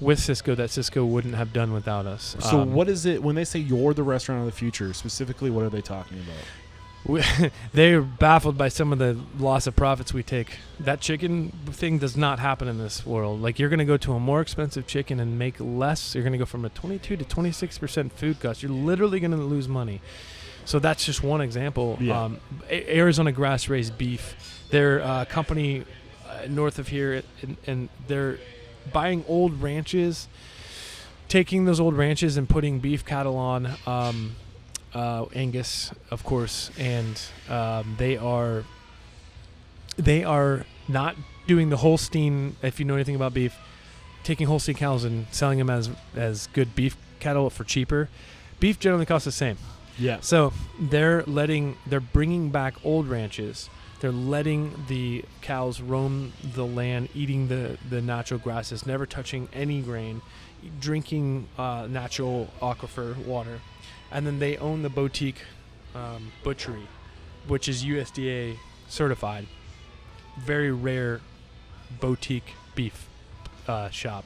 Speaker 1: wouldn't have done without us.
Speaker 2: So what is it when they say you're the restaurant of the future? Specifically, what are they talking about?
Speaker 1: They're baffled by some of the loss of profits we take. That chicken thing does not happen in this world. Like, you're going to go to a more expensive chicken and make less. You're going to go from a 22 to 26% food cost. You're literally going to lose money. So that's just one example.
Speaker 2: Yeah.
Speaker 1: Arizona grass-raised beef. They're a company north of here, and they're buying old ranches, taking those old ranches and putting beef cattle on. Angus, of course, and they are not doing the Holstein. If you know anything about beef, taking Holstein cows and selling them as good beef cattle for cheaper. Beef generally costs the same.
Speaker 2: Yeah.
Speaker 1: So they're bringing back old ranches. They're letting the cows roam the land, eating the natural grasses, never touching any grain, drinking natural aquifer water. And then they own the boutique butchery, which is USDA certified. Very rare boutique beef shop.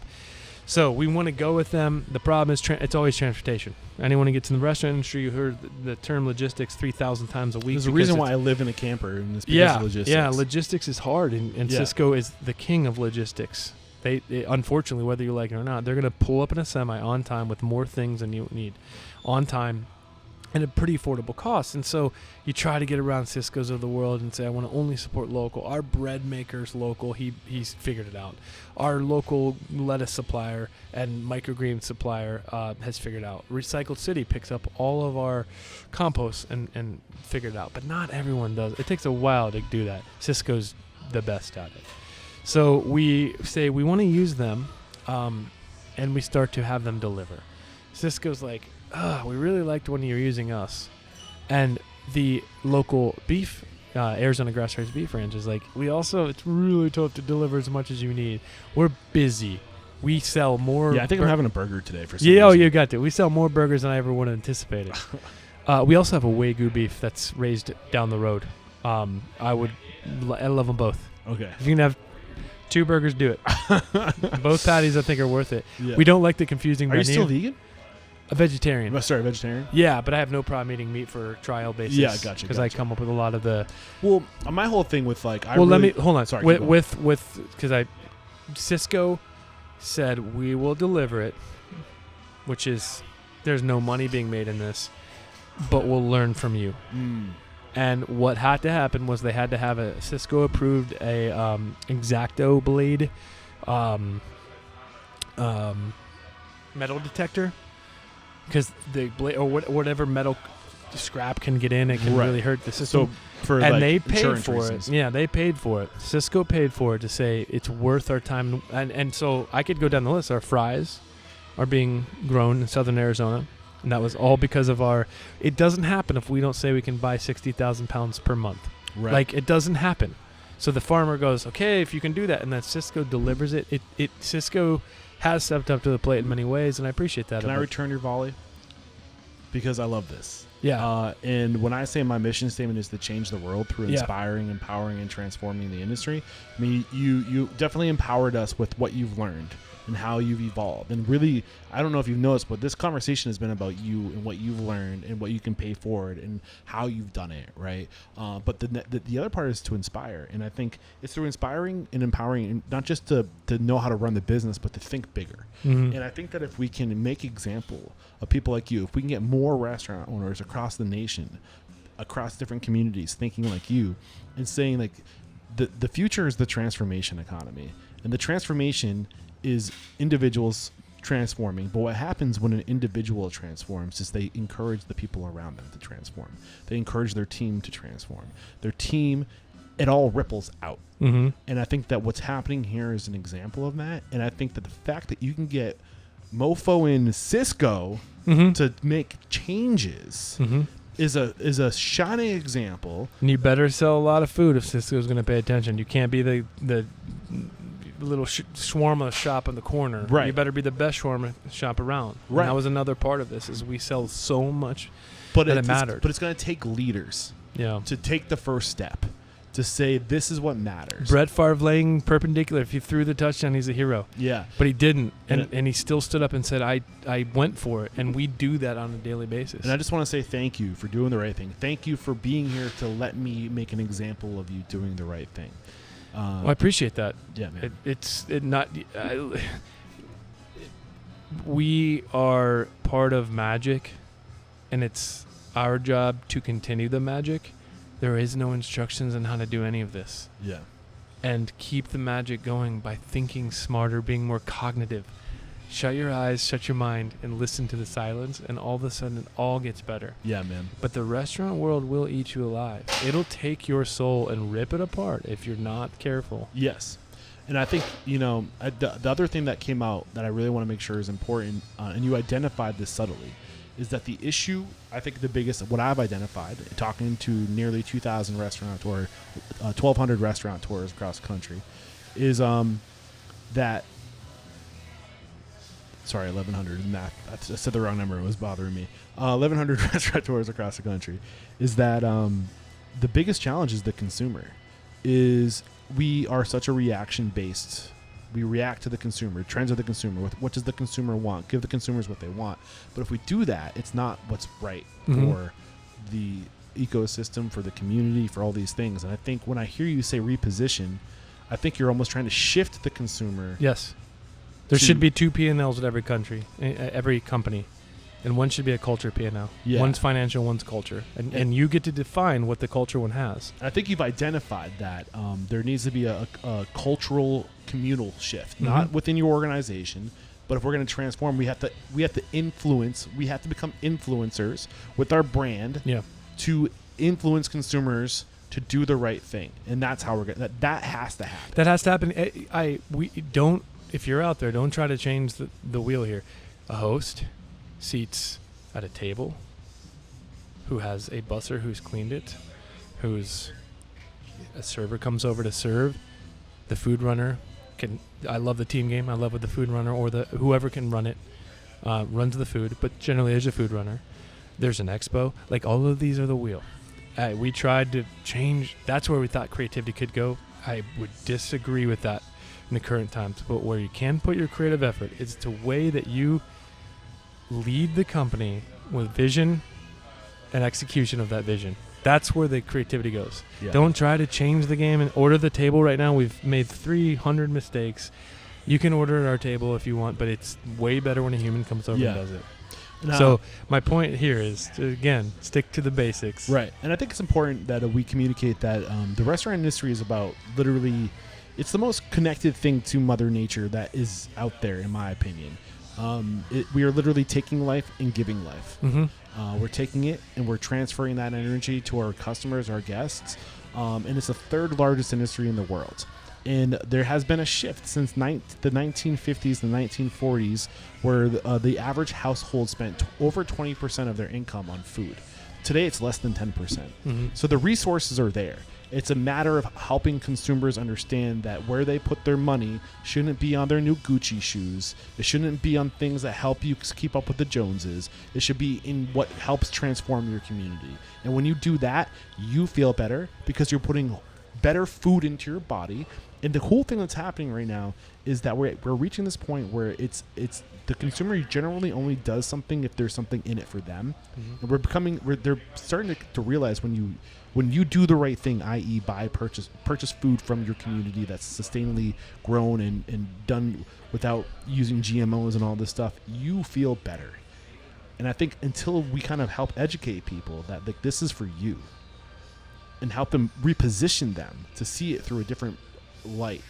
Speaker 1: So we want to go with them. The problem is it's always transportation. Anyone who gets in the restaurant industry, you heard the term logistics 3,000 times a week.
Speaker 2: There's a reason why I live in a camper, and it's because of logistics. Yeah,
Speaker 1: logistics is hard, and Cisco is the king of logistics. They unfortunately, whether you like it or not, they're going to pull up in a semi on time with more things than you need on time and at pretty affordable cost. And so you try to get around Cisco's of the world and say, I want to only support local. Our bread maker's local. He's figured it out. Our local lettuce supplier and microgreen supplier has figured out. Recycled City picks up all of our compost and figured it out. But not everyone does. It takes a while to do that. Cisco's the best at it. So we say we want to use them, and we start to have them deliver. Cisco's like, we really liked when you're using us. And the local beef, Arizona grass-raised beef ranch is like, it's really tough to deliver as much as you need. We're busy. We sell more.
Speaker 2: Yeah, I think I'm having a burger today for some reason.
Speaker 1: Oh, you got to. We sell more burgers than I ever would have anticipated. We also have a Wagyu beef that's raised down the road. I love them both.
Speaker 2: Okay.
Speaker 1: If you can have 2 burgers, do it. Both patties, I think, are worth it.
Speaker 2: Yeah.
Speaker 1: We don't like the confusing menu.
Speaker 2: Are you still vegan?
Speaker 1: A vegetarian.
Speaker 2: Oh, sorry, vegetarian?
Speaker 1: Yeah, but I have no problem eating meat for trial basis.
Speaker 2: Yeah, gotcha.
Speaker 1: Because I come up with a lot of the...
Speaker 2: Well, my whole thing with
Speaker 1: let me... Hold on.
Speaker 2: Sorry.
Speaker 1: Because Cisco said we will deliver it, which is... There's no money being made in this, but we'll learn from you.
Speaker 2: Mm.
Speaker 1: And what had to happen was they had to have a Cisco approved X-Acto blade metal detector, because the blade or whatever metal scrap can get in, it can really hurt the system.
Speaker 2: So
Speaker 1: they paid for reasons. It. Yeah, they paid for it. Cisco paid for it to say it's worth our time. And so I could go down the list. Our fries are being grown in southern Arizona. And that was all because of it doesn't happen if we don't say we can buy 60,000 pounds per month.
Speaker 2: Right.
Speaker 1: Like, it doesn't happen. So the farmer goes, okay, if you can do that, and then Cisco delivers it. Cisco has stepped up to the plate in many ways, and I appreciate that.
Speaker 2: Can I return your volley? Because I love this.
Speaker 1: Yeah.
Speaker 2: And when I say my mission statement is to change the world through inspiring, empowering, and transforming the industry, I mean, you definitely empowered us with what you've learned. and how you've evolved. And really, I don't know if you've noticed, but this conversation has been about you and what you've learned and what you can pay forward and how you've done it, right? But the other part is to inspire. And I think it's through inspiring and empowering, and not just to know how to run the business, but to think bigger.
Speaker 1: Mm-hmm.
Speaker 2: And I think that if we can make example of people like you, if we can get more restaurant owners across the nation, across different communities thinking like you, and saying like the future is the transformation economy, and the transformation is individuals transforming. But what happens when an individual transforms is they encourage the people around them to transform. They encourage their team to transform. Their team, it all ripples out.
Speaker 1: Mm-hmm.
Speaker 2: And I think that what's happening here is an example of that. And I think that the fact that you can get Mofo and Cisco
Speaker 1: Mm-hmm.
Speaker 2: to make changes
Speaker 1: Mm-hmm.
Speaker 2: is a shining example.
Speaker 1: And you better sell a lot of food if Cisco's going to pay attention. You can't be the little shawarma shop in the corner.
Speaker 2: Right.
Speaker 1: You better be the best shawarma shop around.
Speaker 2: Right.
Speaker 1: And that was another part of this, is we sell so much
Speaker 2: But
Speaker 1: that it mattered.
Speaker 2: But it's going to take leaders
Speaker 1: Yeah.
Speaker 2: to take the first step, to say this is what matters.
Speaker 1: Brett Favre laying perpendicular. If he threw the touchdown, he's a hero.
Speaker 2: Yeah.
Speaker 1: But he didn't.
Speaker 2: And
Speaker 1: And he still stood up and said, I went for it. And we do that on a daily basis.
Speaker 2: And I just want to say thank you for doing the right thing. Thank you for being here to let me make an example of you doing the right thing.
Speaker 1: Well, I appreciate that.
Speaker 2: Yeah, man.
Speaker 1: We are part of magic, and it's our job to continue the magic. There is no instructions on how to do any of this.
Speaker 2: Yeah.
Speaker 1: And keep the magic going by thinking smarter, being more cognitive. Shut your eyes, shut your mind, and listen to the silence, and all of a sudden it all gets better.
Speaker 2: Yeah, man.
Speaker 1: But the restaurant world will eat you alive. It'll take your soul and rip it apart if you're not careful.
Speaker 2: Yes. And I think, the other thing that came out that I really want to make sure is important, and you identified this subtly, is that the issue, I think the biggest, what I've identified, talking to nearly 2,000 restaurateurs, 1,200 restaurateurs across the country, is that, sorry, 1,100 math. I said the wrong number. It was bothering me. 1,100 restaurateurs across the country, is that the biggest challenge is the consumer. Is we are such a reaction-based. We react to the consumer, trends of the consumer. What does the consumer want? Give the consumers what they want. But if we do that, it's not what's right for the ecosystem, for the community, for all these things. And I think when I hear you say reposition, I think you're almost trying to shift the consumer.
Speaker 1: Yes. There should be 2 P&Ls at every company. And one should be a culture P&L.
Speaker 2: Yeah.
Speaker 1: One's financial, one's culture. And you get to define what the culture one has.
Speaker 2: I think you've identified that there needs to be a cultural communal shift, not within your organization, but if we're going to transform, we have to influence. We have to become influencers with our brand to influence consumers to do the right thing, and that's how we're going. That has to happen.
Speaker 1: That has to happen. We don't. If you're out there, don't try to change the wheel here. A host seats at a table, who has a busser who's cleaned it, a server comes over to serve, the food runner I love the team game. I love what the food runner or whoever can run it runs the food, but generally there's a food runner. There's an expo. Like, all of these are the wheel. We tried to change. That's where we thought creativity could go. I would disagree with that in the current times. But where you can put your creative effort is the way that you lead the company with vision and execution of that vision. That's where the creativity goes. Yeah. Don't try to change the game and order the table right now. We've made 300 mistakes. You can order at our table if you want, but it's way better when a human comes over and does it. So my point here is to, again, stick to the basics.
Speaker 2: Right. And I think it's important that we communicate that the restaurant industry is about literally, it's the most connected thing to Mother Nature that is out there, in my opinion. We are literally taking life and giving life.
Speaker 1: Mm-hmm.
Speaker 2: We're taking it and we're transferring that energy to our customers, our guests. And it's the third largest industry in the world. And there has been a shift since the 1950s, the 1940s, where the average household spent over 20% of their income on food. Today, it's less than 10%. Mm-hmm. So the resources are there. It's a matter of helping consumers understand that where they put their money shouldn't be on their new Gucci shoes. It shouldn't be on things that help you keep up with the Joneses. It should be in what helps transform your community. And when you do that, you feel better because you're putting better food into your body, And the cool thing that's happening right now is that we're reaching this point where it's the consumer generally only does something if there's something in it for them. And they're starting to realize when you do the right thing, i.e. purchase food from your community that's sustainably grown and done without using GMOs and all this stuff, you feel better. And I think until we kind of help educate people that like this is for you and help them reposition them to see it through a different light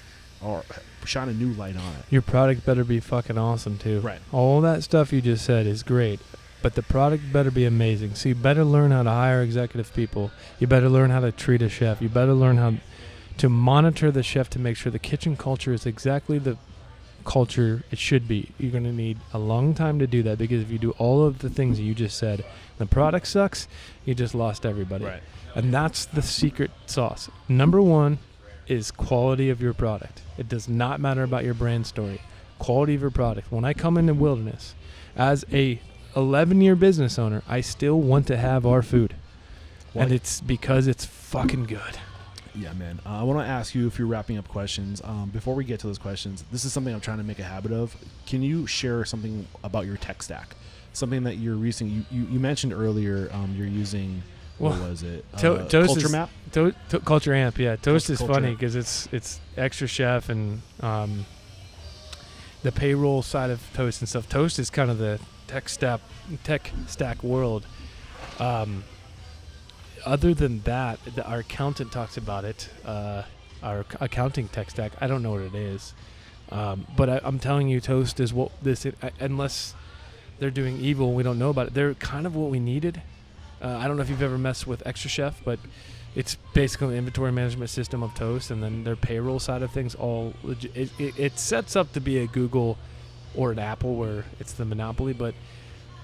Speaker 2: or shine a new light on it.
Speaker 1: Your product better be fucking awesome too.
Speaker 2: Right.
Speaker 1: All that stuff you just said is great, but the product better be amazing. So you better learn how to hire executive people. You better learn how to treat a chef. You better learn how to monitor the chef to make sure the kitchen culture is exactly the culture it should be. You're going to need a long time to do that, because if you do all of the things that you just said, the product sucks, you just lost everybody.
Speaker 2: Right.
Speaker 1: And that's the secret sauce. Number one is quality of your product. It does not matter about your brand story. Quality of your product. When I come into Wilderness as a 11-year business owner, I still want to have our food. And it's because it's fucking good.
Speaker 2: Yeah, man. I want to ask you, if you're wrapping up questions, before we get to those questions, this is something I'm trying to make a habit of. Can you share something about your tech stack? Something that you're using. You mentioned earlier you're using... What was it? Culture Map?
Speaker 1: Culture Amp, yeah. Toast is
Speaker 2: Culture
Speaker 1: funny
Speaker 2: Amp.
Speaker 1: because it's Extra Chef and the payroll side of Toast and stuff. Toast is kind of the tech stack world. Other than that, our accountant talks about it. Our accounting tech stack, I don't know what it is. But I'm telling you, Toast is what this, unless they're doing evil, we don't know about it. They're kind of what we needed. I don't know if you've ever messed with Extra Chef, but it's basically an inventory management system of Toast, and then their payroll side of things. It sets up to be a Google or an Apple where it's the monopoly, but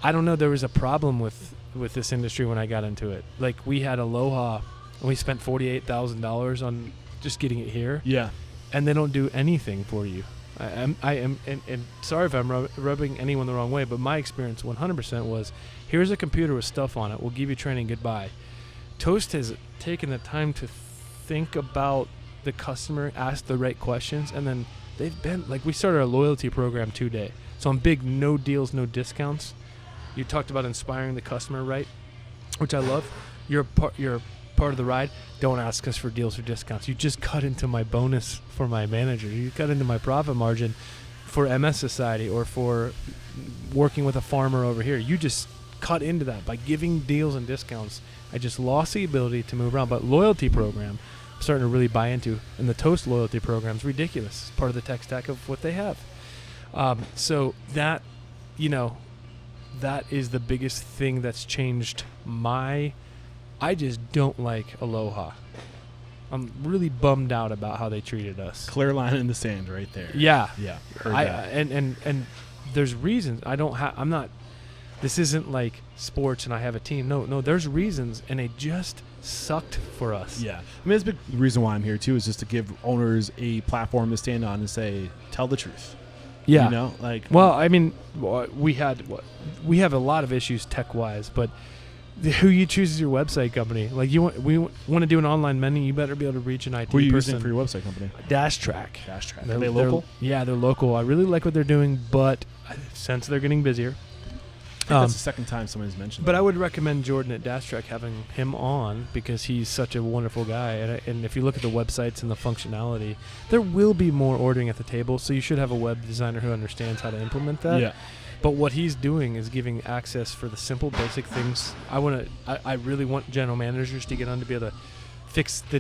Speaker 1: I don't know. There was a problem with this industry when I got into it. Like, we had Aloha, and we spent $48,000 on just getting it here.
Speaker 2: Yeah,
Speaker 1: and they don't do anything for you. I am sorry if I'm rubbing anyone the wrong way, but my experience 100% was, here's a computer with stuff on it. We'll give you training. Goodbye. Toast has taken the time to think about the customer, ask the right questions, and then they've been like, we started a loyalty program today. So I'm big, no deals, no discounts. You talked about inspiring the customer, right? Which I love. You're part of the ride. Don't ask us for deals or discounts. You just cut into my bonus for my manager. You cut into my profit margin for MS Society or for working with a farmer over here. You just cut into that by giving deals and discounts. I just lost the ability to move around. But loyalty program, I'm starting to really buy into. And the Toast loyalty program is ridiculous. It's part of the tech stack of what they have. So that, that is the biggest thing that's changed I just don't like Aloha. I'm really bummed out about how they treated us.
Speaker 2: Clear line in the sand right there.
Speaker 1: Yeah.
Speaker 2: Yeah. Heard that.
Speaker 1: And there's reasons. I'm not, this isn't like sports and I have a team. No, there's reasons, and they just sucked for us.
Speaker 2: Yeah. I mean, that's a big reason why I'm here too, is just to give owners a platform to stand on and say, tell the truth.
Speaker 1: Yeah. Well, I mean, we have a lot of issues tech-wise, but who you choose as your website company. Like, we want to do an online menu, you better be able to reach an IT person.
Speaker 2: Who are you using for your website company?
Speaker 1: Dash Track.
Speaker 2: Are they local?
Speaker 1: Yeah, they're local. I really like what they're doing, but since they're getting busier.
Speaker 2: That's the second time somebody's mentioned
Speaker 1: But
Speaker 2: that.
Speaker 1: I would recommend Jordan at Dash Track having him on, because he's such a wonderful guy. And if you look at the websites and the functionality, there will be more ordering at the table, so you should have a web designer who understands how to implement that. Yeah. But what he's doing is giving access for the simple, basic things. I really want general managers to get on to be able to fix the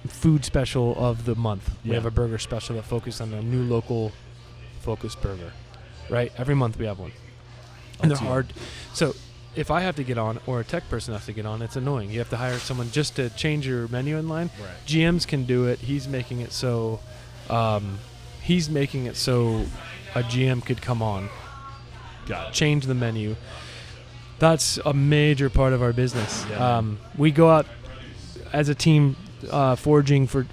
Speaker 1: food special of the month. We have a burger special that focuses on a new local focused burger, right? Every month we have one, and they're hard. So if I have to get on, or a tech person has to get on, it's annoying. You have to hire someone just to change your menu in line. Right. GMs can do it. He's making it so. A GM could come on, change the menu. That's a major part of our business. Yeah. We go out as a team foraging for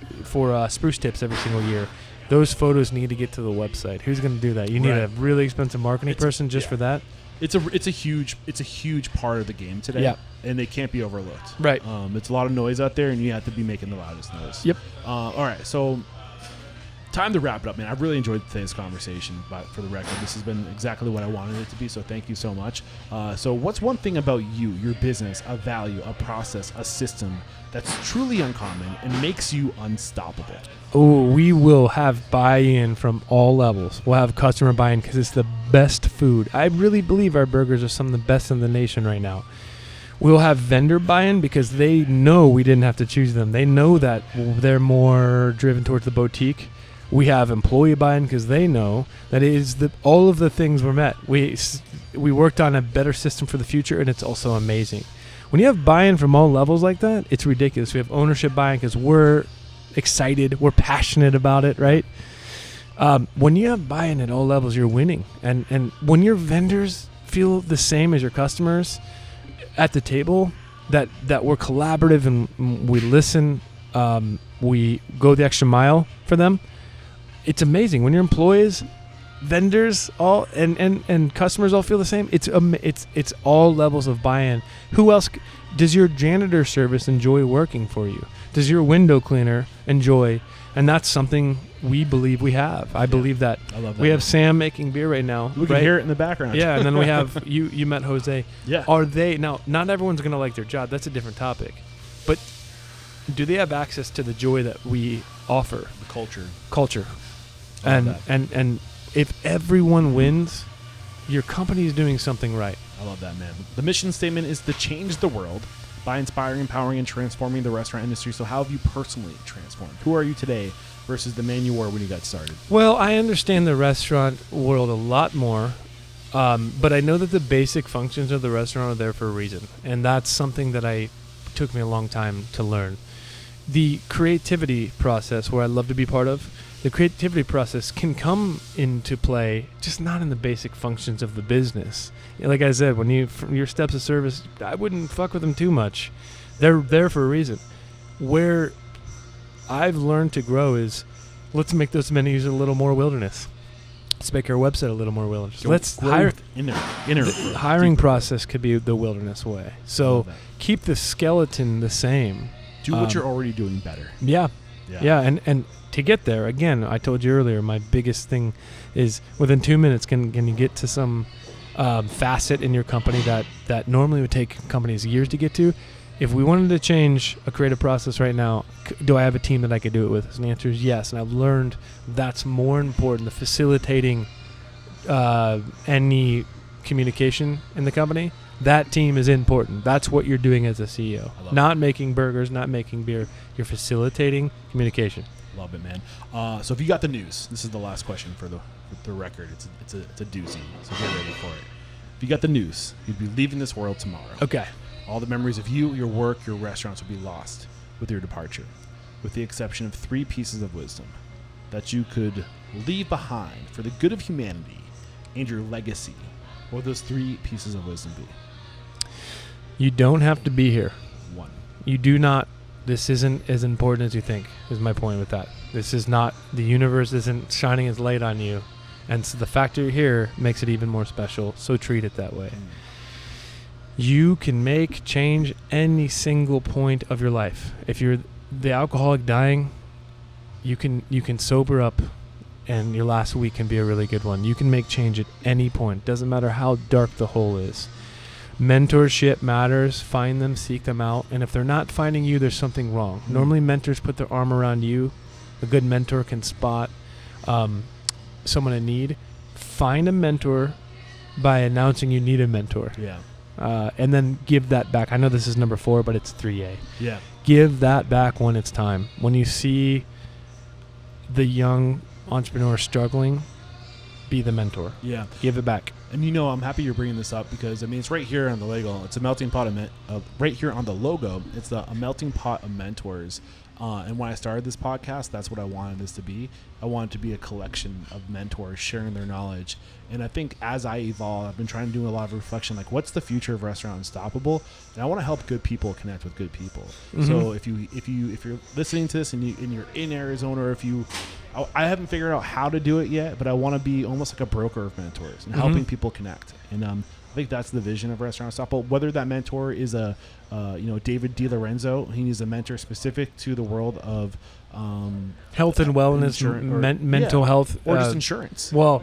Speaker 1: spruce tips every single year. Those photos need to get to the website. Who's going to do that? You need a really expensive marketing person just for that.
Speaker 2: It's a huge part of the game today.
Speaker 1: Yeah.
Speaker 2: and they can't be overlooked.
Speaker 1: Right.
Speaker 2: It's a lot of noise out there, and you have to be making the loudest noise.
Speaker 1: Yep.
Speaker 2: All right, so time to wrap it up, man. I've really enjoyed today's conversation, but for the record, this has been exactly what I wanted it to be, so thank you so much. So what's one thing about you, your business, a value, a process, a system that's truly uncommon and makes you unstoppable?
Speaker 1: Oh, we will have buy-in from all levels. We'll have customer buy-in because it's the best food. I really believe our burgers are some of the best in the nation right now. We'll have vendor buy-in because they know we didn't have to choose them. They know that they're more driven towards the boutique. We have employee buy-in because they know that it is all of the things were met. We worked on a better system for the future, and it's also amazing. When you have buy-in from all levels like that, it's ridiculous. We have ownership buy-in because we're excited, we're passionate about it, right? When you have buy-in at all levels, you're winning. And when your vendors feel the same as your customers at the table, that we're collaborative and we listen, we go the extra mile for them, it's amazing. When your employees, vendors, all and customers all feel the same, it's all levels of buy-in. Who else does your janitor service enjoy working for you? Does your window cleaner enjoy? And that's something we believe we have. I believe that.
Speaker 2: I love that.
Speaker 1: We have Sam making beer right now.
Speaker 2: We can hear it in the background.
Speaker 1: Yeah, and then we have you met Jose.
Speaker 2: Yeah.
Speaker 1: Are they now? Not everyone's going to like their job. That's a different topic. But do they have access to the joy that we offer?
Speaker 2: The
Speaker 1: Culture. And if everyone wins, your company is doing something right.
Speaker 2: I love that, man. The mission statement is to change the world by inspiring, empowering, and transforming the restaurant industry. So how have you personally transformed? Who are you today versus the man you were when you got started?
Speaker 1: Well, I understand the restaurant world a lot more, but I know that the basic functions of the restaurant are there for a reason. And that's something that took me a long time to learn. The creativity process, where I love to be part of, the creativity process can come into play, just not in the basic functions of the business. Like I said, when your steps of service, I wouldn't fuck with them too much. They're there for a reason. Where I've learned to grow is, let's make those menus a little more wilderness. Let's make our website a little more wilderness. Let's hire the hiring process could be the wilderness way. So keep the skeleton the same.
Speaker 2: Do what you're already doing better.
Speaker 1: Yeah. And to get there, again, I told you earlier, my biggest thing is within 2 minutes, can you get to some facet in your company that normally would take companies years to get to? If we wanted to change a creative process right now, do I have a team that I could do it with? And the answer is yes. And I've learned that's more important, the facilitating any communication in the company. That team is important. That's what you're doing as a CEO. Not making burgers, not making beer. You're facilitating communication.
Speaker 2: Love it, man. So if you got the news, this is the last question for the record. It's a doozy, so get ready for it. If you got the news, you'd be leaving this world tomorrow.
Speaker 1: Okay.
Speaker 2: All the memories of you, your work, your restaurants would be lost with your departure, with the exception of 3 pieces of wisdom that you could leave behind for the good of humanity and your legacy. What would those 3 pieces of wisdom be?
Speaker 1: You don't have to be here.
Speaker 2: 1.
Speaker 1: You do not. This isn't as important as you think, is my point with that. This is not, the universe isn't shining its light on you. And so the fact that you're here makes it even more special. So treat it that way. You can change any single point of your life. If you're the alcoholic dying, you can sober up, and your last week can be a really good one. You can make change at any point. Doesn't matter how dark the hole is. Mentorship matters. Find them, seek them out. And if they're not finding you, there's something wrong. Normally mentors put their arm around you. A good mentor can spot someone in need. Find a mentor by announcing you need a mentor.
Speaker 2: Yeah.
Speaker 1: And then give that back. I know this is number 4, but it's 3A.
Speaker 2: Yeah.
Speaker 1: Give that back when it's time. When you see the young entrepreneur struggling, be the mentor.
Speaker 2: Yeah.
Speaker 1: Give it back.
Speaker 2: And I'm happy you're bringing this up because, it's right here on the logo. It's a melting pot right here on the logo. It's a melting pot of mentors. And when I started this podcast, that's what I wanted this to be. I wanted to be a collection of mentors sharing their knowledge. And I think as I evolve, I've been trying to do a lot of reflection, like what's the future of Restaurant Unstoppable? And I want to help good people connect with good people. Mm-hmm. So if you're listening to this and you're in Arizona, or I haven't figured out how to do it yet, but I want to be almost like a broker of mentors and helping people connect. And think that's the vision of Restaurant Unstoppable. Whether that mentor is David DiLorenzo, he's a mentor specific to the world of
Speaker 1: health and wellness, mental health,
Speaker 2: or just insurance.
Speaker 1: Well,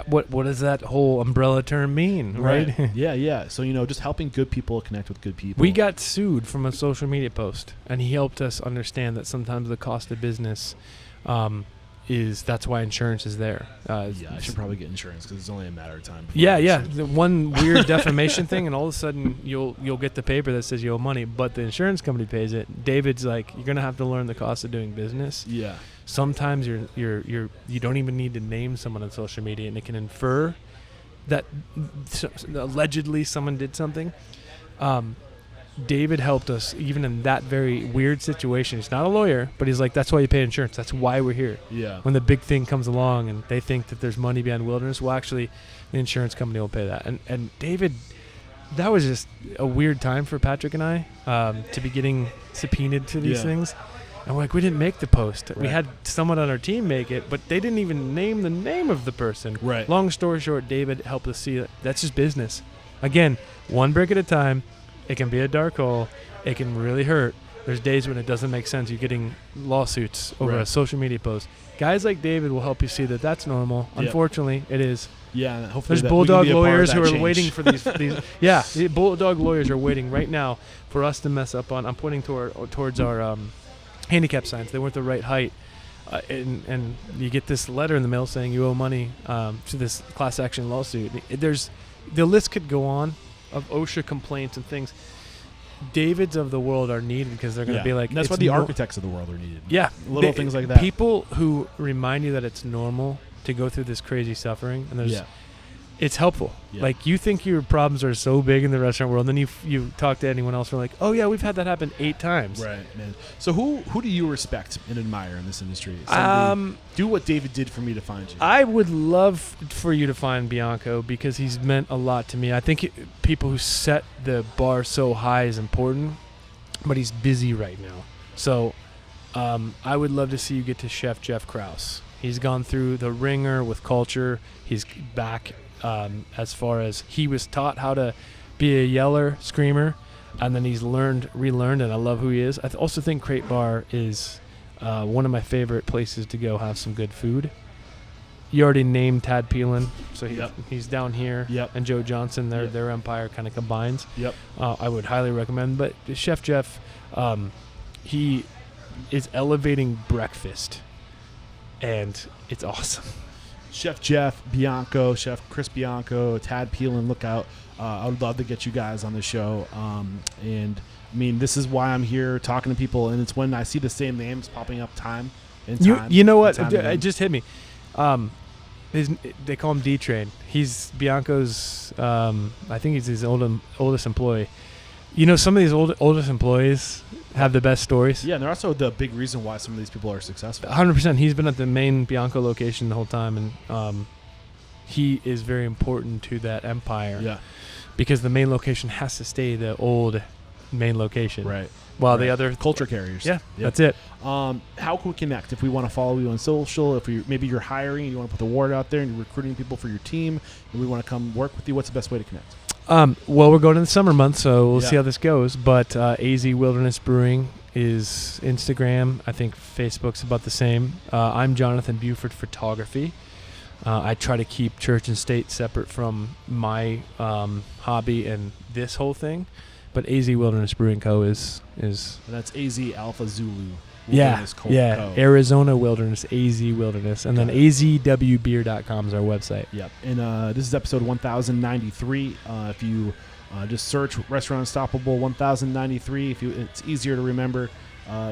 Speaker 1: what does that whole umbrella term mean, right?
Speaker 2: Yeah. So just helping good people connect with good people.
Speaker 1: We got sued from a social media post, and he helped us understand that sometimes the cost of business that's why insurance is there.
Speaker 2: I should probably get insurance because it's only a matter of time.
Speaker 1: The one weird defamation thing, and all of a sudden you'll get the paper that says you owe money, but the insurance company pays it. David's like, you're gonna have to learn the cost of doing business.
Speaker 2: Yeah.
Speaker 1: Sometimes you don't even need to name someone on social media, and it can infer that allegedly someone did something. David helped us even in that very weird situation. He's not a lawyer, but he's like, that's why you pay insurance. That's why we're here.
Speaker 2: Yeah.
Speaker 1: When the big thing comes along and they think that there's money behind wilderness, well, actually, the insurance company will pay that. And David, that was just a weird time for Patrick and I to be getting subpoenaed to these things. And we're like, we didn't make the post. Right. We had someone on our team make it, but they didn't even name the name of the person.
Speaker 2: Right.
Speaker 1: Long story short, David helped us see that that's just business. Again, one brick at a time. It can be a dark hole. It can really hurt. There's days when it doesn't make sense. You're getting lawsuits over a social media post. Guys like David will help you see that that's normal. Yep. Unfortunately, it is.
Speaker 2: Yeah, and hopefully
Speaker 1: there's bulldog lawyers who are
Speaker 2: change.
Speaker 1: waiting for these. The bulldog lawyers are waiting right now for us to mess up on. I'm pointing towards our handicap signs. They weren't the right height, and you get this letter in the mail saying you owe money to this class action lawsuit. The list could go on of OSHA complaints and things. Davids of the world are needed because they're going to be like...
Speaker 2: And that's why the architects of the world are needed.
Speaker 1: Yeah.
Speaker 2: Little things like that.
Speaker 1: People who remind you that it's normal to go through this crazy suffering, and it's helpful. Yeah. Like, you think your problems are so big in the restaurant world, and then you talk to anyone else, and we're like, oh yeah, we've had that happen 8 times.
Speaker 2: Right, man. So who do you respect and admire in this industry? Do what David did for me to find you.
Speaker 1: I would love for you to find Bianco because he's meant a lot to me. I think people who set the bar so high is important, but he's busy right now. So I would love to see you get to Chef Jeff Krause. He's gone through the ringer with culture. He's back as far as he was taught how to be a yeller, screamer, and then he's relearned, and I love who he is. I also think Crate Bar is one of my favorite places to go have some good food. You already named Tad Peelin, so he's down here, and Joe Johnson, their empire kind of combines. I would highly recommend. But Chef Jeff, he is elevating breakfast, and it's awesome.
Speaker 2: Chef Jeff Bianco, Chef Chris Bianco, Tad Peelin, look out. I would love to get you guys on the show. And I mean, this is why I'm here talking to people, and it's when I see the same names popping up time and time.
Speaker 1: You know what? It just hit me. They call him D-Train. He's Bianco's, I think he's his oldest employee. You know, some of these oldest employees have the best stories.
Speaker 2: Yeah, and they're also the big reason why some of these people are successful.
Speaker 1: 100%. He's been at the main Bianco location the whole time, and he is very important to that empire.
Speaker 2: Yeah.
Speaker 1: Because the main location has to stay the old main location.
Speaker 2: Right.
Speaker 1: While the other...
Speaker 2: Culture carriers.
Speaker 1: Yeah, that's it.
Speaker 2: How can we connect? If we want to follow you on social, if maybe you're hiring, you want to put the word out there and you're recruiting people for your team, and we want to come work with you, what's the best way to connect?
Speaker 1: Well, we're going in the summer months, so we'll see how this goes. But AZ Wilderness Brewing is Instagram. I think Facebook's about the same. I'm Jonathan Buford Photography. I try to keep church and state separate from my hobby and this whole thing. But AZ Wilderness Brewing Co. is
Speaker 2: and that's AZ Alpha Zulu.
Speaker 1: Co. Arizona Wilderness, AZ Wilderness, and then azwbeer.com is our website.
Speaker 2: Yep. And this is episode 1093. If you just search Restaurant Unstoppable 1093, it's easier to remember.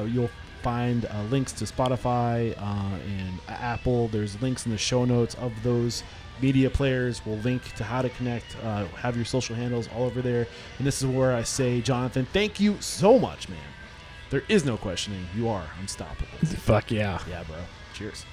Speaker 2: You'll find links to Spotify and Apple. There's links in the show notes of those media players. We'll link to how to connect, have your social handles all over there. And this is where I say, Jonathan, thank you so much, man. There is no questioning. You are unstoppable.
Speaker 1: Fuck yeah.
Speaker 2: Yeah, bro. Cheers.